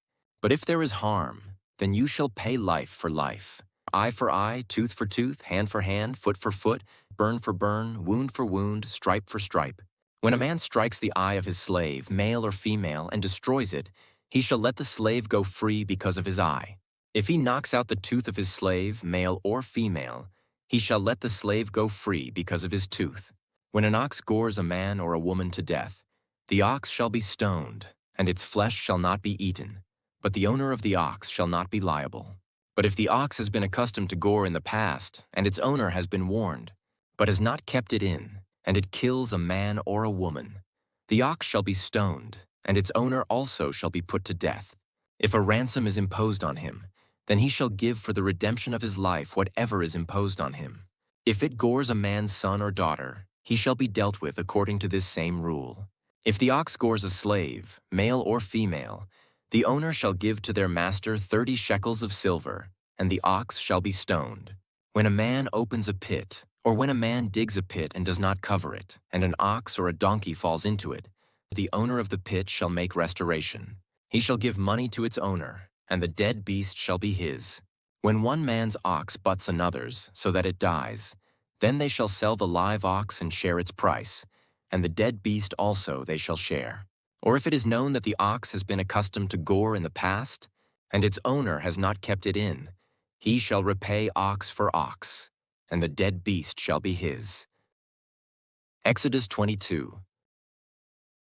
But if there is harm, then you shall pay life for life, eye for eye, tooth for tooth, hand for hand, foot for foot, burn for burn, wound for wound, stripe for stripe. When a man strikes the eye of his slave, male or female, and destroys it, he shall let the slave go free because of his eye. If he knocks out the tooth of his slave, male or female, he shall let the slave go free because of his tooth. When an ox gores a man or a woman to death, the ox shall be stoned, and its flesh shall not be eaten, but the owner of the ox shall not be liable. But if the ox has been accustomed to gore in the past, and its owner has been warned, but has not kept it in, and it kills a man or a woman, the ox shall be stoned, and its owner also shall be put to death. If a ransom is imposed on him, then he shall give for the redemption of his life whatever is imposed on him. If it gores a man's son or daughter, he shall be dealt with according to this same rule. If the ox gores a slave, male or female, the owner shall give to their master 30 shekels of silver, and the ox shall be stoned. When a man opens a pit, or when a man digs a pit and does not cover it, and an ox or a donkey falls into it, the owner of the pit shall make restoration. He shall give money to its owner, and the dead beast shall be his. When one man's ox butts another's, so that it dies, then they shall sell the live ox and share its price, and the dead beast also they shall share. Or if it is known that the ox has been accustomed to gore in the past, and its owner has not kept it in, he shall repay ox for ox, and the dead beast shall be his. Exodus 22.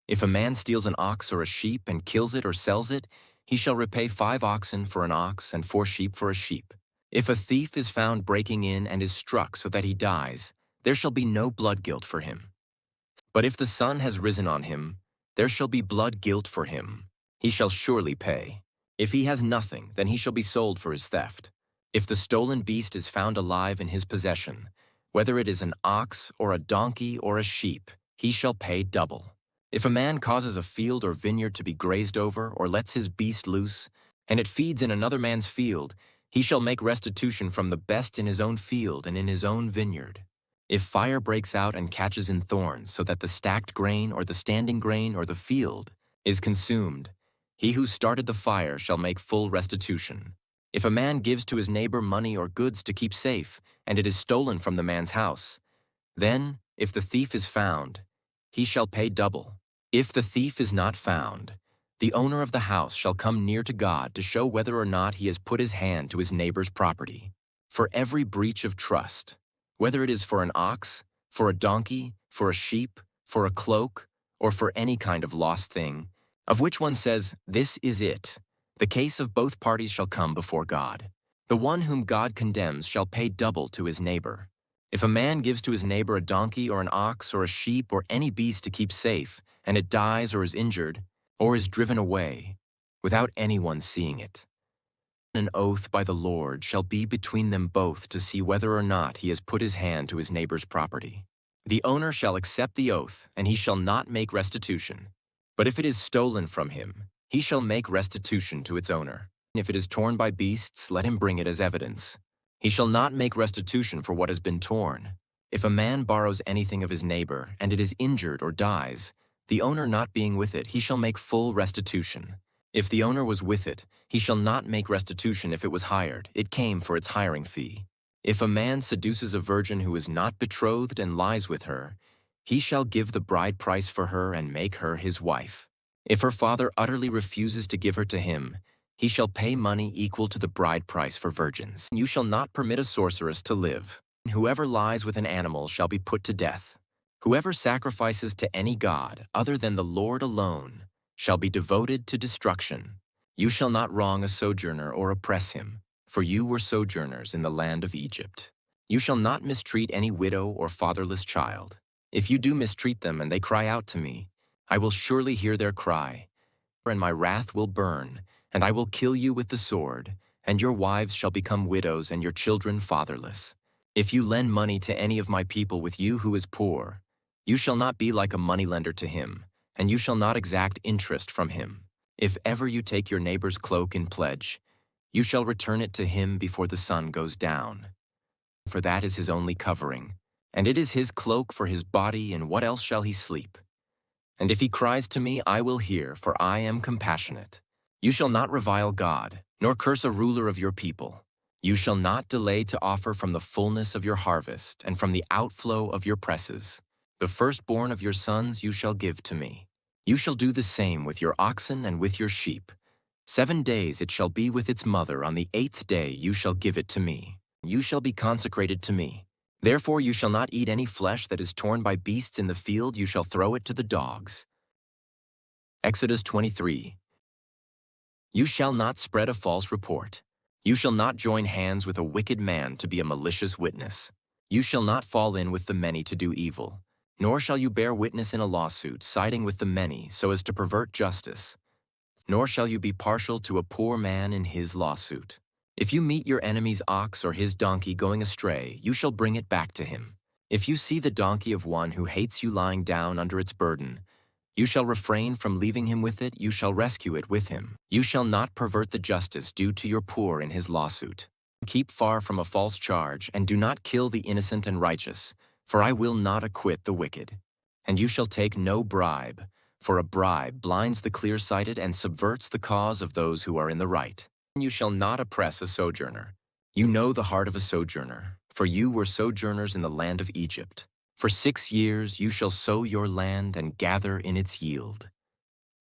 If a man steals an ox or a sheep and kills it or sells it, he shall repay 5 oxen for an ox and 4 sheep for a sheep. If a thief is found breaking in and is struck so that he dies, there shall be no blood guilt for him. But if the sun has risen on him, there shall be blood guilt for him. He shall surely pay. If he has nothing, then he shall be sold for his theft. If the stolen beast is found alive in his possession, whether it is an ox or a donkey or a sheep, he shall pay double. If a man causes a field or vineyard to be grazed over or lets his beast loose, and it feeds in another man's field, he shall make restitution from the best in his own field and in his own vineyard. If fire breaks out and catches in thorns so that the stacked grain or the standing grain or the field is consumed, he who started the fire shall make full restitution. If a man gives to his neighbor money or goods to keep safe, and it is stolen from the man's house, then, if the thief is found, he shall pay double. If the thief is not found, the owner of the house shall come near to God to show whether or not he has put his hand to his neighbor's property. For every breach of trust, whether it is for an ox, for a donkey, for a sheep, for a cloak, or for any kind of lost thing, of which one says, "This is it," the case of both parties shall come before God. The one whom God condemns shall pay double to his neighbor. If a man gives to his neighbor a donkey or an ox or a sheep or any beast to keep safe, and it dies or is injured, or is driven away, without anyone seeing it, an oath by the Lord shall be between them both to see whether or not he has put his hand to his neighbor's property. The owner shall accept the oath, and he shall not make restitution. But if it is stolen from him, he shall make restitution to its owner. If it is torn by beasts, let him bring it as evidence. He shall not make restitution for what has been torn. If a man borrows anything of his neighbor, and it is injured or dies, the owner not being with it, he shall make full restitution. If the owner was with it, he shall not make restitution if it was hired. It came for its hiring fee. If a man seduces a virgin who is not betrothed and lies with her, he shall give the bride price for her and make her his wife. If her father utterly refuses to give her to him, he shall pay money equal to the bride price for virgins. You shall not permit a sorceress to live. Whoever lies with an animal shall be put to death. Whoever sacrifices to any god other than the Lord alone shall be devoted to destruction. You shall not wrong a sojourner or oppress him, for you were sojourners in the land of Egypt. You shall not mistreat any widow or fatherless child. If you do mistreat them and they cry out to me, I will surely hear their cry, and my wrath will burn, and I will kill you with the sword, and your wives shall become widows and your children fatherless. If you lend money to any of my people with you who is poor, you shall not be like a moneylender to him, and you shall not exact interest from him. If ever you take your neighbor's cloak in pledge, you shall return it to him before the sun goes down. For that is his only covering, and it is his cloak for his body, and what else shall he sleep? And if he cries to me, I will hear, for I am compassionate. You shall not revile God, nor curse a ruler of your people. You shall not delay to offer from the fullness of your harvest, and from the outflow of your presses. The firstborn of your sons you shall give to me. You shall do the same with your oxen and with your sheep. 7 days it shall be with its mother, on the 8th day you shall give it to me. You shall be consecrated to me. Therefore you shall not eat any flesh that is torn by beasts in the field, you shall throw it to the dogs. Exodus 23. You shall not spread a false report. You shall not join hands with a wicked man to be a malicious witness. You shall not fall in with the many to do evil, nor shall you bear witness in a lawsuit, siding with the many so as to pervert justice. Nor shall you be partial to a poor man in his lawsuit. If you meet your enemy's ox or his donkey going astray, you shall bring it back to him. If you see the donkey of one who hates you lying down under its burden, you shall refrain from leaving him with it, you shall rescue it with him. You shall not pervert the justice due to your poor in his lawsuit. Keep far from a false charge, and do not kill the innocent and righteous, for I will not acquit the wicked. And you shall take no bribe, for a bribe blinds the clear-sighted and subverts the cause of those who are in the right. You shall not oppress a sojourner. You know the heart of a sojourner, for you were sojourners in the land of Egypt. For 6 years you shall sow your land and gather in its yield.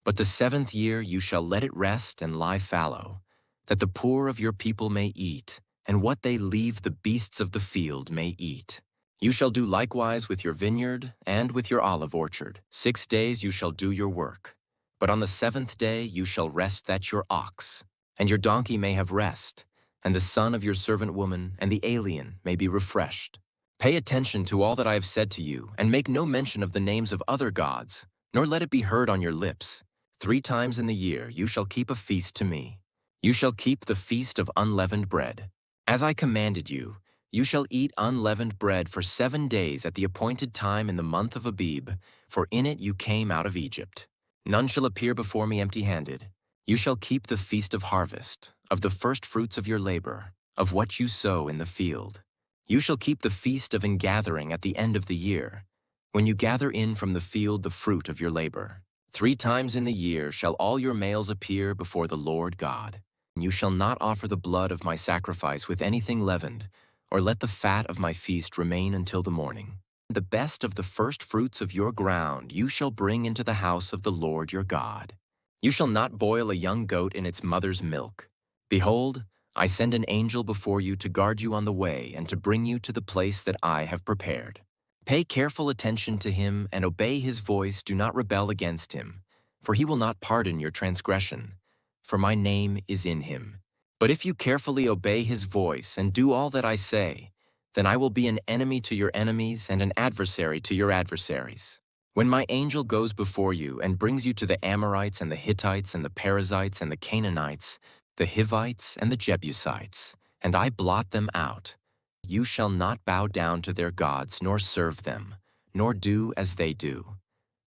But the 7th year you shall let it rest and lie fallow, that the poor of your people may eat, and what they leave the beasts of the field may eat. You shall do likewise with your vineyard and with your olive orchard. 6 days you shall do your work, but on the 7th day you shall rest, that your ox and your donkey may have rest, and the son of your servant woman and the alien may be refreshed. Pay attention to all that I have said to you, and make no mention of the names of other gods, nor let it be heard on your lips. 3 times in the year you shall keep a feast to me. You shall keep the feast of unleavened bread. As I commanded you, you shall eat unleavened bread for 7 days at the appointed time in the month of Abib, for in it you came out of Egypt. None shall appear before me empty-handed. You shall keep the feast of harvest, of the first fruits of your labor, of what you sow in the field. You shall keep the feast of ingathering at the end of the year, when you gather in from the field the fruit of your labor. 3 times in the year shall all your males appear before the Lord God. You shall not offer the blood of my sacrifice with anything leavened, or let the fat of my feast remain until the morning. The best of the first fruits of your ground you shall bring into the house of the Lord your God. You shall not boil a young goat in its mother's milk. Behold, I send an angel before you to guard you on the way and to bring you to the place that I have prepared. Pay careful attention to him and obey his voice. Do not rebel against him, for he will not pardon your transgression, for my name is in him. But if you carefully obey his voice and do all that I say, then I will be an enemy to your enemies and an adversary to your adversaries. When my angel goes before you and brings you to the Amorites and the Hittites and the Perizzites and the Canaanites, the Hivites and the Jebusites, and I blot them out, you shall not bow down to their gods nor serve them, nor do as they do.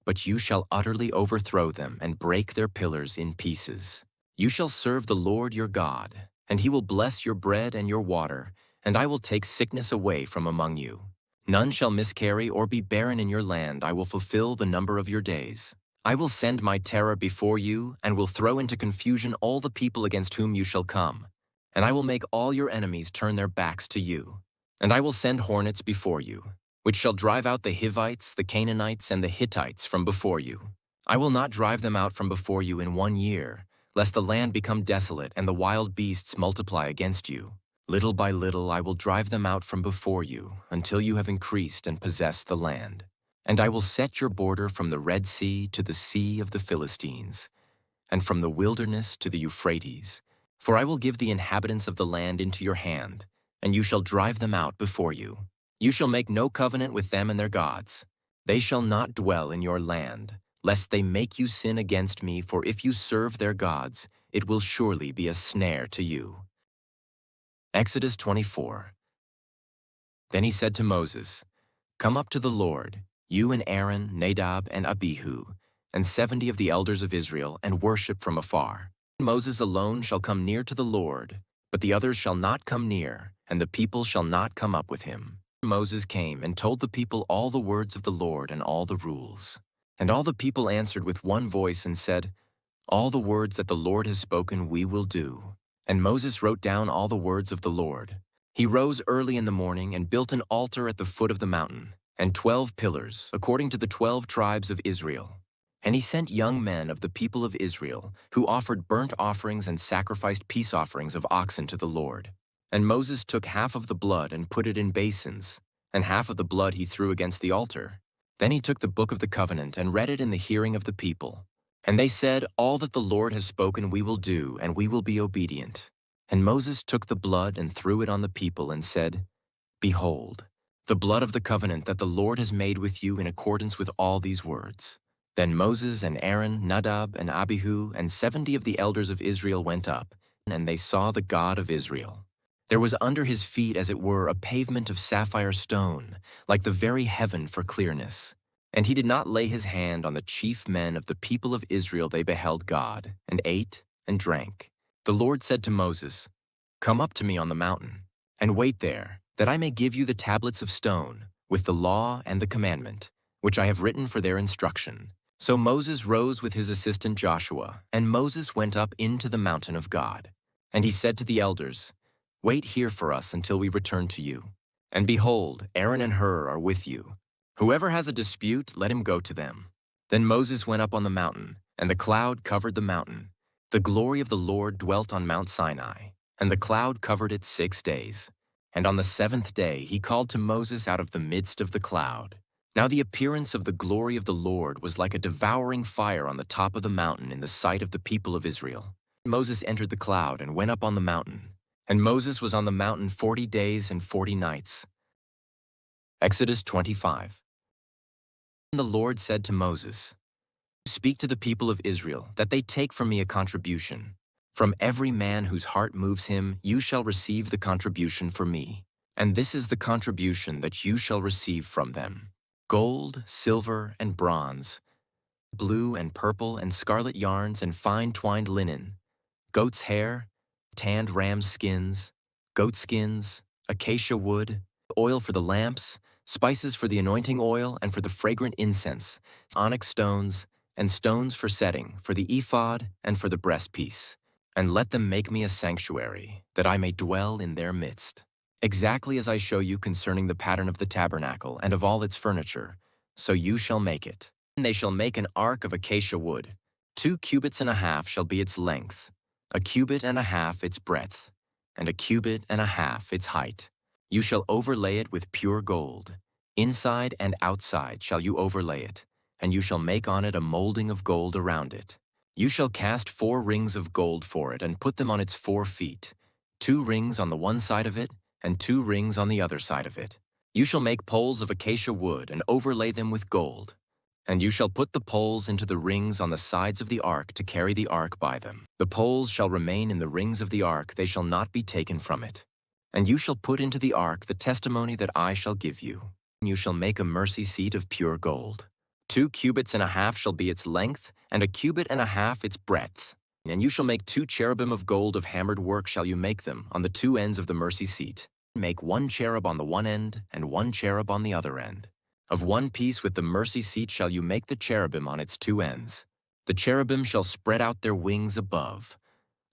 But you shall utterly overthrow them and break their pillars in pieces. You shall serve the Lord your God, and he will bless your bread and your water, and I will take sickness away from among you. None shall miscarry or be barren in your land. I will fulfill the number of your days. I will send my terror before you, and will throw into confusion all the people against whom you shall come. And I will make all your enemies turn their backs to you. And I will send hornets before you, which shall drive out the Hivites, the Canaanites, and the Hittites from before you. I will not drive them out from before you in 1 year, lest the land become desolate and the wild beasts multiply against you. Little by little I will drive them out from before you, until you have increased and possessed the land. And I will set your border from the Red Sea to the Sea of the Philistines, and from the wilderness to the Euphrates. For I will give the inhabitants of the land into your hand, and you shall drive them out before you. You shall make no covenant with them and their gods. They shall not dwell in your land, lest they make you sin against me, for if you serve their gods, it will surely be a snare to you. Exodus 24. Then he said to Moses, Come up to the Lord, you and Aaron, Nadab, and Abihu, and 70 of the elders of Israel, and worship from afar. Moses alone shall come near to the Lord, but the others shall not come near, and the people shall not come up with him. Moses came and told the people all the words of the Lord and all the rules. And all the people answered with one voice and said, All the words that the Lord has spoken we will do. And Moses wrote down all the words of the Lord. He rose early in the morning and built an altar at the foot of the mountain, and 12 pillars, according to the 12 tribes of Israel. And he sent young men of the people of Israel, who offered burnt offerings and sacrificed peace offerings of oxen to the Lord. And Moses took half of the blood and put it in basins, and half of the blood he threw against the altar. Then he took the book of the covenant and read it in the hearing of the people. And they said, All that the Lord has spoken we will do, and we will be obedient. And Moses took the blood and threw it on the people and said, Behold, the blood of the covenant that the Lord has made with you in accordance with all these words. Then Moses and Aaron, Nadab and Abihu, and 70 of the elders of Israel went up, and they saw the God of Israel. There was under his feet, as it were, a pavement of sapphire stone, like the very heaven for clearness. And he did not lay his hand on the chief men of the people of Israel. They beheld God, and ate and drank. The Lord said to Moses, Come up to me on the mountain, and wait there, that I may give you the tablets of stone, with the law and the commandment, which I have written for their instruction. So Moses rose with his assistant Joshua, and Moses went up into the mountain of God. And he said to the elders, Wait here for us until we return to you. And behold, Aaron and Hur are with you. Whoever has a dispute, let him go to them. Then Moses went up on the mountain, and the cloud covered the mountain. The glory of the Lord dwelt on Mount Sinai, and the cloud covered it 6 days. And on the 7th day he called to Moses out of the midst of the cloud. Now the appearance of the glory of the Lord was like a devouring fire on the top of the mountain in the sight of the people of Israel. Moses entered the cloud and went up on the mountain. And Moses was on the mountain 40 days and 40 nights. Exodus 25. And the Lord said to Moses, Speak to the people of Israel, that they take from me a contribution. From every man whose heart moves him, you shall receive the contribution for me. And this is the contribution that you shall receive from them: gold, silver, and bronze, blue and purple and scarlet yarns and fine twined linen, goat's hair, tanned ram's skins, goat skins, acacia wood, oil for the lamps, spices for the anointing oil and for the fragrant incense, onyx stones, and stones for setting, for the ephod and for the breastpiece. And let them make me a sanctuary, that I may dwell in their midst. Exactly as I show you concerning the pattern of the tabernacle and of all its furniture, so you shall make it. And they shall make an ark of acacia wood. 2 cubits and a half shall be its length, 1 cubit and a half its breadth, and 1 cubit and a half its height. You shall overlay it with pure gold. Inside and outside shall you overlay it, and you shall make on it a molding of gold around it. You shall cast 4 rings of gold for it and put them on its 4 feet, 2 rings on the one side of it, and 2 rings on the other side of it. You shall make poles of acacia wood and overlay them with gold. And you shall put the poles into the rings on the sides of the ark to carry the ark by them. The poles shall remain in the rings of the ark, they shall not be taken from it. And you shall put into the ark the testimony that I shall give you. You shall make a mercy seat of pure gold. 2 cubits and a half shall be its length, and 1 cubit and a half its breadth. And you shall make 2 cherubim of gold of hammered work shall you make them, on the 2 ends of the mercy seat. Make 1 cherub on the one end, and 1 cherub on the other end. Of one piece with the mercy seat shall you make the cherubim on its 2 ends. The cherubim shall spread out their wings above,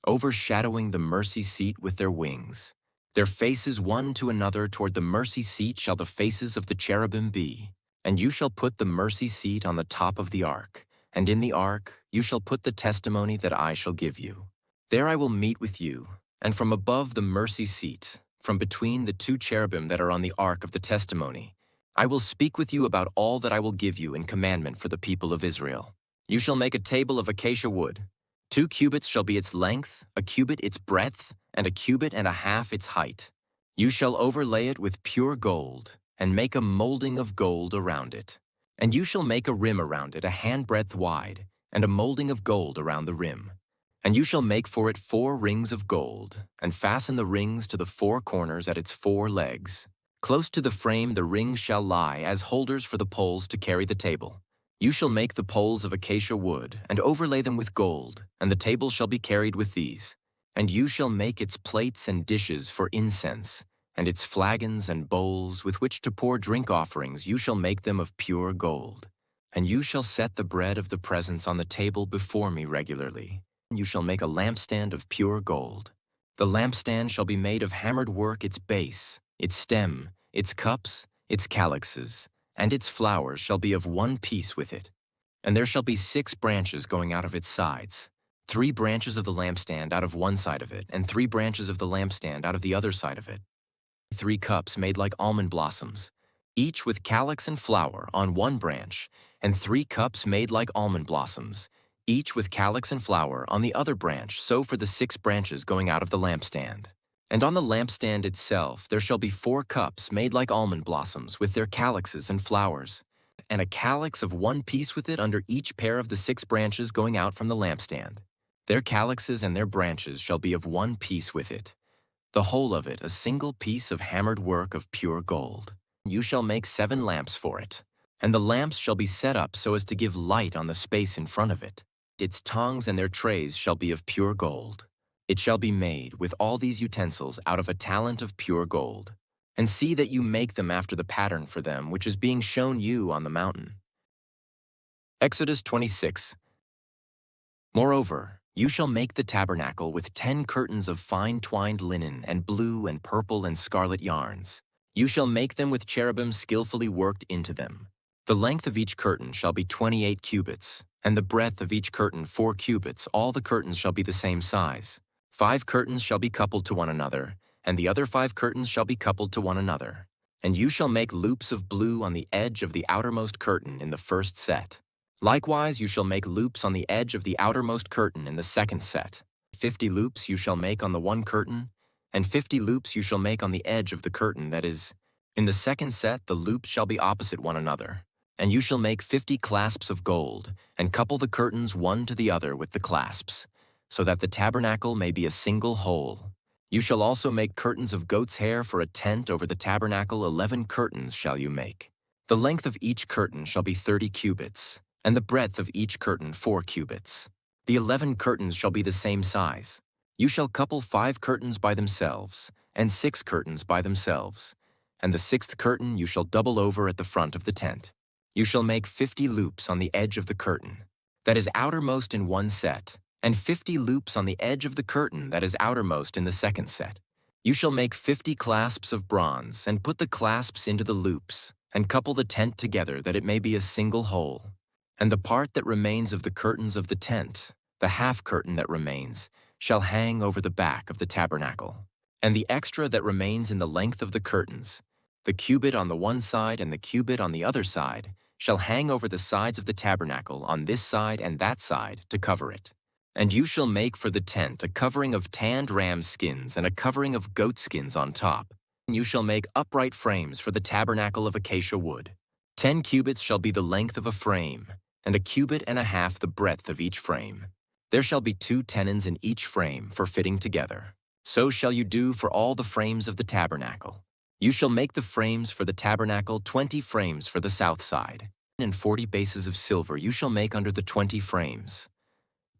overshadowing the mercy seat with their wings. Their faces one to another toward the mercy seat shall the faces of the cherubim be. And you shall put the mercy seat on the top of the ark, and in the ark you shall put the testimony that I shall give you. There I will meet with you, and from above the mercy seat, from between the 2 cherubim that are on the ark of the testimony, I will speak with you about all that I will give you in commandment for the people of Israel. You shall make a table of acacia wood. 2 cubits shall be its length, 1 cubit its breadth, and 1 cubit and a half its height. You shall overlay it with pure gold, and make a molding of gold around it. And you shall make a rim around it 1 handbreadth wide, and a molding of gold around the rim. And you shall make for it 4 rings of gold, and fasten the rings to the 4 corners at its 4 legs. Close to the frame the rings shall lie as holders for the poles to carry the table. You shall make the poles of acacia wood, and overlay them with gold, and the table shall be carried with these. And you shall make its plates and dishes for incense, and its flagons and bowls with which to pour drink offerings you shall make them of pure gold. And you shall set the bread of the presence on the table before me regularly. You shall make a lampstand of pure gold. The lampstand shall be made of hammered work, its base, its stem, its cups, its calyxes, and its flowers shall be of one piece with it. And there shall be 6 branches going out of its sides, 3 branches of the lampstand out of one side of it, and 3 branches of the lampstand out of the other side of it. 3 cups made like almond blossoms, each with calyx and flower on one branch, and 3 cups made like almond blossoms, each with calyx and flower on the other branch, so for the 6 branches going out of the lampstand. And on the lampstand itself there shall be 4 cups made like almond blossoms with their calyxes and flowers, and a calyx of one piece with it under each pair of the 6 branches going out from the lampstand. Their calyxes and their branches shall be of one piece with it, the whole of it a single piece of hammered work of pure gold. You shall make 7 lamps for it, and the lamps shall be set up so as to give light on the space in front of it. Its tongues and their trays shall be of pure gold. It shall be made with all these utensils out of a talent of pure gold. And see that you make them after the pattern for them which is being shown you on the mountain. Exodus 26. Moreover, you shall make the tabernacle with 10 curtains of fine twined linen and blue and purple and scarlet yarns. You shall make them with cherubim skillfully worked into them. The length of each curtain shall be 28 cubits, and the breadth of each curtain 4 cubits. All the curtains shall be the same size. 5 curtains shall be coupled to one another, and the other 5 curtains shall be coupled to one another. And you shall make loops of blue on the edge of the outermost curtain in the first set. Likewise you shall make loops on the edge of the outermost curtain in the second set. 50 loops you shall make on the one curtain, and 50 loops you shall make on the edge of the curtain that is. In the second set the loops shall be opposite one another. And you shall make 50 clasps of gold, and couple the curtains one to the other with the clasps, so that the tabernacle may be a single whole. You shall also make curtains of goat's hair for a tent over the tabernacle. 11 curtains shall you make. The length of each curtain shall be 30 cubits, and the breadth of each curtain 4 cubits. The 11 curtains shall be the same size. You shall couple 5 curtains by themselves, and 6 curtains by themselves, and the 6th curtain you shall double over at the front of the tent. You shall make 50 loops on the edge of the curtain that is outermost in one set, and 50 loops on the edge of the curtain that is outermost in the second set. You shall make 50 clasps of bronze, and put the clasps into the loops, and couple the tent together that it may be a single whole. And the part that remains of the curtains of the tent, the half curtain that remains, shall hang over the back of the tabernacle. And the extra that remains in the length of the curtains, the cubit on the one side and the cubit on the other side, shall hang over the sides of the tabernacle on this side and that side to cover it. And you shall make for the tent a covering of tanned ram skins and a covering of goat skins on top. You shall make upright frames for the tabernacle of acacia wood. 10 cubits shall be the length of a frame, and 1.5 cubits the breadth of each frame. There shall be 2 tenons in each frame for fitting together. So shall you do for all the frames of the tabernacle. You shall make the frames for the tabernacle 20 frames for the south side, and 40 bases of silver you shall make under the 20 frames.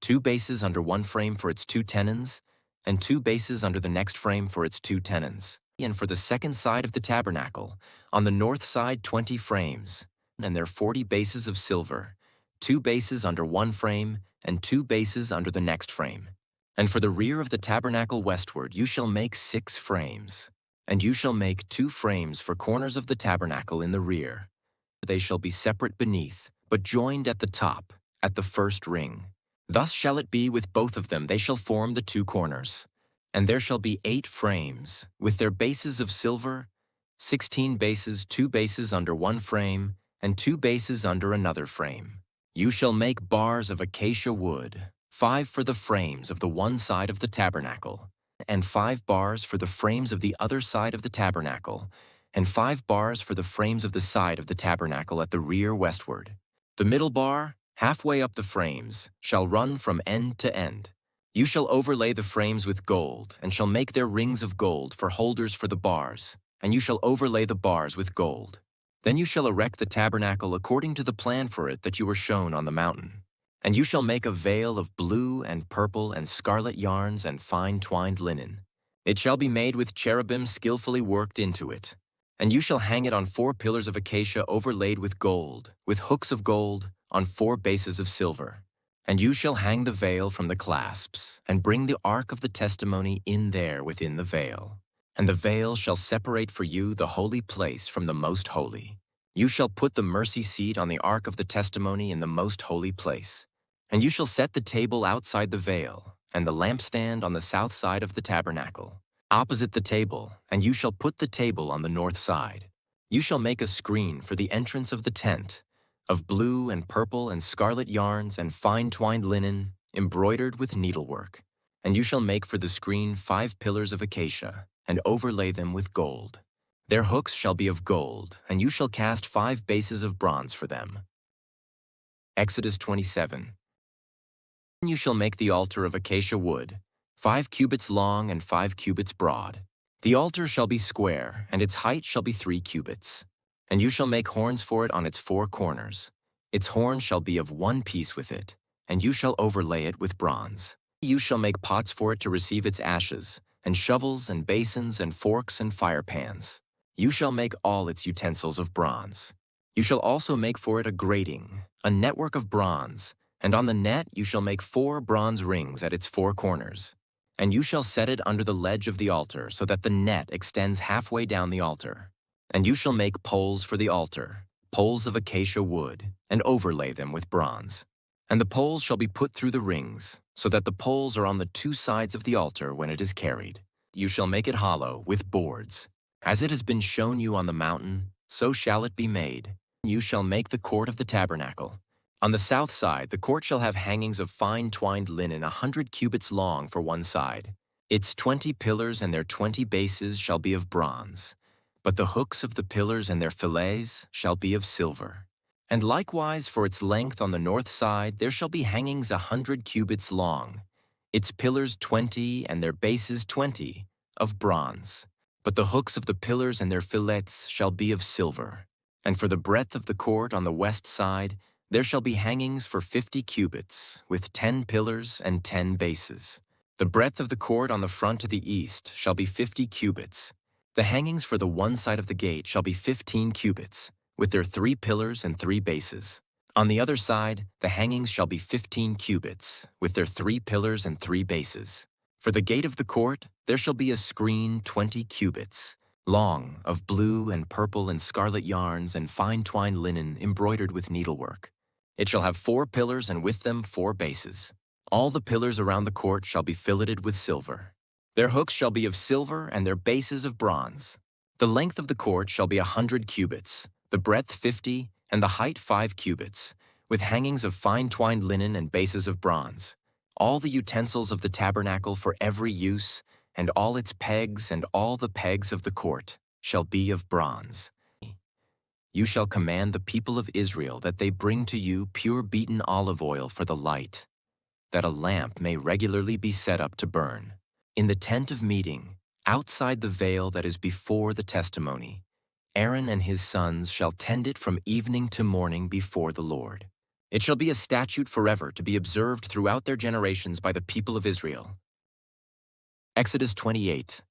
2 bases under one frame for its 2 tenons, and 2 bases under the next frame for its 2 tenons. And for the second side of the tabernacle, on the north side 20 frames, and their 40 bases of silver, 2 bases under one frame, and 2 bases under the next frame. And for the rear of the tabernacle westward you shall make 6 frames. And you shall make 2 frames for corners of the tabernacle in the rear. They shall be separate beneath, but joined at the top, at the first ring. Thus shall it be with both of them, they shall form the 2 corners. And there shall be 8 frames, with their bases of silver, 16 bases, 2 bases under one frame, and 2 bases under another frame. You shall make bars of acacia wood, 5 for the frames of the one side of the tabernacle, and 5 bars for the frames of the other side of the tabernacle, and 5 bars for the frames of the side of the tabernacle at the rear westward. The middle bar, halfway up the frames, shall run from end to end. You shall overlay the frames with gold, and shall make their rings of gold for holders for the bars, and you shall overlay the bars with gold. Then you shall erect the tabernacle according to the plan for it that you were shown on the mountain. And you shall make a veil of blue and purple and scarlet yarns and fine twined linen. It shall be made with cherubim skillfully worked into it. And you shall hang it on 4 pillars of acacia overlaid with gold, with hooks of gold, on 4 bases of silver. And you shall hang the veil from the clasps, and bring the ark of the testimony in there within the veil. And the veil shall separate for you the holy place from the most holy. You shall put the mercy seat on the ark of the testimony in the most holy place. And you shall set the table outside the veil, and the lampstand on the south side of the tabernacle, opposite the table, and you shall put the table on the north side. You shall make a screen for the entrance of the tent, of blue and purple and scarlet yarns and fine twined linen, embroidered with needlework. And you shall make for the screen 5 pillars of acacia, and overlay them with gold. Their hooks shall be of gold, and you shall cast 5 bases of bronze for them. Exodus 27. You shall make the altar of acacia wood, 5 cubits long and 5 cubits broad. The altar shall be square, and its height shall be 3 cubits. And you shall make horns for it on its 4 corners. Its horns shall be of one piece with it, and you shall overlay it with bronze. You shall make pots for it to receive its ashes, and shovels and basins and forks and firepans. You shall make all its utensils of bronze. You shall also make for it a grating, a network of bronze, and on the net you shall make 4 bronze rings at its 4 corners. And you shall set it under the ledge of the altar, so that the net extends halfway down the altar. And you shall make poles for the altar, poles of acacia wood, and overlay them with bronze. And the poles shall be put through the rings, so that the poles are on the 2 sides of the altar when it is carried. You shall make it hollow with boards. As it has been shown you on the mountain, so shall it be made. You shall make the court of the tabernacle. On the south side, the court shall have hangings of fine twined linen 100 cubits long for one side. Its 20 pillars and their 20 bases shall be of bronze, but the hooks of the pillars and their fillets shall be of silver. And likewise for its length on the north side there shall be hangings 100 cubits long, its pillars 20 and their bases 20, of bronze. But the hooks of the pillars and their fillets shall be of silver. And for the breadth of the court on the west side there shall be hangings for 50 cubits, with 10 pillars and 10 bases. The breadth of the court on the front to the east shall be 50 cubits. The hangings for the one side of the gate shall be 15 cubits, with their 3 pillars and 3 bases. On the other side, the hangings shall be 15 cubits, with their 3 pillars and 3 bases. For the gate of the court, there shall be a screen 20 cubits, long, of blue and purple and scarlet yarns and fine twined linen embroidered with needlework. It shall have 4 pillars and with them 4 bases. All the pillars around the court shall be filleted with silver. Their hooks shall be of silver and their bases of bronze. The length of the court shall be 100 cubits, the breadth 50, and the height 5 cubits, with hangings of fine twined linen and bases of bronze. All the utensils of the tabernacle for every use, and all its pegs and all the pegs of the court. shall be of bronze. You shall command the people of Israel that they bring to you pure beaten olive oil for the light, that a lamp may regularly be set up to burn. In the tent of meeting, outside the veil that is before the testimony, Aaron and his sons shall tend it from evening to morning before the Lord. It shall be a statute forever to be observed throughout their generations by the people of Israel. Exodus 28.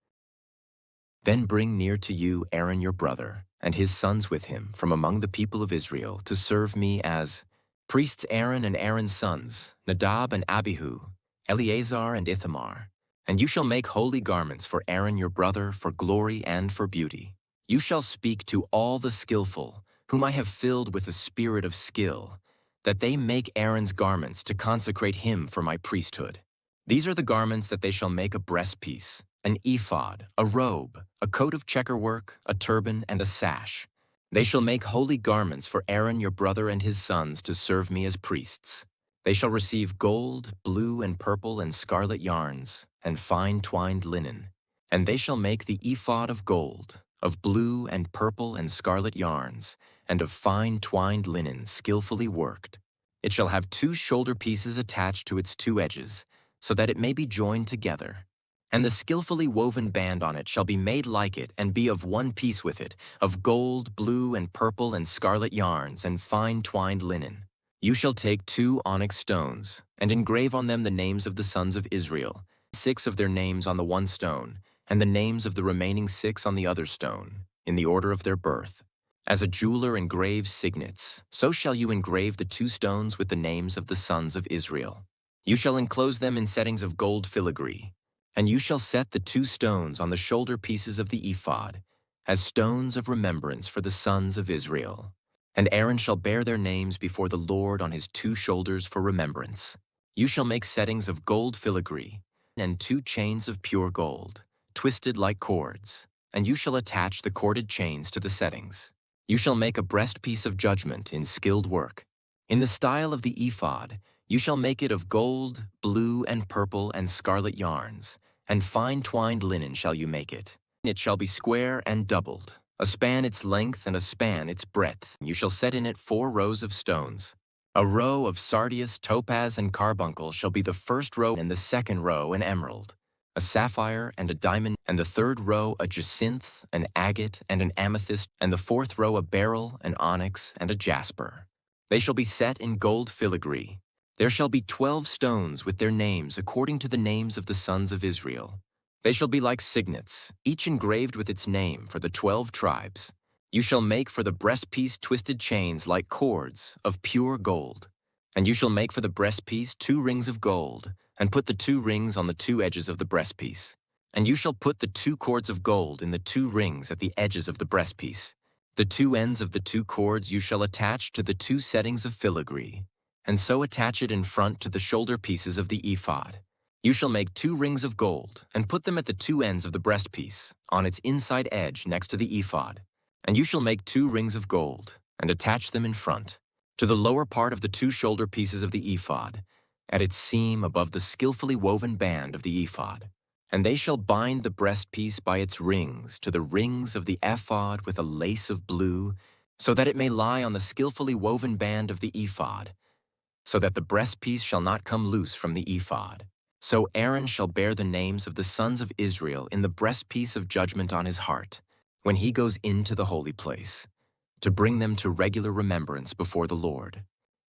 Then bring near to you Aaron your brother, and his sons with him from among the people of Israel, to serve me as priests Aaron and Aaron's sons, Nadab and Abihu, Eleazar and Ithamar. And you shall make holy garments for Aaron your brother, for glory and for beauty. You shall speak to all the skillful, whom I have filled with the spirit of skill, that they make Aaron's garments to consecrate him for my priesthood. These are the garments that they shall make: a breastpiece, an ephod, a robe, a coat of checkerwork, a turban, and a sash. They shall make holy garments for Aaron your brother and his sons to serve me as priests. They shall receive gold, blue, and purple, and scarlet yarns, and fine twined linen. And they shall make the ephod of gold, of blue and purple and scarlet yarns, and of fine twined linen skillfully worked. It shall have 2 shoulder pieces attached to its 2 edges, so that it may be joined together. And the skillfully woven band on it shall be made like it, and be of one piece with it, of gold, blue, and purple, and scarlet yarns, and fine twined linen. You shall take 2 onyx stones, and engrave on them the names of the sons of Israel, 6 of their names on the one stone, and the names of the remaining 6 on the other stone, in the order of their birth. As a jeweler engraves signets, so shall you engrave the 2 stones with the names of the sons of Israel. You shall enclose them in settings of gold filigree, and you shall set the 2 stones on the shoulder pieces of the ephod, as stones of remembrance for the sons of Israel. And Aaron shall bear their names before the Lord on his 2 shoulders for remembrance. You shall make settings of gold filigree, and 2 chains of pure gold, twisted like cords, and you shall attach the corded chains to the settings. You shall make a breastpiece of judgment in skilled work. In the style of the ephod, you shall make it of gold, blue, and purple, and scarlet yarns, and fine twined linen shall you make it. It shall be square and doubled, a span its length and a span its breadth. You shall set in it 4 rows of stones. A row of sardius, topaz, and carbuncle shall be the first row, and the second row an emerald, a sapphire, and a diamond, and the third row a jacinth, an agate, and an amethyst, and the 4th row a beryl, an onyx, and a jasper. They shall be set in gold filigree. There shall be 12 stones with their names according to the names of the sons of Israel. They shall be like signets, each engraved with its name for the 12 tribes. You shall make for the breastpiece twisted chains like cords of pure gold. And you shall make for the breastpiece 2 rings of gold, and put the 2 rings on the 2 edges of the breastpiece. And you shall put the 2 cords of gold in the 2 rings at the edges of the breastpiece. The 2 ends of the 2 cords you shall attach to the 2 settings of filigree, and so attach it in front to the shoulder pieces of the ephod. You shall make 2 rings of gold, and put them at the 2 ends of the breastpiece, on its inside edge next to the ephod. And you shall make 2 rings of gold, and attach them in front, to the lower part of the 2 shoulder pieces of the ephod, at its seam above the skillfully woven band of the ephod. And they shall bind the breastpiece by its rings to the rings of the ephod with a lace of blue, so that it may lie on the skillfully woven band of the ephod, so that the breastpiece shall not come loose from the ephod. So Aaron shall bear the names of the sons of Israel in the breastpiece of judgment on his heart, when he goes into the holy place, to bring them to regular remembrance before the Lord.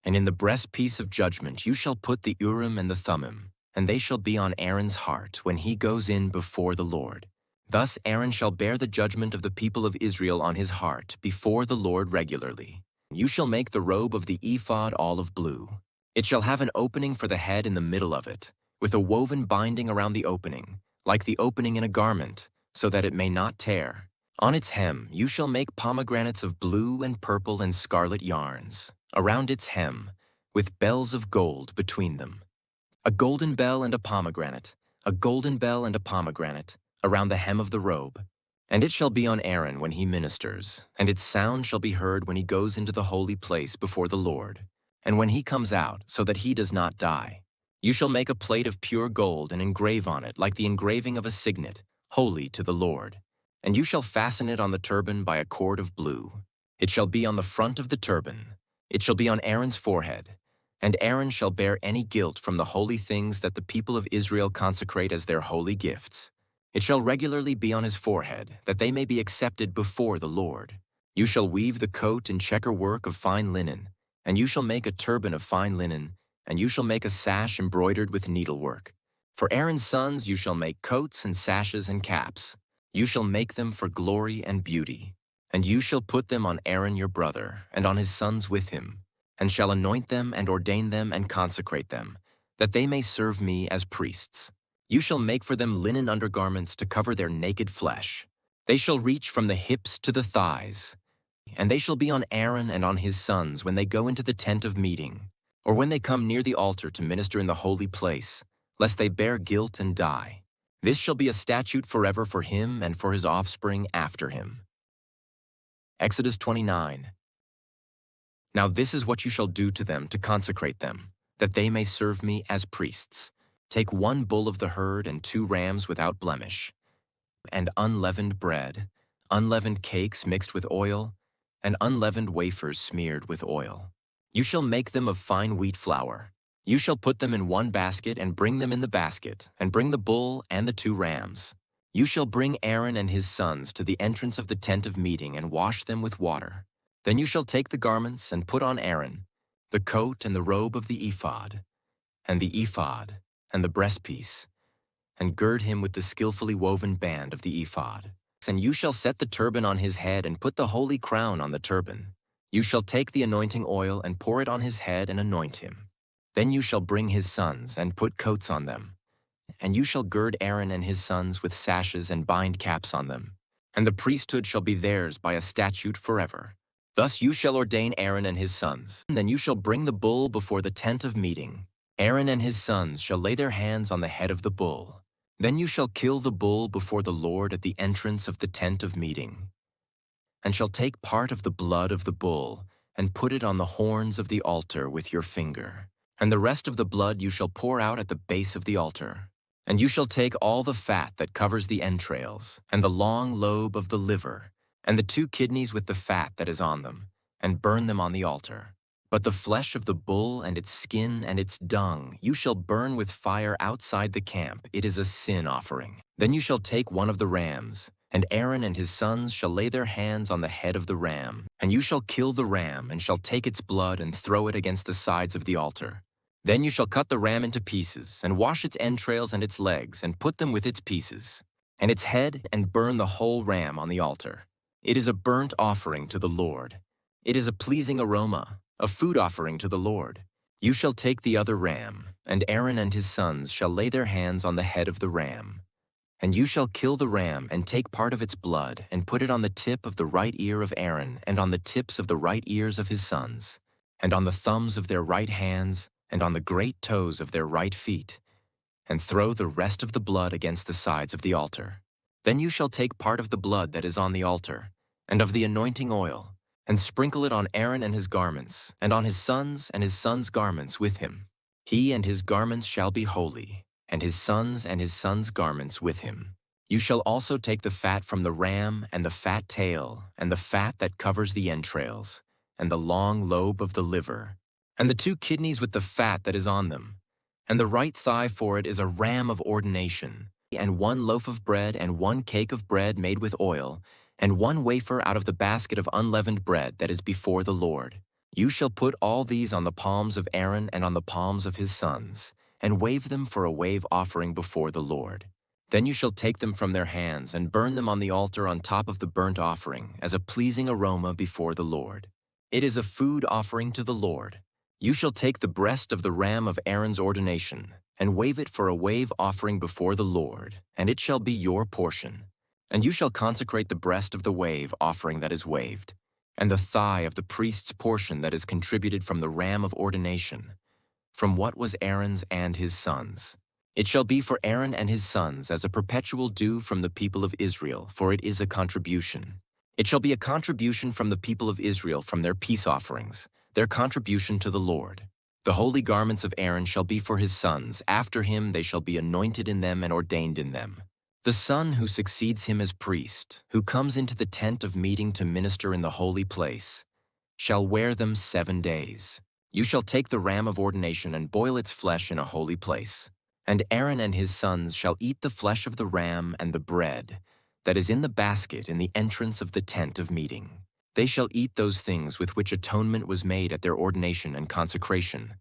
And in the breastpiece of judgment you shall put the Urim and the Thummim, and they shall be on Aaron's heart when he goes in before the Lord. Thus Aaron shall bear the judgment of the people of Israel on his heart before the Lord regularly. You shall make the robe of the ephod olive blue. It shall have an opening for the head in the middle of it, with a woven binding around the opening, like the opening in a garment, so that it may not tear. On its hem you shall make pomegranates of blue and purple and scarlet yarns, around its hem, with bells of gold between them. A golden bell and a pomegranate, a golden bell and a pomegranate, around the hem of the robe. And it shall be on Aaron when he ministers, and its sound shall be heard when he goes into the holy place before the Lord, and when he comes out, so that he does not die. You shall make a plate of pure gold and engrave on it like the engraving of a signet, holy to the Lord. and you shall fasten it on the turban by a cord of blue. It shall be on the front of the turban. It shall be on Aaron's forehead. And Aaron shall bear any guilt from the holy things that the people of Israel consecrate as their holy gifts. It shall regularly be on his forehead, that they may be accepted before the Lord. You shall weave the coat in checker work of fine linen, and you shall make a turban of fine linen, and you shall make a sash embroidered with needlework. For Aaron's sons you shall make coats and sashes and caps. You shall make them for glory and beauty. And you shall put them on Aaron your brother, and on his sons with him, and shall anoint them and ordain them and consecrate them, that they may serve me as priests. You shall make for them linen undergarments to cover their naked flesh. They shall reach from the hips to the thighs, and they shall be on Aaron and on his sons when they go into the tent of meeting, or when they come near the altar to minister in the holy place, lest they bear guilt and die. This shall be a statute forever for him and for his offspring after him. Exodus 29. Now this is what you shall do to them to consecrate them, that they may serve me as priests. Take 1 bull of the herd and 2 rams without blemish, and unleavened bread, unleavened cakes mixed with oil, and unleavened wafers smeared with oil. You shall make them of fine wheat flour. You shall put them in 1 basket and bring them in the basket, and bring the bull and the 2 rams. You shall bring Aaron and his sons to the entrance of the tent of meeting and wash them with water. Then you shall take the garments and put on Aaron, the coat and the robe of the ephod, and the breastpiece, and gird him with the skillfully woven band of the ephod. And you shall set the turban on his head and put the holy crown on the turban. You shall take the anointing oil and pour it on his head and anoint him. Then you shall bring his sons and put coats on them. And you shall gird Aaron and his sons with sashes and bind caps on them. And the priesthood shall be theirs by a statute forever. Thus you shall ordain Aaron and his sons. And then you shall bring the bull before the tent of meeting. Aaron and his sons shall lay their hands on the head of the bull. Then you shall kill the bull before the Lord at the entrance of the tent of meeting, and shall take part of the blood of the bull, and put it on the horns of the altar with your finger. And the rest of the blood you shall pour out at the base of the altar. And you shall take all the fat that covers the entrails, and the long lobe of the liver, and the 2 kidneys with the fat that is on them, and burn them on the altar. But the flesh of the bull and its skin and its dung you shall burn with fire outside the camp. It is a sin offering. Then you shall take 1 of the rams, and Aaron and his sons shall lay their hands on the head of the ram. And you shall kill the ram, and shall take its blood and throw it against the sides of the altar. Then you shall cut the ram into pieces, and wash its entrails and its legs, and put them with its pieces, and its head, and burn the whole ram on the altar. It is a burnt offering to the Lord. It is a pleasing aroma, a food offering to the Lord. You shall take the other ram, and Aaron and his sons shall lay their hands on the head of the ram. And you shall kill the ram and take part of its blood and put it on the tip of the right ear of Aaron and on the tips of the right ears of his sons, and on the thumbs of their right hands and on the great toes of their right feet, and throw the rest of the blood against the sides of the altar. Then you shall take part of the blood that is on the altar, and of the anointing oil, and sprinkle it on Aaron and his garments, and on his sons' garments with him. He and his garments shall be holy, and his sons' garments with him. You shall also take the fat from the ram, and the fat tail, and the fat that covers the entrails, and the long lobe of the liver, and the 2 kidneys with the fat that is on them, and the right thigh for it is a ram of ordination, and 1 loaf of bread and 1 cake of bread made with oil, and 1 wafer out of the basket of unleavened bread that is before the Lord. You shall put all these on the palms of Aaron and on the palms of his sons, and wave them for a wave offering before the Lord. Then you shall take them from their hands and burn them on the altar on top of the burnt offering as a pleasing aroma before the Lord. It is a food offering to the Lord. You shall take the breast of the ram of Aaron's ordination, and wave it for a wave offering before the Lord, and it shall be your portion. And you shall consecrate the breast of the wave offering that is waved, and the thigh of the priest's portion that is contributed from the ram of ordination, from what was Aaron's and his sons. It shall be for Aaron and his sons as a perpetual due from the people of Israel, for it is a contribution. It shall be a contribution from the people of Israel from their peace offerings, their contribution to the Lord. The holy garments of Aaron shall be for his sons. After him they shall be anointed in them and ordained in them. The son who succeeds him as priest, who comes into the tent of meeting to minister in the holy place, shall wear them 7 days. You shall take the ram of ordination and boil its flesh in a holy place. And Aaron and his sons shall eat the flesh of the ram and the bread that is in the basket in the entrance of the tent of meeting. They shall eat those things with which atonement was made at their ordination and consecration.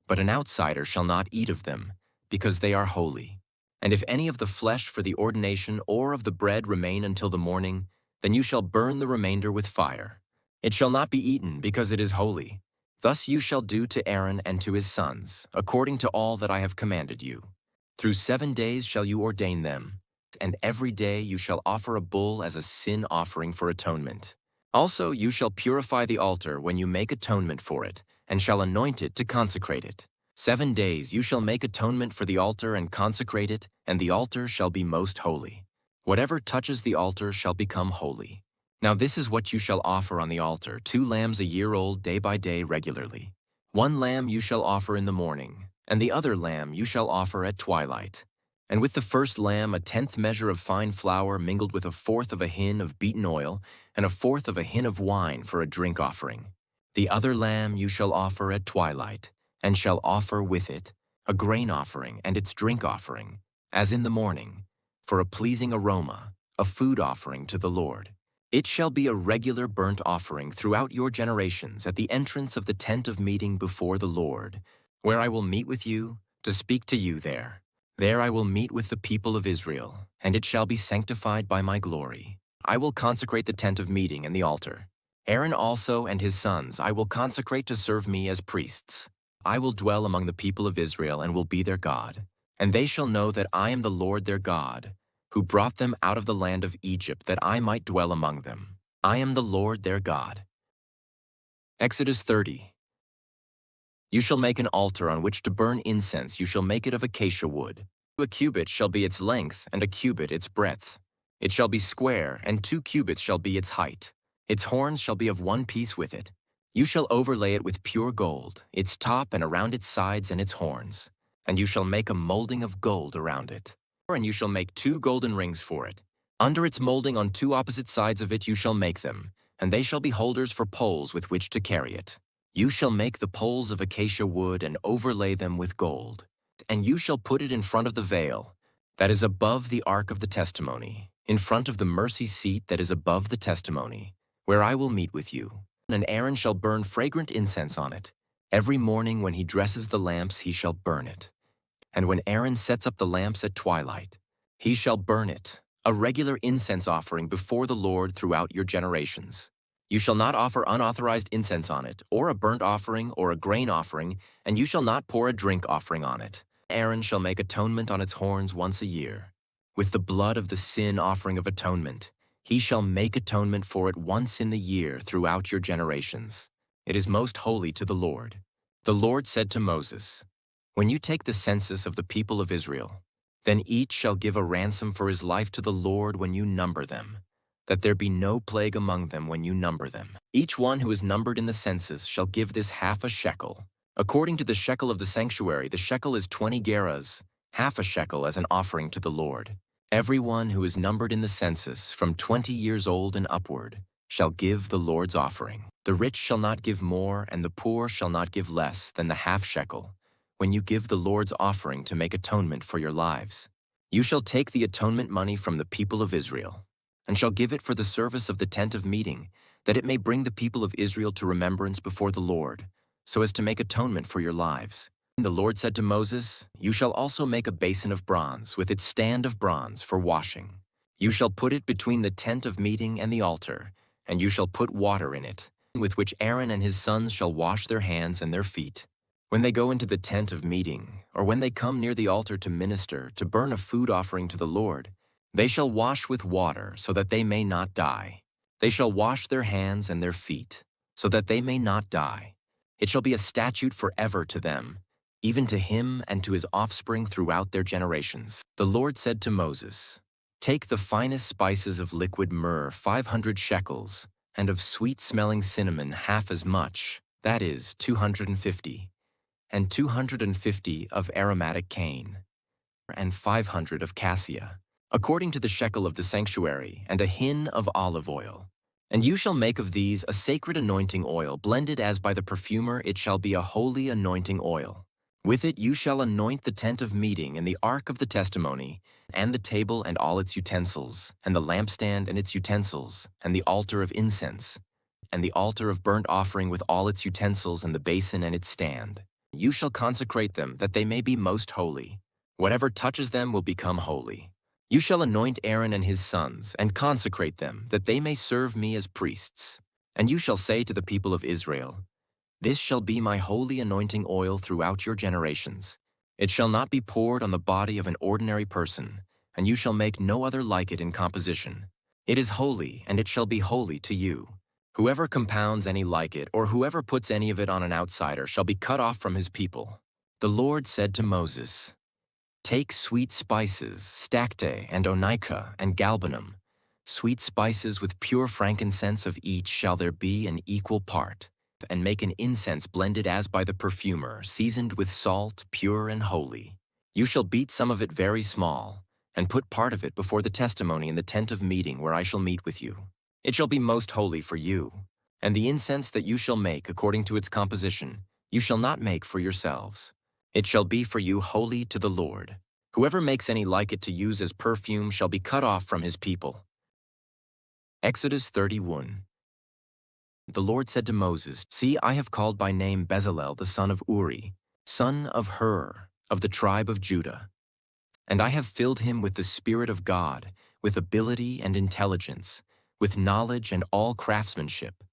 But an outsider shall not eat of them, because they are holy. And if any of the flesh for the ordination or of the bread remain until the morning, then you shall burn the remainder with fire. It shall not be eaten, because it is holy. Thus you shall do to Aaron and to his sons, according to all that I have commanded you. Through 7 days shall you ordain them, and every day you shall offer a bull as a sin offering for atonement. Also you shall purify the altar when you make atonement for it, and shall anoint it to consecrate it. 7 days you shall make atonement for the altar and consecrate it, and the altar shall be most holy. Whatever touches the altar shall become holy. Now this is what you shall offer on the altar: 2 lambs a year old day by day regularly. 1 lamb you shall offer in the morning, and the other lamb you shall offer at twilight. And with the first lamb 1/10 measure of fine flour mingled with 1/4 of a hin of beaten oil, and 1/4 of a hin of wine for a drink offering. The other lamb you shall offer at twilight, and shall offer with it a grain offering and its drink offering, as in the morning, for a pleasing aroma, a food offering to the Lord. It shall be a regular burnt offering throughout your generations at the entrance of the tent of meeting before the Lord, where I will meet with you to speak to you there. There I will meet with the people of Israel, and it shall be sanctified by my glory. I will consecrate the tent of meeting and the altar. Aaron also and his sons I will consecrate to serve me as priests. I will dwell among the people of Israel and will be their God. And they shall know that I am the Lord their God, who brought them out of the land of Egypt, that I might dwell among them. I am the Lord their God. Exodus 30. You shall make an altar on which to burn incense. You shall make it of acacia wood. 1 cubit shall be its length, and 1 cubit its breadth. It shall be square, and 2 cubits shall be its height. Its horns shall be of 1 piece with it. You shall overlay it with pure gold, its top and around its sides and its horns. And you shall make a molding of gold around it. And you shall make 2 golden rings for it. Under its molding on 2 opposite sides of it you shall make them, and they shall be holders for poles with which to carry it. You shall make the poles of acacia wood and overlay them with gold. And you shall put it in front of the veil that is above the ark of the testimony, in front of the mercy seat that is above the testimony, where I will meet with you. And Aaron shall burn fragrant incense on it. Every morning when he dresses the lamps he shall burn it. And when Aaron sets up the lamps at twilight, he shall burn it, a regular incense offering before the Lord throughout your generations. You shall not offer unauthorized incense on it, or a burnt offering, or a grain offering, and you shall not pour a drink offering on it. Aaron shall make atonement on its horns once a year. With the blood of the sin offering of atonement, he shall make atonement for it once in the year throughout your generations. It is most holy to the Lord. The Lord said to Moses, when you take the census of the people of Israel, then each shall give a ransom for his life to the Lord when you number them, that there be no plague among them when you number them. Each one who is numbered in the census shall give this 1/2 shekel. According to the shekel of the sanctuary, the shekel is 20 gerahs, 1/2 shekel as an offering to the Lord. Everyone who is numbered in the census, from 20 years old and upward, shall give the Lord's offering. The rich shall not give more, and the poor shall not give less than the 1/2 shekel, when you give the Lord's offering to make atonement for your lives. You shall take the atonement money from the people of Israel, and shall give it for the service of the tent of meeting, that it may bring the people of Israel to remembrance before the Lord, so as to make atonement for your lives. The Lord said to Moses, you shall also make a basin of bronze, with its stand of bronze for washing. You shall put it between the tent of meeting and the altar, and you shall put water in it, with which Aaron and his sons shall wash their hands and their feet. When they go into the tent of meeting, or when they come near the altar to minister, to burn a food offering to the Lord, they shall wash with water, so that they may not die. They shall wash their hands and their feet, so that they may not die. It shall be a statute forever to them, even to him and to his offspring throughout their generations. The Lord said to Moses, take the finest spices of liquid myrrh, 500 shekels, and of sweet-smelling cinnamon 1/2 as much, that is, 250, and 250 of aromatic cane, and 500 of cassia. according to the shekel of the sanctuary, and a hin of olive oil. And you shall make of these a sacred anointing oil, blended as by the perfumer, it shall be a holy anointing oil. With it you shall anoint the tent of meeting and the ark of the testimony, and the table and all its utensils, and the lampstand and its utensils, and the altar of incense, and the altar of burnt offering with all its utensils, and the basin and its stand. You shall consecrate them, that they may be most holy. Whatever touches them will become holy. You shall anoint Aaron and his sons, and consecrate them, that they may serve me as priests. And you shall say to the people of Israel, This shall be my holy anointing oil throughout your generations. It shall not be poured on the body of an ordinary person, and you shall make no other like it in composition. It is holy, and it shall be holy to you. Whoever compounds any like it, or whoever puts any of it on an outsider, shall be cut off from his people. The Lord said to Moses, Take sweet spices, stacte, and onycha, and galbanum. Sweet spices with pure frankincense of each shall there be an equal part, and make an incense blended as by the perfumer, seasoned with salt, pure and holy. You shall beat some of it very small, and put part of it before the testimony in the tent of meeting where I shall meet with you. It shall be most holy for you. And the incense that you shall make according to its composition, you shall not make for yourselves. It shall be for you holy to the Lord. Whoever makes any like it to use as perfume shall be cut off from his people. Exodus 31. The Lord said to Moses, See, I have called by name Bezalel the son of Uri, son of Hur, of the tribe of Judah. And I have filled him with the Spirit of God, with ability and intelligence, with knowledge and all craftsmanship,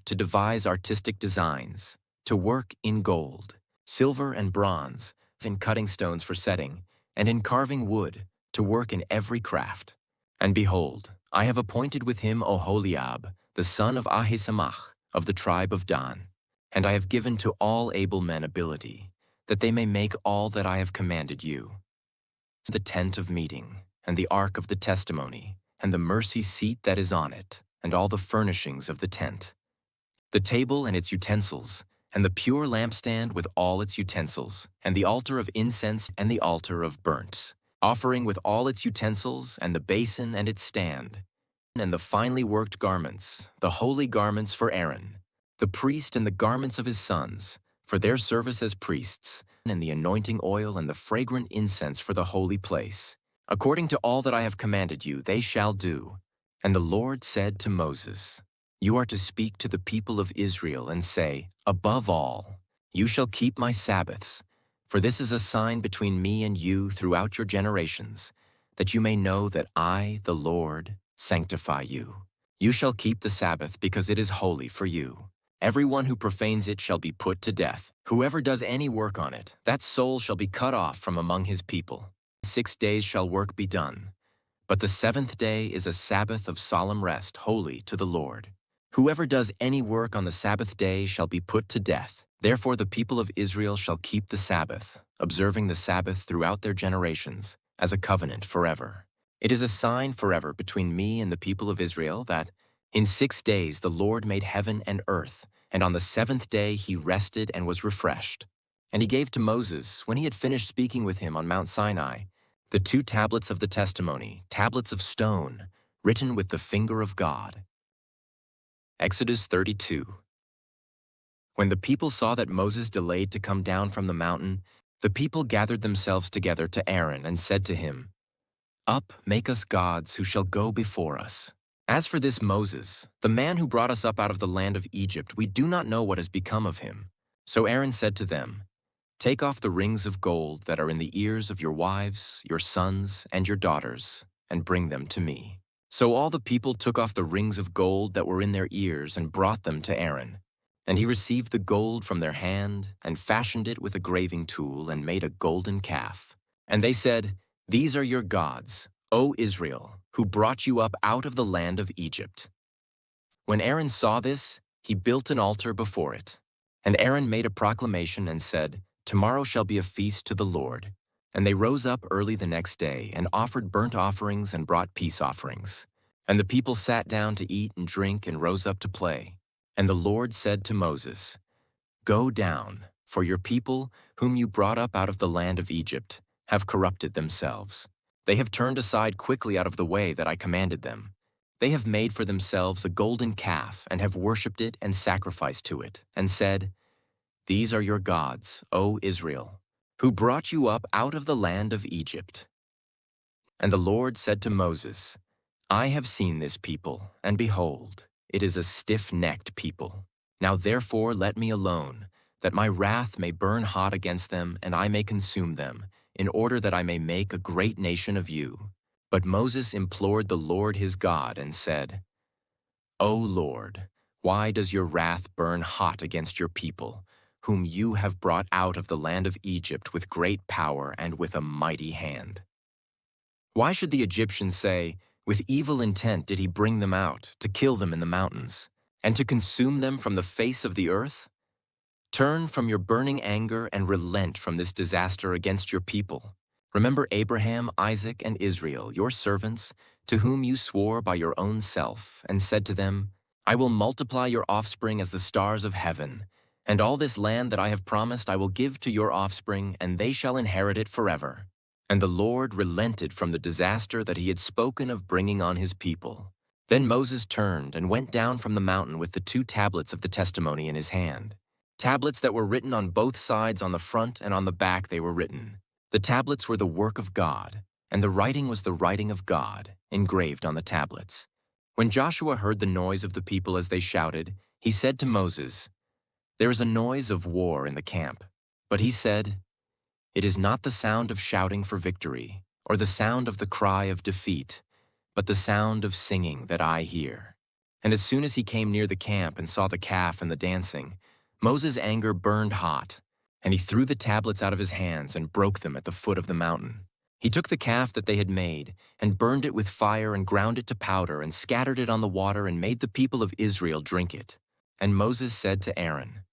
to devise artistic designs, to work in gold, silver and bronze, in cutting stones for setting, and in carving wood, to work in every craft. And behold, I have appointed with him Oholiab, the son of Ahisamach, of the tribe of Dan. And I have given to all able men ability, that they may make all that I have commanded you. The tent of meeting, and the ark of the testimony, and the mercy seat that is on it, and all the furnishings of the tent, the table and its utensils, and the pure lampstand with all its utensils, and the altar of incense and the altar of burnt offering with all its utensils, and the basin and its stand, and the finely worked garments, the holy garments for Aaron, the priest, and the garments of his sons, for their service as priests, and the anointing oil and the fragrant incense for the holy place. According to all that I have commanded you, they shall do. And the Lord said to Moses, You are to speak to the people of Israel and say, Above all, you shall keep my Sabbaths, for this is a sign between me and you throughout your generations, that you may know that I, the Lord, sanctify you. You shall keep the Sabbath because it is holy for you. Everyone who profanes it shall be put to death. Whoever does any work on it, that soul shall be cut off from among his people. 6 days shall work be done, but the 7th day is a Sabbath of solemn rest, holy to the Lord. Whoever does any work on the Sabbath day shall be put to death. Therefore the people of Israel shall keep the Sabbath, observing the Sabbath throughout their generations, as a covenant forever. It is a sign forever between me and the people of Israel that in 6 days the Lord made heaven and earth, and on the 7th day he rested and was refreshed. And he gave to Moses, when he had finished speaking with him on Mount Sinai, the 2 tablets of the testimony, tablets of stone, written with the finger of God. Exodus 32. When the people saw that Moses delayed to come down from the mountain, the people gathered themselves together to Aaron and said to him, Up, make us gods who shall go before us. As for this Moses, the man who brought us up out of the land of Egypt, we do not know what has become of him. So Aaron said to them, Take off the rings of gold that are in the ears of your wives, your sons, and your daughters, and bring them to me. So all the people took off the rings of gold that were in their ears and brought them to Aaron. And he received the gold from their hand and fashioned it with a graving tool and made a golden calf. And they said, These are your gods, O Israel, who brought you up out of the land of Egypt. When Aaron saw this, he built an altar before it. And Aaron made a proclamation and said, Tomorrow shall be a feast to the Lord. And they rose up early the next day and offered burnt offerings and brought peace offerings. And the people sat down to eat and drink and rose up to play. And the Lord said to Moses, Go down, for your people, whom you brought up out of the land of Egypt, have corrupted themselves. They have turned aside quickly out of the way that I commanded them. They have made for themselves a golden calf and have worshipped it and sacrificed to it, and said, 'These are your gods, O Israel, who brought you up out of the land of Egypt.' And the Lord said to Moses, 'I have seen this people, and behold, it is a stiff-necked people. Now therefore let me alone, that my wrath may burn hot against them, and I may consume them, in order that I may make a great nation of you.' But Moses implored the Lord his God and said, 'O Lord, why does your wrath burn hot against your people, whom you have brought out of the land of Egypt with great power and with a mighty hand? Why should the Egyptians say, with evil intent did he bring them out, to kill them in the mountains, and to consume them from the face of the earth? Turn from your burning anger and relent from this disaster against your people. Remember Abraham, Isaac, and Israel, your servants, to whom you swore by your own self, and said to them, 'I will multiply your offspring as the stars of heaven, and all this land that I have promised I will give to your offspring, and they shall inherit it forever.' And the Lord relented from the disaster that he had spoken of bringing on his people. Then Moses turned and went down from the mountain with the 2 tablets of the testimony in his hand. Tablets that were written on both sides, on the front and on the back they were written. The tablets were the work of God, and the writing was the writing of God, engraved on the tablets. When Joshua heard the noise of the people as they shouted, he said to Moses, 'There is a noise of war in the camp.' But he said, 'It is not the sound of shouting for victory, or the sound of the cry of defeat, but the sound of singing that I hear.' And as soon as he came near the camp and saw the calf and the dancing, Moses' anger burned hot, and he threw the tablets out of his hands and broke them at the foot of the mountain. He took the calf that they had made and burned it with fire and ground it to powder and scattered it on the water and made the people of Israel drink it. And Moses said to Aaron,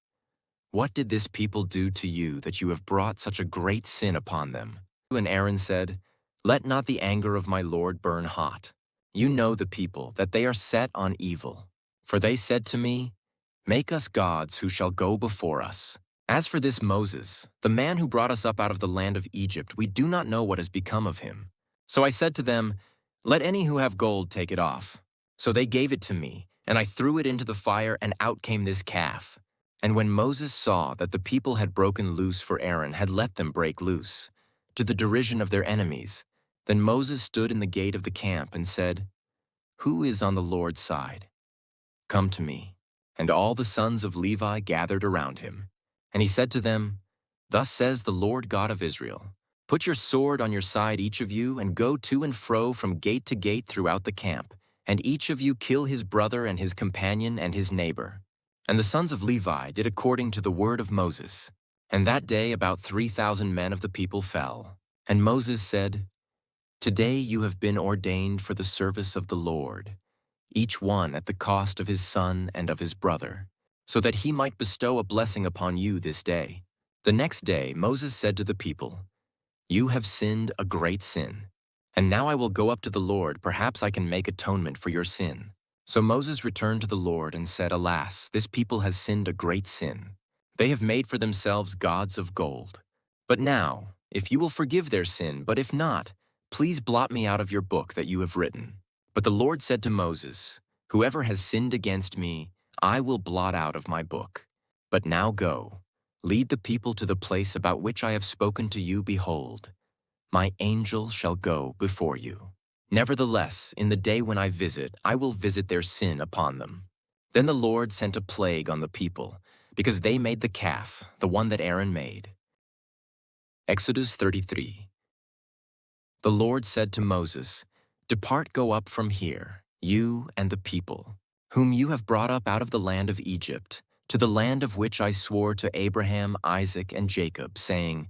'What did this people do to you that you have brought such a great sin upon them?' And Aaron said, 'Let not the anger of my Lord burn hot. You know the people, that they are set on evil. For they said to me, "Make us gods who shall go before us." As for this Moses, the man who brought us up out of the land of Egypt, we do not know what has become of him.' So I said to them, 'Let any who have gold take it off.' So they gave it to me, and I threw it into the fire, and out came this calf. And when Moses saw that the people had broken loose, for Aaron had let them break loose, to the derision of their enemies, then Moses stood in the gate of the camp and said, 'Who is on the Lord's side? Come to me.' And all the sons of Levi gathered around him. And he said to them, 'Thus says the Lord God of Israel, put your sword on your side, each of you, and go to and fro from gate to gate throughout the camp, and each of you kill his brother and his companion and his neighbor.' And the sons of Levi did according to the word of Moses. And that day about 3,000 men of the people fell. And Moses said, 'Today you have been ordained for the service of the Lord, each one at the cost of his son and of his brother, so that he might bestow a blessing upon you this day.' The next day Moses said to the people, 'You have sinned a great sin. And now I will go up to the Lord, perhaps I can make atonement for your sin.' So Moses returned to the Lord and said, 'Alas, this people has sinned a great sin. They have made for themselves gods of gold. But now, if you will forgive their sin, but if not, please blot me out of your book that you have written.' But the Lord said to Moses, 'Whoever has sinned against me, I will blot out of my book. But now go, lead the people to the place about which I have spoken to you. Behold, my angel shall go before you. Nevertheless, in the day when I will visit their sin upon them.' Then the Lord sent a plague on the people, because they made the calf, the one that Aaron made." Exodus 33. The Lord said to Moses, "Depart, go up from here, you and the people, whom you have brought up out of the land of Egypt, to the land of which I swore to Abraham, Isaac, and Jacob, saying,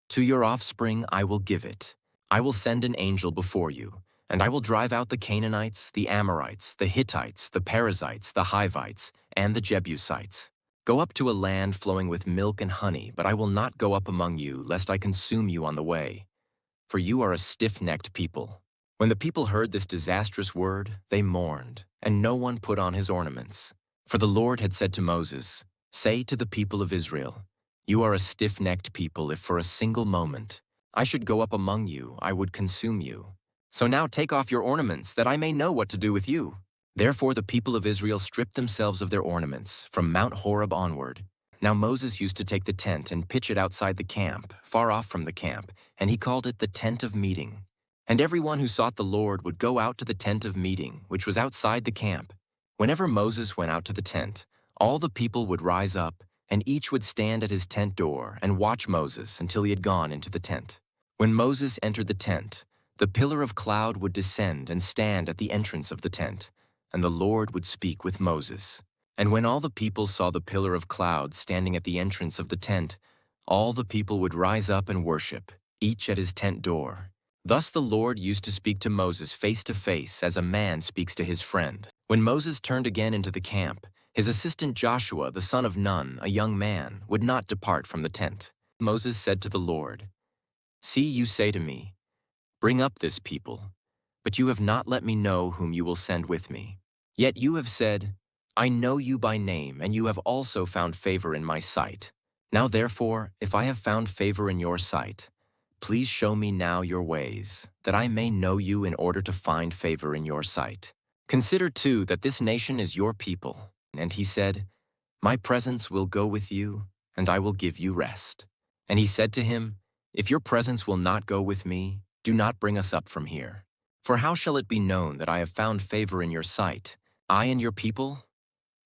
'To your offspring I will give it. I will send an angel before you, and I will drive out the Canaanites, the Amorites, the Hittites, the Perizzites, the Hivites, and the Jebusites. Go up to a land flowing with milk and honey, but I will not go up among you, lest I consume you on the way. For you are a stiff-necked people.'" When the people heard this disastrous word, they mourned, and no one put on his ornaments. For the Lord had said to Moses, "Say to the people of Israel, 'You are a stiff-necked people if for a single moment I should go up among you, I would consume you. So now take off your ornaments, that I may know what to do with you. Therefore the people of Israel stripped themselves of their ornaments, from Mount Horeb onward. Now Moses used to take the tent and pitch it outside the camp, far off from the camp, and he called it the tent of meeting. And everyone who sought the Lord would go out to the tent of meeting, which was outside the camp. Whenever Moses went out to the tent, all the people would rise up, and each would stand at his tent door and watch Moses until he had gone into the tent. When Moses entered the tent, the pillar of cloud would descend and stand at the entrance of the tent, and the Lord would speak with Moses. And when all the people saw the pillar of cloud standing at the entrance of the tent, all the people would rise up and worship, each at his tent door. Thus the Lord used to speak to Moses face to face as a man speaks to his friend. When Moses turned again into the camp, his assistant Joshua, the son of Nun, a young man, would not depart from the tent. Moses said to the Lord, "See, you say to me, 'Bring up this people,' but you have not let me know whom you will send with me. Yet you have said, 'I know you by name, and you have also found favor in my sight.' Now therefore, if I have found favor in your sight, please show me now your ways, that I may know you in order to find favor in your sight. Consider too that this nation is your people." And he said, "My presence will go with you, and I will give you rest." And he said to him, "If your presence will not go with me, do not bring us up from here. For how shall it be known that I have found favor in your sight, I and your people?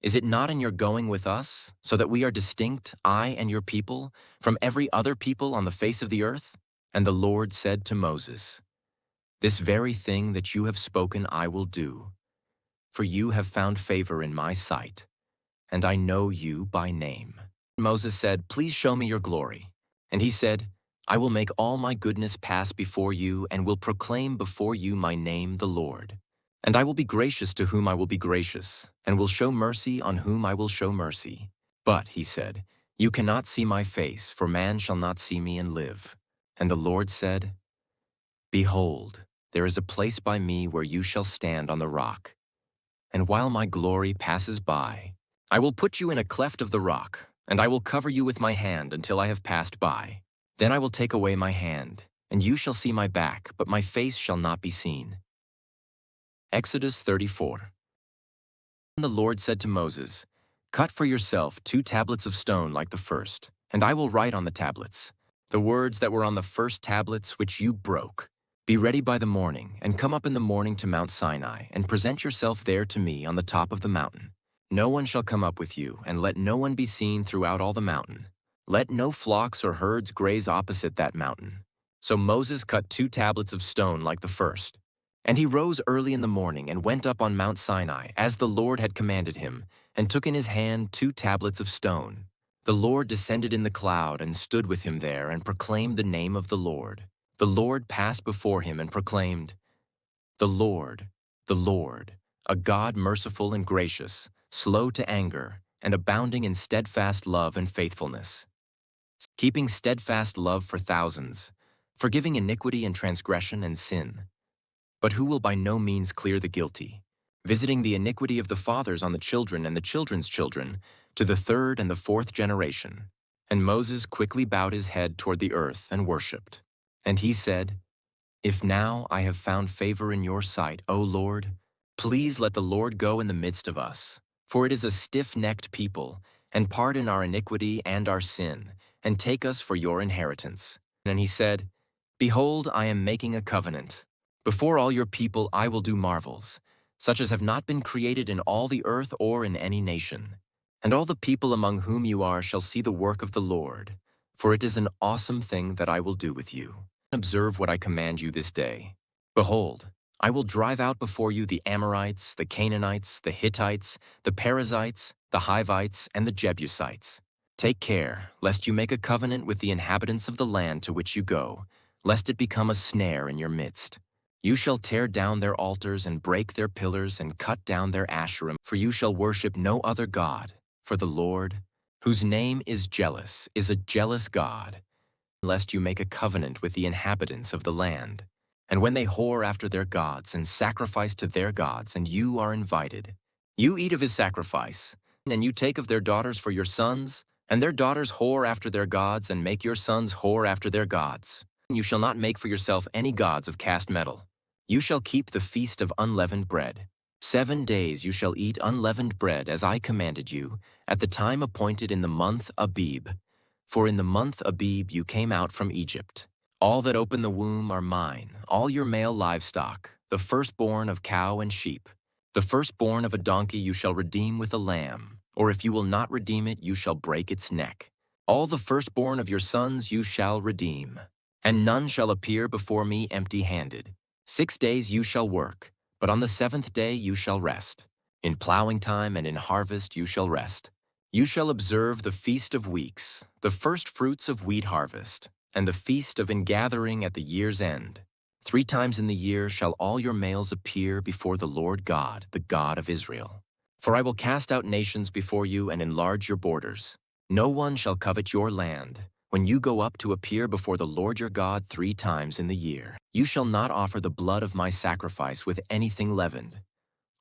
Is it not in your going with us, so that we are distinct, I and your people, from every other people on the face of the earth?" And the Lord said to Moses, "This very thing that you have spoken I will do, for you have found favor in my sight, and I know you by name." Moses said, "Please show me your glory." And he said, "I will make all my goodness pass before you and will proclaim before you my name, the Lord. And I will be gracious to whom I will be gracious, and will show mercy on whom I will show mercy. But," he said, "you cannot see my face, for man shall not see me and live." And the Lord said, "Behold, there is a place by me where you shall stand on the rock. And while my glory passes by, I will put you in a cleft of the rock, and I will cover you with my hand until I have passed by. Then I will take away my hand, and you shall see my back, but my face shall not be seen." Exodus 34. And the Lord said to Moses, "Cut for yourself 2 tablets of stone like the first, and I will write on the tablets the words that were on the first tablets which you broke. Be ready by the morning, and come up in the morning to Mount Sinai, and present yourself there to me on the top of the mountain. No one shall come up with you, and let no one be seen throughout all the mountain. Let no flocks or herds graze opposite that mountain." So Moses cut 2 tablets of stone like the first. And he rose early in the morning and went up on Mount Sinai, as the Lord had commanded him, and took in his hand 2 tablets of stone. The Lord descended in the cloud and stood with him there and proclaimed the name of the Lord. The Lord passed before him and proclaimed, the Lord, a God merciful and gracious, slow to anger, and abounding in steadfast love and faithfulness, keeping steadfast love for thousands, forgiving iniquity and transgression and sin, but who will by no means clear the guilty, visiting the iniquity of the fathers on the children and the children's children, to the 3rd and the 4th generation. And Moses quickly bowed his head toward the earth and worshipped. And he said, "If now I have found favor in your sight, O Lord, please let the Lord go in the midst of us. For it is a stiff-necked people, and pardon our iniquity and our sin, and take us for your inheritance." And he said, "Behold, I am making a covenant. Before all your people I will do marvels, such as have not been created in all the earth or in any nation. And all the people among whom you are shall see the work of the Lord, for it is an awesome thing that I will do with you. Observe what I command you this day. Behold, I will drive out before you the Amorites, the Canaanites, the Hittites, the Perizzites, the Hivites, and the Jebusites. Take care, lest you make a covenant with the inhabitants of the land to which you go, lest it become a snare in your midst. You shall tear down their altars and break their pillars and cut down their Asherim, for you shall worship no other God, for the Lord, whose name is jealous, is a jealous God, lest you make a covenant with the inhabitants of the land. And when they whore after their gods and sacrifice to their gods, and you are invited, you eat of his sacrifice, and you take of their daughters for your sons, and their daughters whore after their gods, and make your sons whore after their gods. You shall not make for yourself any gods of cast metal. You shall keep the feast of unleavened bread. 7 days you shall eat unleavened bread as I commanded you, at the time appointed in the month Abib. For in the month Abib you came out from Egypt. All that open the womb are mine, all your male livestock, the firstborn of cow and sheep. The firstborn of a donkey you shall redeem with a lamb, or if you will not redeem it, you shall break its neck. All the firstborn of your sons you shall redeem, and none shall appear before me empty-handed. 6 days you shall work, but on the 7th day you shall rest. In plowing time and in harvest you shall rest. You shall observe the Feast of Weeks, the first fruits of wheat harvest, and the feast of ingathering at the year's end. 3 times in the year shall all your males appear before the Lord God, the God of Israel. For I will cast out nations before you and enlarge your borders. No one shall covet your land. When you go up to appear before the Lord your God 3 times in the year, you shall not offer the blood of my sacrifice with anything leavened,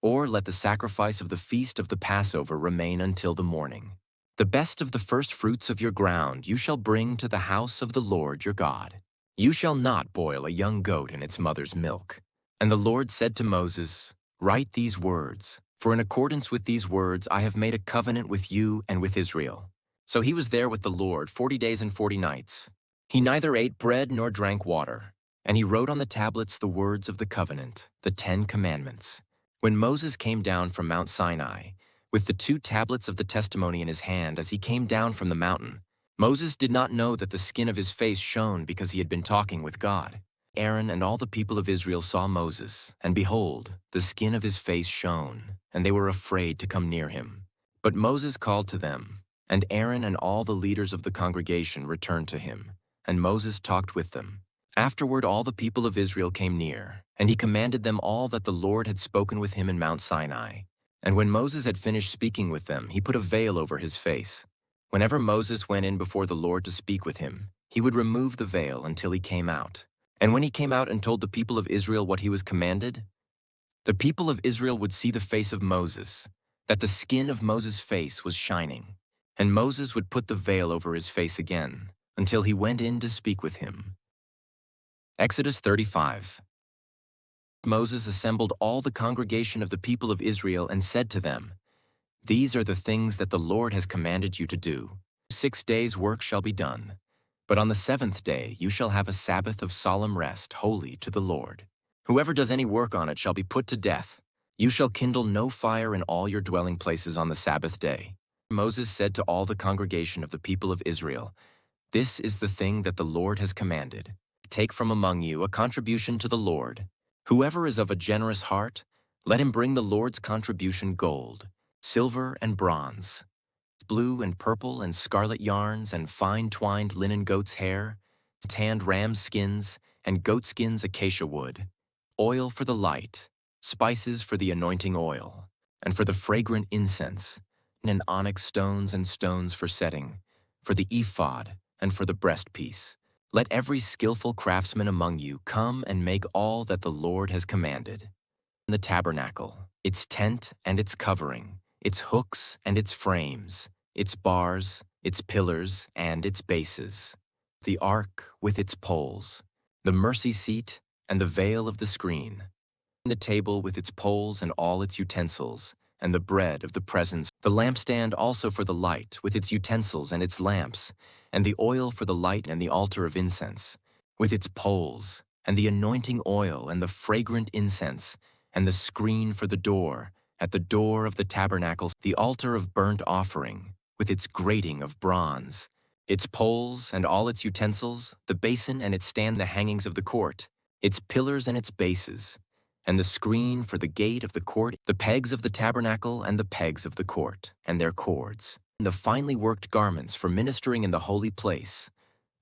or let the sacrifice of the feast of the Passover remain until the morning. The best of the first fruits of your ground you shall bring to the house of the Lord your God. You shall not boil a young goat in its mother's milk. And the Lord said to Moses, Write these words, for in accordance with these words I have made a covenant with you and with Israel. So he was there with the Lord 40 days and 40 nights. He neither ate bread nor drank water, and he wrote on the tablets the words of the covenant, the 10 commandments. When Moses came down from Mount Sinai, with the 2 tablets of the testimony in his hand as he came down from the mountain, Moses did not know that the skin of his face shone because he had been talking with God. Aaron and all the people of Israel saw Moses, and behold, the skin of his face shone, and they were afraid to come near him. But Moses called to them, and Aaron and all the leaders of the congregation returned to him, and Moses talked with them. Afterward all the people of Israel came near, and he commanded them all that the Lord had spoken with him in Mount Sinai. And when Moses had finished speaking with them, he put a veil over his face. Whenever Moses went in before the Lord to speak with him, he would remove the veil until he came out. And when he came out and told the people of Israel what he was commanded, the people of Israel would see the face of Moses, that the skin of Moses' face was shining. And Moses would put the veil over his face again, until he went in to speak with him. Exodus 35. Moses assembled all the congregation of the people of Israel and said to them, These are the things that the Lord has commanded you to do. 6 days' work shall be done, but on the 7th day you shall have a Sabbath of solemn rest, holy to the Lord. Whoever does any work on it shall be put to death. You shall kindle no fire in all your dwelling places on the Sabbath day. Moses said to all the congregation of the people of Israel, This is the thing that the Lord has commanded. Take from among you a contribution to the Lord. Whoever is of a generous heart, let him bring the Lord's contribution gold, silver and bronze, blue and purple and scarlet yarns and fine twined linen goat's hair, tanned ram's skins and goat skins acacia wood, oil for the light, spices for the anointing oil, and for the fragrant incense, and onyx stones and stones for setting, for the ephod and for the breastpiece. Let every skillful craftsman among you come and make all that the Lord has commanded. The tabernacle, its tent and its covering, its hooks and its frames, its bars, its pillars and its bases, the ark with its poles, the mercy seat and the veil of the screen, the table with its poles and all its utensils, and the bread of the presence, the lampstand also for the light with its utensils and its lamps, and the oil for the light and the altar of incense, with its poles, and the anointing oil and the fragrant incense, and the screen for the door, at the door of the tabernacle, the altar of burnt offering, with its grating of bronze, its poles and all its utensils, the basin and its stand, the hangings of the court, its pillars and its bases, and the screen for the gate of the court, the pegs of the tabernacle and the pegs of the court, and their cords, and the finely worked garments for ministering in the holy place,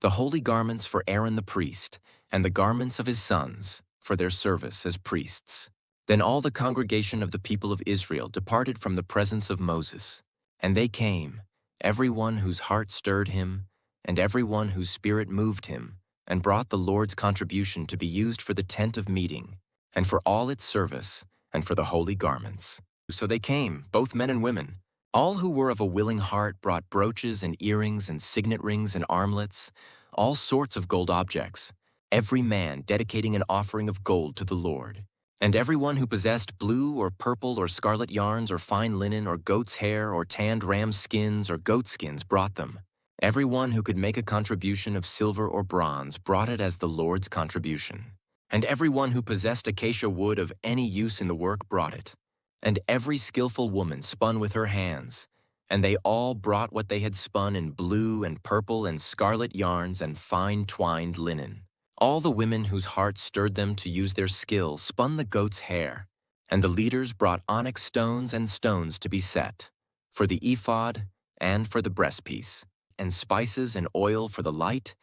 the holy garments for Aaron the priest, and the garments of his sons, for their service as priests. Then all the congregation of the people of Israel departed from the presence of Moses, and they came, every one whose heart stirred him, and every one whose spirit moved him, and brought the Lord's contribution to be used for the tent of meeting, and for all its service, and for the holy garments. So they came, both men and women. All who were of a willing heart brought brooches and earrings and signet rings and armlets, all sorts of gold objects. every man dedicating an offering of gold to the Lord. And everyone who possessed blue or purple or scarlet yarns or fine linen or goat's hair or tanned ram skins or goat skins brought them. Everyone who could make a contribution of silver or bronze brought it as the Lord's contribution. And everyone who possessed acacia wood of any use in the work brought it. And every skillful woman spun with her hands. And they all brought what they had spun in blue and purple and scarlet yarns and fine twined linen. All the women whose hearts stirred them to use their skill spun the goat's hair, and the leaders brought onyx stones and stones to be set, for the ephod and for the breastpiece, and spices and oil for the light,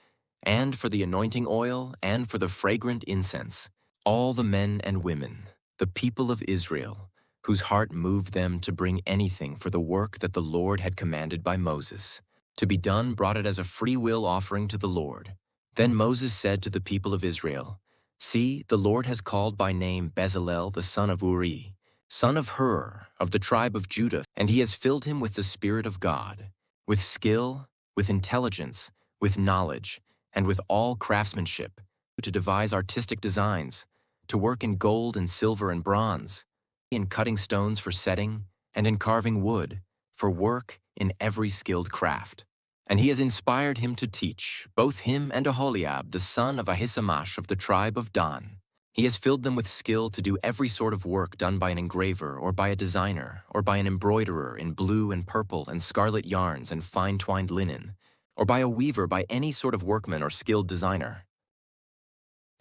and for the anointing oil, and for the fragrant incense. All the men and women, the people of Israel, whose heart moved them to bring anything for the work that the Lord had commanded by Moses, to be done, brought it as a free will offering to the Lord. Then Moses said to the people of Israel, "See, the Lord has called by name Bezalel the son of Uri, son of Hur, of the tribe of Judah, and he has filled him with the Spirit of God, with skill, with intelligence, with knowledge, and with all craftsmanship, to devise artistic designs, to work in gold and silver and bronze, in cutting stones for setting, and in carving wood, for work in every skilled craft. And he has inspired him to teach, both him and Aholiab, the son of Ahisamach of the tribe of Dan. He has filled them with skill to do every sort of work done by an engraver or by a designer or by an embroiderer in blue and purple and scarlet yarns and fine twined linen, or by a weaver, by any sort of workman or skilled designer."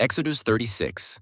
Exodus 36.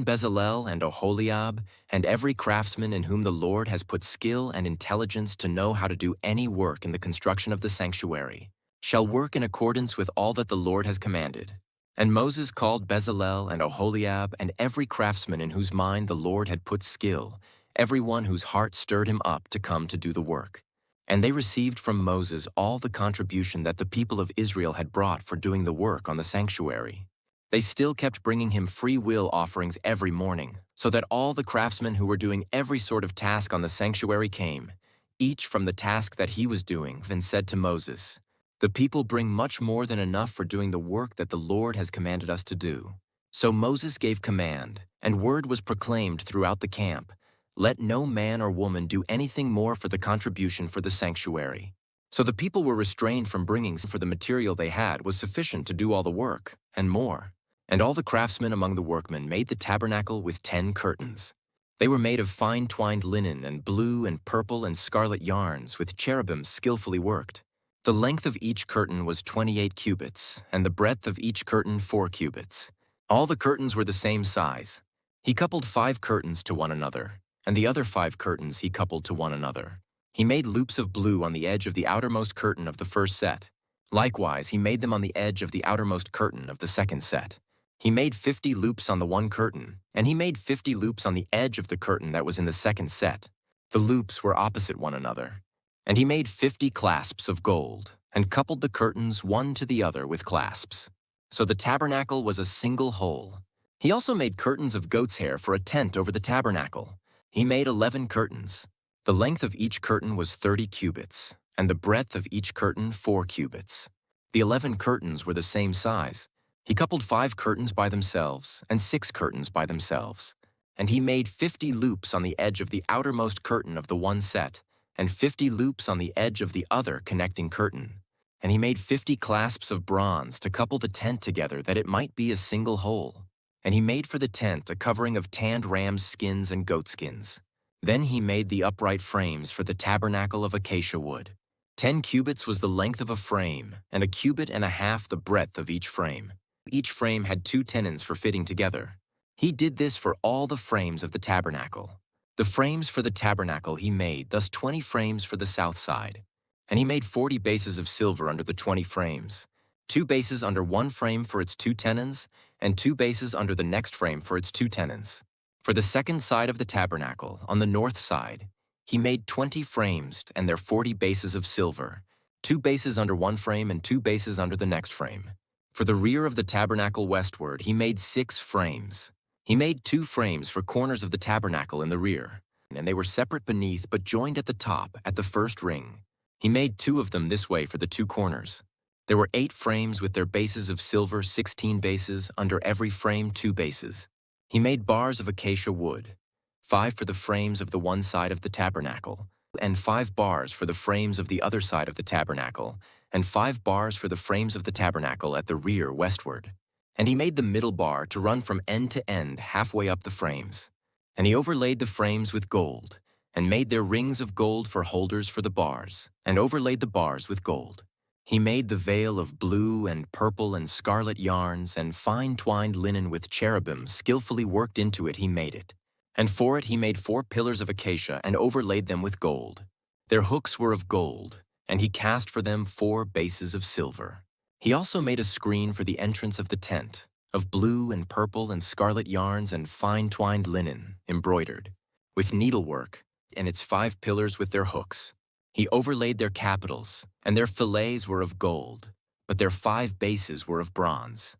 Bezalel and Aholiab, and every craftsman in whom the Lord has put skill and intelligence to know how to do any work in the construction of the sanctuary, shall work in accordance with all that the Lord has commanded. And Moses called Bezalel and Aholiab and every craftsman in whose mind the Lord had put skill, every one whose heart stirred him up to come to do the work. And they received from Moses all the contribution that the people of Israel had brought for doing the work on the sanctuary. They still kept bringing him free will offerings every morning, so that all the craftsmen who were doing every sort of task on the sanctuary came, each from the task that he was doing, and said to Moses, "The people bring much more than enough for doing the work that the Lord has commanded us to do." So Moses gave command, and word was proclaimed throughout the camp, "Let no man or woman do anything more for the contribution for the sanctuary." So the people were restrained from bringing, for the material they had was sufficient to do all the work, and more. And all the craftsmen among the workmen made the tabernacle with 10 curtains. They were made of fine twined linen and blue and purple and scarlet yarns, with cherubims skillfully worked. The length of each curtain was 28 cubits, and the breadth of each curtain 4 cubits. All the curtains were the same size. He coupled 5 curtains to one another, and the other 5 curtains he coupled to one another. He made loops of blue on the edge of the outermost curtain of the first set. Likewise, he made them on the edge of the outermost curtain of the second set. He made 50 loops on the one curtain, and he made 50 loops on the edge of the curtain that was in the second set. The loops were opposite one another. And he made 50 clasps of gold, and coupled the curtains one to the other with clasps. So the tabernacle was a single whole. He also made curtains of goat's hair for a tent over the tabernacle. He made 11 curtains. The length of each curtain was 30 cubits, and the breadth of each curtain 4 cubits. The 11 curtains were the same size. He coupled 5 curtains by themselves and 6 curtains by themselves. And he made 50 loops on the edge of the outermost curtain of the one set, and 50 loops on the edge of the other connecting curtain. And he made 50 clasps of bronze to couple the tent together, that it might be a single whole. And he made for the tent a covering of tanned ram's skins and goat skins. Then he made the upright frames for the tabernacle of acacia wood. 10 cubits was the length of a frame, and 1.5 cubits the breadth of each frame. Each frame had 2 tenons for fitting together. He did this for all the frames of the tabernacle. The frames for the tabernacle he made, thus 20 frames for the south side. And he made 40 bases of silver under the 20 frames, 2 bases under one frame for its 2 tenons, and 2 bases under the next frame for its 2 tenons. For the second side of the tabernacle, on the north side, he made 20 frames and their 40 bases of silver, 2 bases under one frame and 2 bases under the next frame. For the rear of the tabernacle westward, he made 6 frames. He made 2 frames for corners of the tabernacle in the rear, and they were separate beneath but joined at the top at the first ring. He made 2 of them this way for the 2 corners. There were 8 frames with their bases of silver, 16 bases, under every frame 2 bases. He made bars of acacia wood, 5 for the frames of the one side of the tabernacle, and 5 bars for the frames of the other side of the tabernacle, and 5 bars for the frames of the tabernacle at the rear westward. And he made the middle bar to run from end to end halfway up the frames. And he overlaid the frames with gold, and made their rings of gold for holders for the bars, and overlaid the bars with gold. He made the veil of blue and purple and scarlet yarns, and fine-twined linen with cherubim skillfully worked into it he made it. And for it he made 4 pillars of acacia and overlaid them with gold. Their hooks were of gold, and he cast for them 4 bases of silver. He also made a screen for the entrance of the tent, of blue and purple and scarlet yarns and fine-twined linen, embroidered, with needlework, and its 5 pillars with their hooks. He overlaid their capitals, and their fillets were of gold, but their 5 bases were of bronze.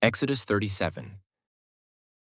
Exodus 37.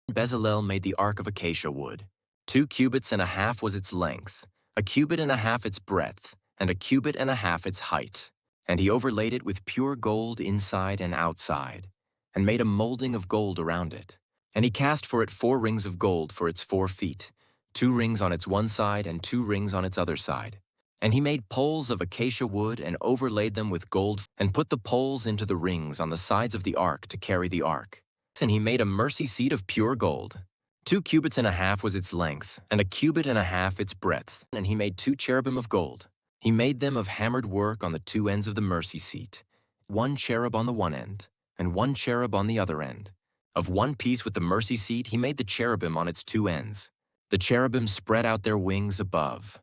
Bezalel made the ark of acacia wood. 2 cubits and a half was its length, 1 cubit and a half its breadth, and 1 cubit and a half its height. And he overlaid it with pure gold inside and outside, and made a molding of gold around it. And he cast for it 4 rings of gold for its 4 feet, 2 rings on its one side and 2 rings on its other side. And he made poles of acacia wood and overlaid them with gold, and put the poles into the rings on the sides of the ark to carry the ark. And he made a mercy seat of pure gold. 2 cubits and a half was its length, and 1 cubit and a half its breadth. And he made 2 cherubim of gold. He made them of hammered work on the 2 ends of the mercy seat, 1 cherub on the one end, and 1 cherub on the other end. Of one piece with the mercy seat he made the cherubim on its 2 ends. The cherubim spread out their wings above,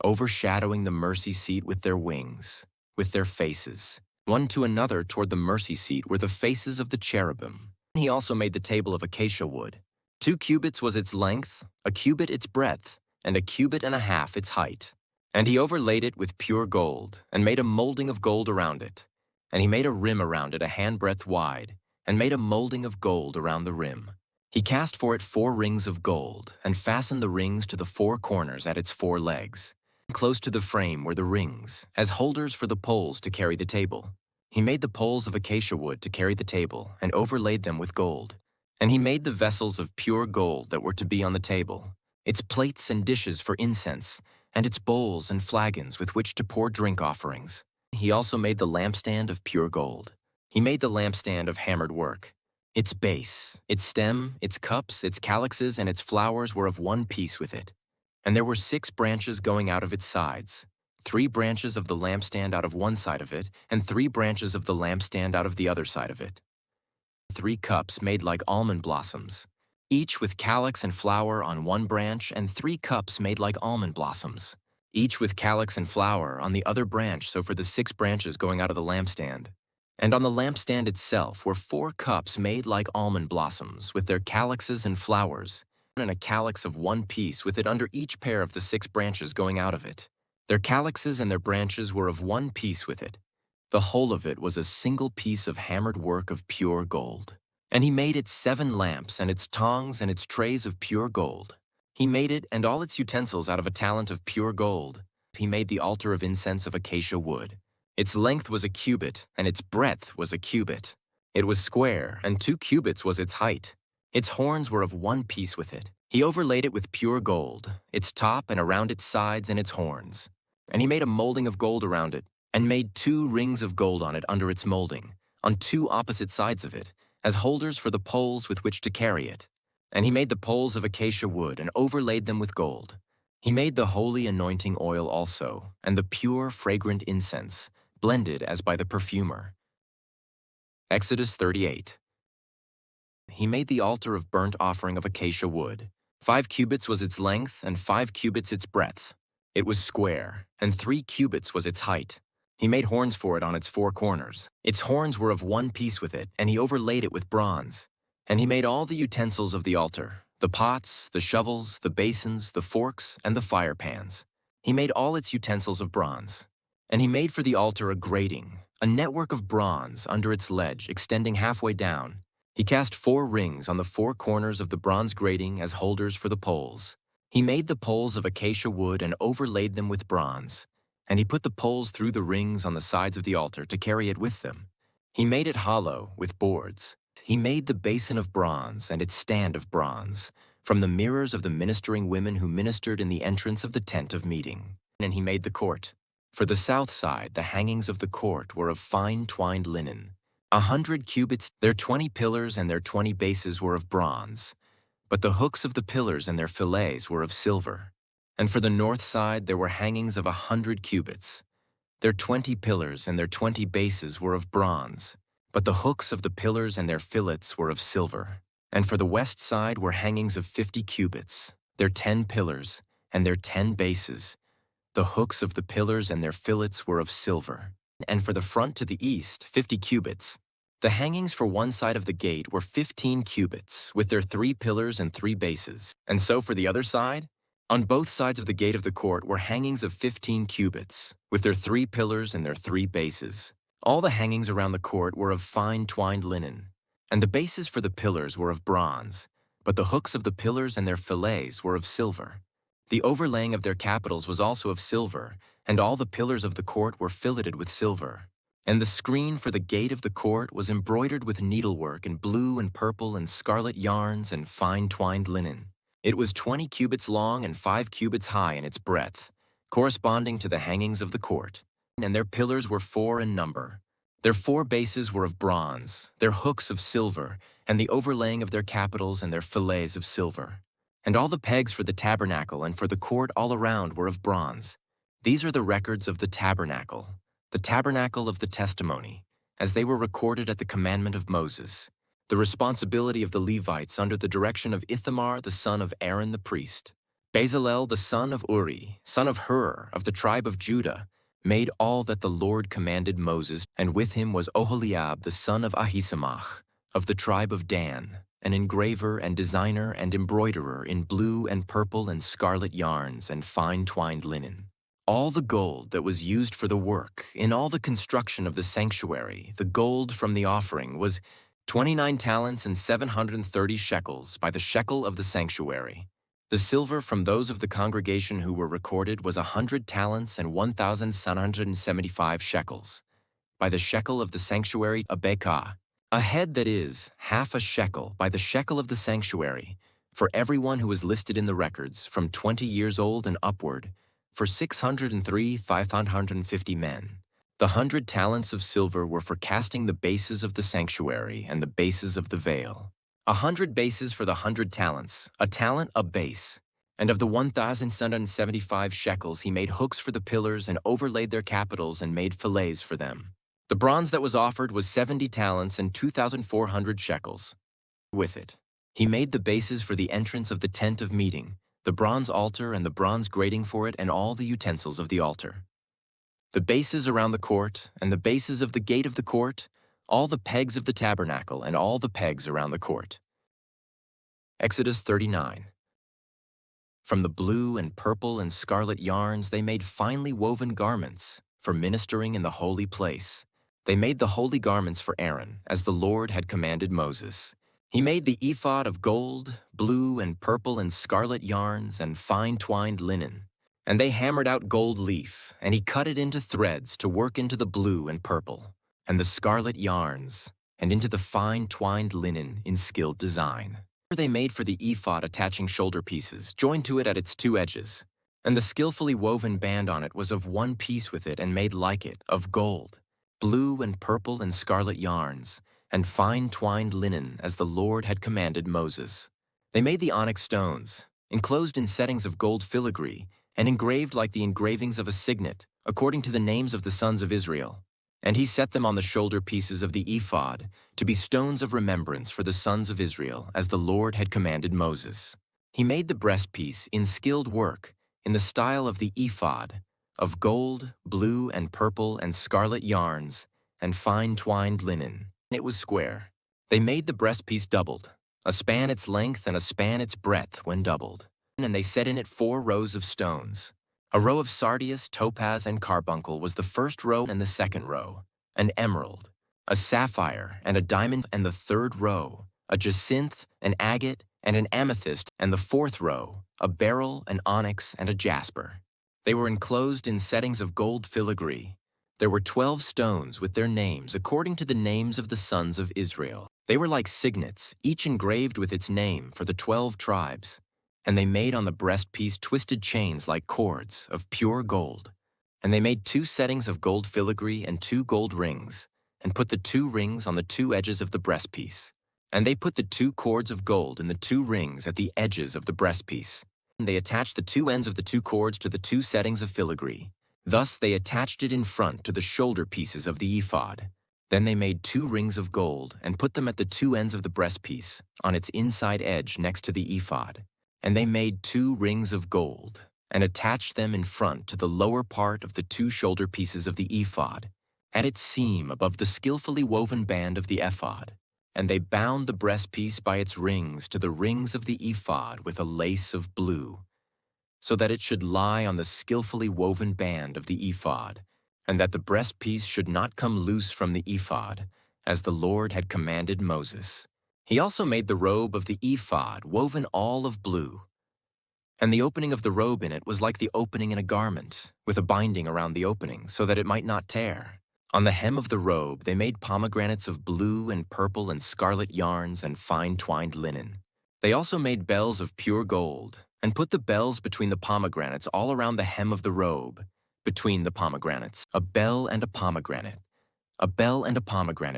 overshadowing the mercy seat with their wings, with their faces. One to another toward the mercy seat were the faces of the cherubim. He also made the table of acacia wood. 2 cubits was its length, 1 cubit its breadth, and 1 cubit and a half its height. And he overlaid it with pure gold, and made a molding of gold around it. And he made a rim around it 1 handbreadth wide, and made a molding of gold around the rim. He cast for it 4 rings of gold, and fastened the rings to the 4 corners at its 4 legs. Close to the frame were the rings, as holders for the poles to carry the table. He made the poles of acacia wood to carry the table, and overlaid them with gold. And he made the vessels of pure gold that were to be on the table, its plates and dishes for incense, and its bowls and flagons with which to pour drink offerings. He also made the lampstand of pure gold. He made the lampstand of hammered work. Its base, its stem, its cups, its calyxes, and its flowers were of one piece with it. And there were 6 branches going out of its sides, 3 branches of the lampstand out of one side of it, and 3 branches of the lampstand out of the other side of it. 3 cups made like almond blossoms, each with calyx and flower on one branch, and 3 cups made like almond blossoms, each with calyx and flower on the other branch, so for the 6 branches going out of the lampstand. And on the lampstand itself were 4 cups made like almond blossoms, with their calyxes and flowers, and a calyx of one piece with it under each pair of the 6 branches going out of it. Their calyxes and their branches were of one piece with it. The whole of it was a single piece of hammered work of pure gold. And he made its 7 lamps, and its tongs, and its trays of pure gold. He made it and all its utensils out of a talent of pure gold. He made the altar of incense of acacia wood. Its length was 1 cubit, and its breadth was 1 cubit. It was square, and 2 cubits was its height. Its horns were of one piece with it. He overlaid it with pure gold, its top and around its sides and its horns. And he made a molding of gold around it, and made 2 rings of gold on it under its molding, on 2 opposite sides of it, as holders for the poles with which to carry it. And he made the poles of acacia wood, and overlaid them with gold. He made the holy anointing oil also, and the pure fragrant incense, blended as by the perfumer. Exodus 38. He made the altar of burnt offering of acacia wood. 5 cubits was its length, and 5 cubits its breadth. It was square, and 3 cubits was its height. He made horns for it on its 4 corners. Its horns were of one piece with it, and he overlaid it with bronze. And he made all the utensils of the altar, the pots, the shovels, the basins, the forks, and the fire pans. He made all its utensils of bronze. And he made for the altar a grating, a network of bronze under its ledge extending halfway down. He cast 4 rings on the 4 corners of the bronze grating as holders for the poles. He made the poles of acacia wood and overlaid them with bronze. And he put the poles through the rings on the sides of the altar to carry it with them. He made it hollow with boards. He made the basin of bronze and its stand of bronze, from the mirrors of the ministering women who ministered in the entrance of the tent of meeting. And he made the court. For the south side, the hangings of the court were of fine twined linen, 100 cubits. Their 20 pillars and their 20 bases were of bronze, but the hooks of the pillars and their fillets were of silver. And for the north side there were hangings of 100 cubits. Their 20 pillars and their 20 bases were of bronze, but the hooks of the pillars and their fillets were of silver. And for the west side were hangings of 50 cubits, their 10 pillars and their 10 bases. The hooks of the pillars and their fillets were of silver. And for the front to the east, 50 cubits. The hangings for one side of the gate were 15 cubits, with their 3 pillars and 3 bases. And so for the other side, on both sides of the gate of the court were hangings of 15 cubits, with their 3 pillars and their 3 bases. All the hangings around the court were of fine twined linen, and the bases for the pillars were of bronze, but the hooks of the pillars and their fillets were of silver. The overlaying of their capitals was also of silver, and all the pillars of the court were filleted with silver. And the screen for the gate of the court was embroidered with needlework in blue and purple and scarlet yarns and fine twined linen. It was 20 cubits long and 5 cubits high in its breadth, corresponding to the hangings of the court. And their pillars were 4 in number. Their 4 bases were of bronze, their hooks of silver, and the overlaying of their capitals and their fillets of silver. And all the pegs for the tabernacle and for the court all around were of bronze. These are the records of the tabernacle of the testimony, as they were recorded at the commandment of Moses, the responsibility of the Levites under the direction of Ithamar the son of Aaron the priest. Bezalel the son of Uri, son of Hur, of the tribe of Judah, made all that the Lord commanded Moses, and with him was Oholiab the son of Ahisamach, of the tribe of Dan, an engraver and designer and embroiderer in blue and purple and scarlet yarns and fine twined linen. All the gold that was used for the work, in all the construction of the sanctuary, the gold from the offering, was 29 talents and 730 shekels by the shekel of the sanctuary. The silver from those of the congregation who were recorded was 100 talents and 1,775 shekels. By the shekel of the sanctuary, a bekah, a head that is, half a shekel, by the shekel of the sanctuary, for everyone who was listed in the records, from 20 years old and upward, for 603,550 men. The 100 talents of silver were for casting the bases of the sanctuary and the bases of the veil. 100 bases for the 100 talents, a talent a base. And of the 1,775 shekels he made hooks for the pillars and overlaid their capitals and made fillets for them. The bronze that was offered was 70 talents and 2,400 shekels. With it, he made the bases for the entrance of the tent of meeting, the bronze altar and the bronze grating for it and all the utensils of the altar. The bases around the court and the bases of the gate of the court, all the pegs of the tabernacle and all the pegs around the court. Exodus 39. From the blue and purple and scarlet yarns they made finely woven garments for ministering in the holy place. They made the holy garments for Aaron, as the Lord had commanded Moses. He made the ephod of gold, blue and purple and scarlet yarns and fine twined linen. And they hammered out gold leaf, and he cut it into threads to work into the blue and purple, and the scarlet yarns, and into the fine twined linen in skilled design. They made for the ephod attaching shoulder pieces, joined to it at its 2 edges. And the skillfully woven band on it was of one piece with it and made like it, of gold, blue and purple and scarlet yarns, and fine twined linen as the Lord had commanded Moses. They made the onyx stones, enclosed in settings of gold filigree, and engraved like the engravings of a signet, according to the names of the sons of Israel. And he set them on the shoulder pieces of the ephod, to be stones of remembrance for the sons of Israel, as the Lord had commanded Moses. He made the breastpiece in skilled work, in the style of the ephod, of gold, blue and purple and scarlet yarns, and fine twined linen. It was square. They made the breastpiece doubled, a span its length and a span its breadth when doubled. And they set in it 4 rows of stones. A row of sardius, topaz, and carbuncle was the first row, and the second row, an emerald, a sapphire, and a diamond, and the third row, a jacinth, an agate, and an amethyst, and the 4th row, a beryl, an onyx, and a jasper. They were enclosed in settings of gold filigree. There were 12 stones with their names according to the names of the sons of Israel. They were like signets, each engraved with its name for the 12 tribes. And they made on the breastpiece twisted chains like cords of pure gold. And they made 2 settings of gold filigree and 2 gold rings, and put the 2 rings on the 2 edges of the breastpiece. And they put the 2 cords of gold in the 2 rings at the edges of the breastpiece. And they attached the 2 ends of the 2 cords to the 2 settings of filigree. Thus they attached it in front to the shoulder pieces of the ephod. Then they made 2 rings of gold and put them at the 2 ends of the breastpiece, on its inside edge next to the ephod. And they made 2 rings of gold and attached them in front to the lower part of the 2 shoulder pieces of the ephod, at its seam above the skillfully woven band of the ephod. And they bound the breastpiece by its rings to the rings of the ephod with a lace of blue, so that it should lie on the skillfully woven band of the ephod, and that the breastpiece should not come loose from the ephod, as the Lord had commanded Moses. He also made the robe of the ephod woven all of blue. And the opening of the robe in it was like the opening in a garment, with a binding around the opening, so that it might not tear. On the hem of the robe they made pomegranates of blue and purple and scarlet yarns and fine twined linen. They also made bells of pure gold, and put the bells between the pomegranates all around the hem of the robe, between the pomegranates, a bell and a pomegranate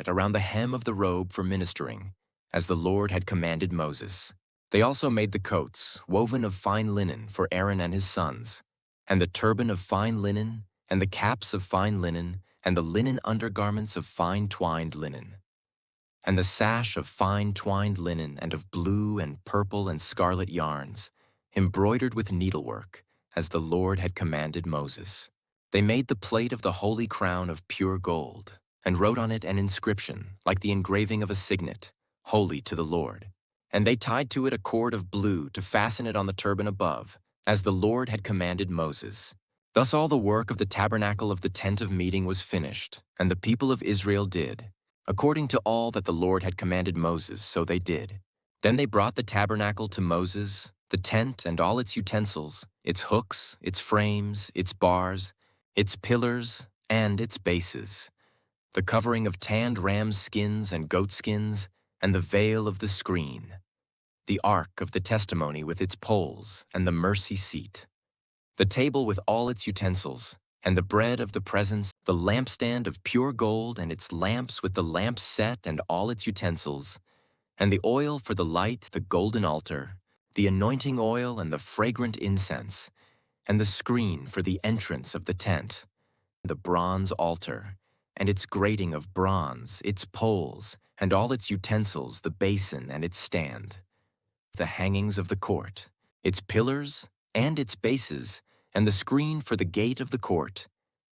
around the hem of the robe for ministering, as the Lord had commanded Moses. They also made the coats, woven of fine linen, for Aaron and his sons, and the turban of fine linen, and the caps of fine linen, and the linen undergarments of fine twined linen, and the sash of fine twined linen and of blue and purple and scarlet yarns, embroidered with needlework, as the Lord had commanded Moses. They made the plate of the holy crown of pure gold, and wrote on it an inscription, like the engraving of a signet, holy to the Lord. And they tied to it a cord of blue to fasten it on the turban above, as the Lord had commanded Moses. Thus all the work of the tabernacle of the tent of meeting was finished, and the people of Israel did. According to all that the Lord had commanded Moses, so they did. Then they brought the tabernacle to Moses, the tent and all its utensils, its hooks, its frames, its bars, its pillars, and its bases, the covering of tanned ram's skins and goat skins, and the veil of the screen, the ark of the testimony with its poles, and the mercy seat, the table with all its utensils, and the bread of the presence, the lampstand of pure gold and its lamps with the lamp set and all its utensils, and the oil for the light, the golden altar, the anointing oil and the fragrant incense, and the screen for the entrance of the tent, the bronze altar, and its grating of bronze, its poles, and all its utensils, the basin and its stand, the hangings of the court, its pillars and its bases, and the screen for the gate of the court,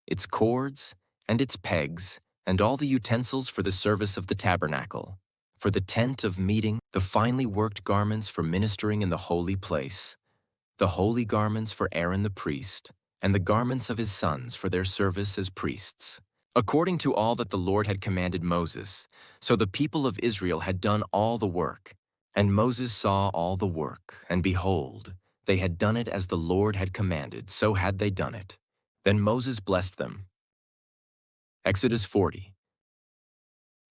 its cords and its pegs, and all the utensils for the service of the tabernacle, for the tent of meeting, the finely worked garments for ministering in the holy place, the holy garments for Aaron the priest, and the garments of his sons for their service as priests, according to all that the Lord had commanded Moses. So the people of Israel had done all the work. And Moses saw all the work, and behold, they had done it as the Lord had commanded, so had they done it. Then Moses blessed them. Exodus 40.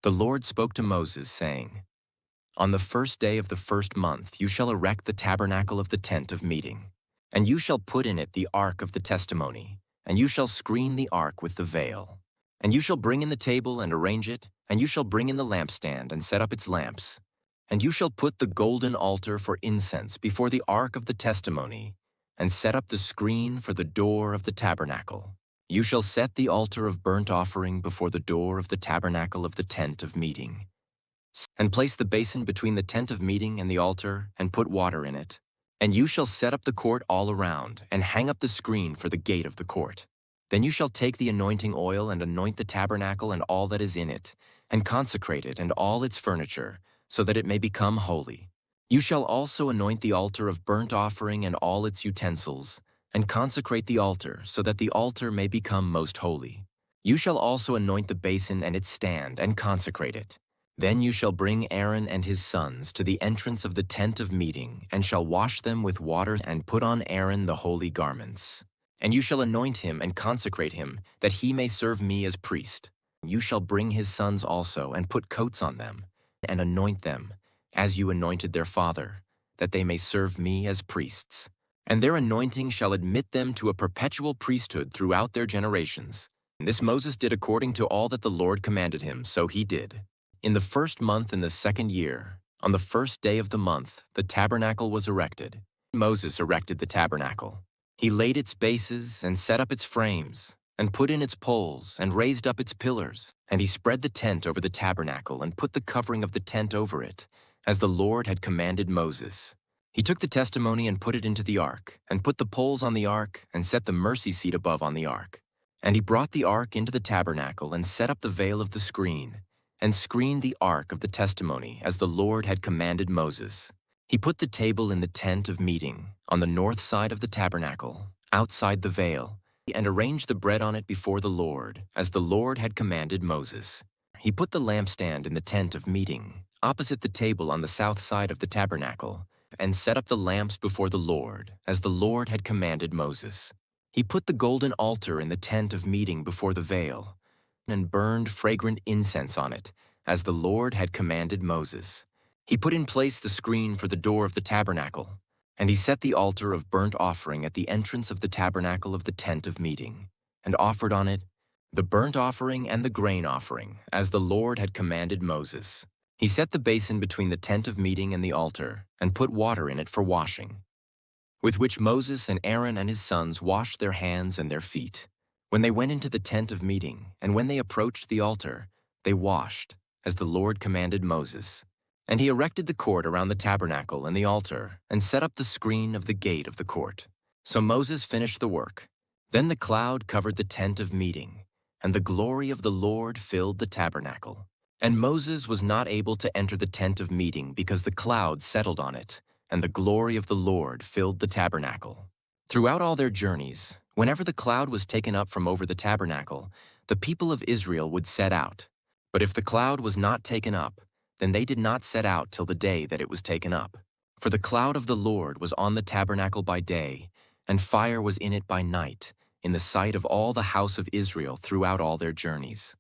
The Lord spoke to Moses, saying, On the first day of the first month you shall erect the tabernacle of the tent of meeting, and you shall put in it the ark of the testimony, and you shall screen the ark with the veil. And you shall bring in the table and arrange it, and you shall bring in the lampstand and set up its lamps. And you shall put the golden altar for incense before the ark of the testimony, and set up the screen for the door of the tabernacle. You shall set the altar of burnt offering before the door of the tabernacle of the tent of meeting, and place the basin between the tent of meeting and the altar, and put water in it. And you shall set up the court all around, and hang up the screen for the gate of the court. Then you shall take the anointing oil and anoint the tabernacle and all that is in it, and consecrate it and all its furniture, so that it may become holy. You shall also anoint the altar of burnt offering and all its utensils, and consecrate the altar, so that the altar may become most holy. You shall also anoint the basin and its stand, and consecrate it. Then you shall bring Aaron and his sons to the entrance of the tent of meeting, and shall wash them with water, and put on Aaron the holy garments. And you shall anoint him and consecrate him, that he may serve me as priest. You shall bring his sons also, and put coats on them, and anoint them, as you anointed their father, that they may serve me as priests. And their anointing shall admit them to a perpetual priesthood throughout their generations. This Moses did according to all that the Lord commanded him, so he did. In the first month in the second year, on the first day of the month, the tabernacle was erected. Moses erected the tabernacle. He laid its bases and set up its frames, and put in its poles and raised up its pillars. And he spread the tent over the tabernacle and put the covering of the tent over it, as the Lord had commanded Moses. He took the testimony and put it into the ark, and put the poles on the ark, and set the mercy seat above on the ark. And he brought the ark into the tabernacle and set up the veil of the screen, and screened the ark of the testimony as the Lord had commanded Moses. He put the table in the tent of meeting, on the north side of the tabernacle, outside the veil, and arranged the bread on it before the Lord, as the Lord had commanded Moses. He put the lampstand in the tent of meeting, opposite the table on the south side of the tabernacle, and set up the lamps before the Lord, as the Lord had commanded Moses. He put the golden altar in the tent of meeting before the veil, and burned fragrant incense on it, as the Lord had commanded Moses. He put in place the screen for the door of the tabernacle, and he set the altar of burnt offering at the entrance of the tabernacle of the tent of meeting, and offered on it the burnt offering and the grain offering, as the Lord had commanded Moses. He set the basin between the tent of meeting and the altar, and put water in it for washing, with which Moses and Aaron and his sons washed their hands and their feet. When they went into the tent of meeting, and when they approached the altar, they washed, as the Lord commanded Moses. And he erected the court around the tabernacle and the altar, and set up the screen of the gate of the court. So Moses finished the work. Then the cloud covered the tent of meeting, and the glory of the Lord filled the tabernacle. And Moses was not able to enter the tent of meeting because the cloud settled on it, and the glory of the Lord filled the tabernacle. Throughout all their journeys, whenever the cloud was taken up from over the tabernacle, the people of Israel would set out. But if the cloud was not taken up, then they did not set out till the day that it was taken up. For the cloud of the Lord was on the tabernacle by day, and fire was in it by night, in the sight of all the house of Israel throughout all their journeys.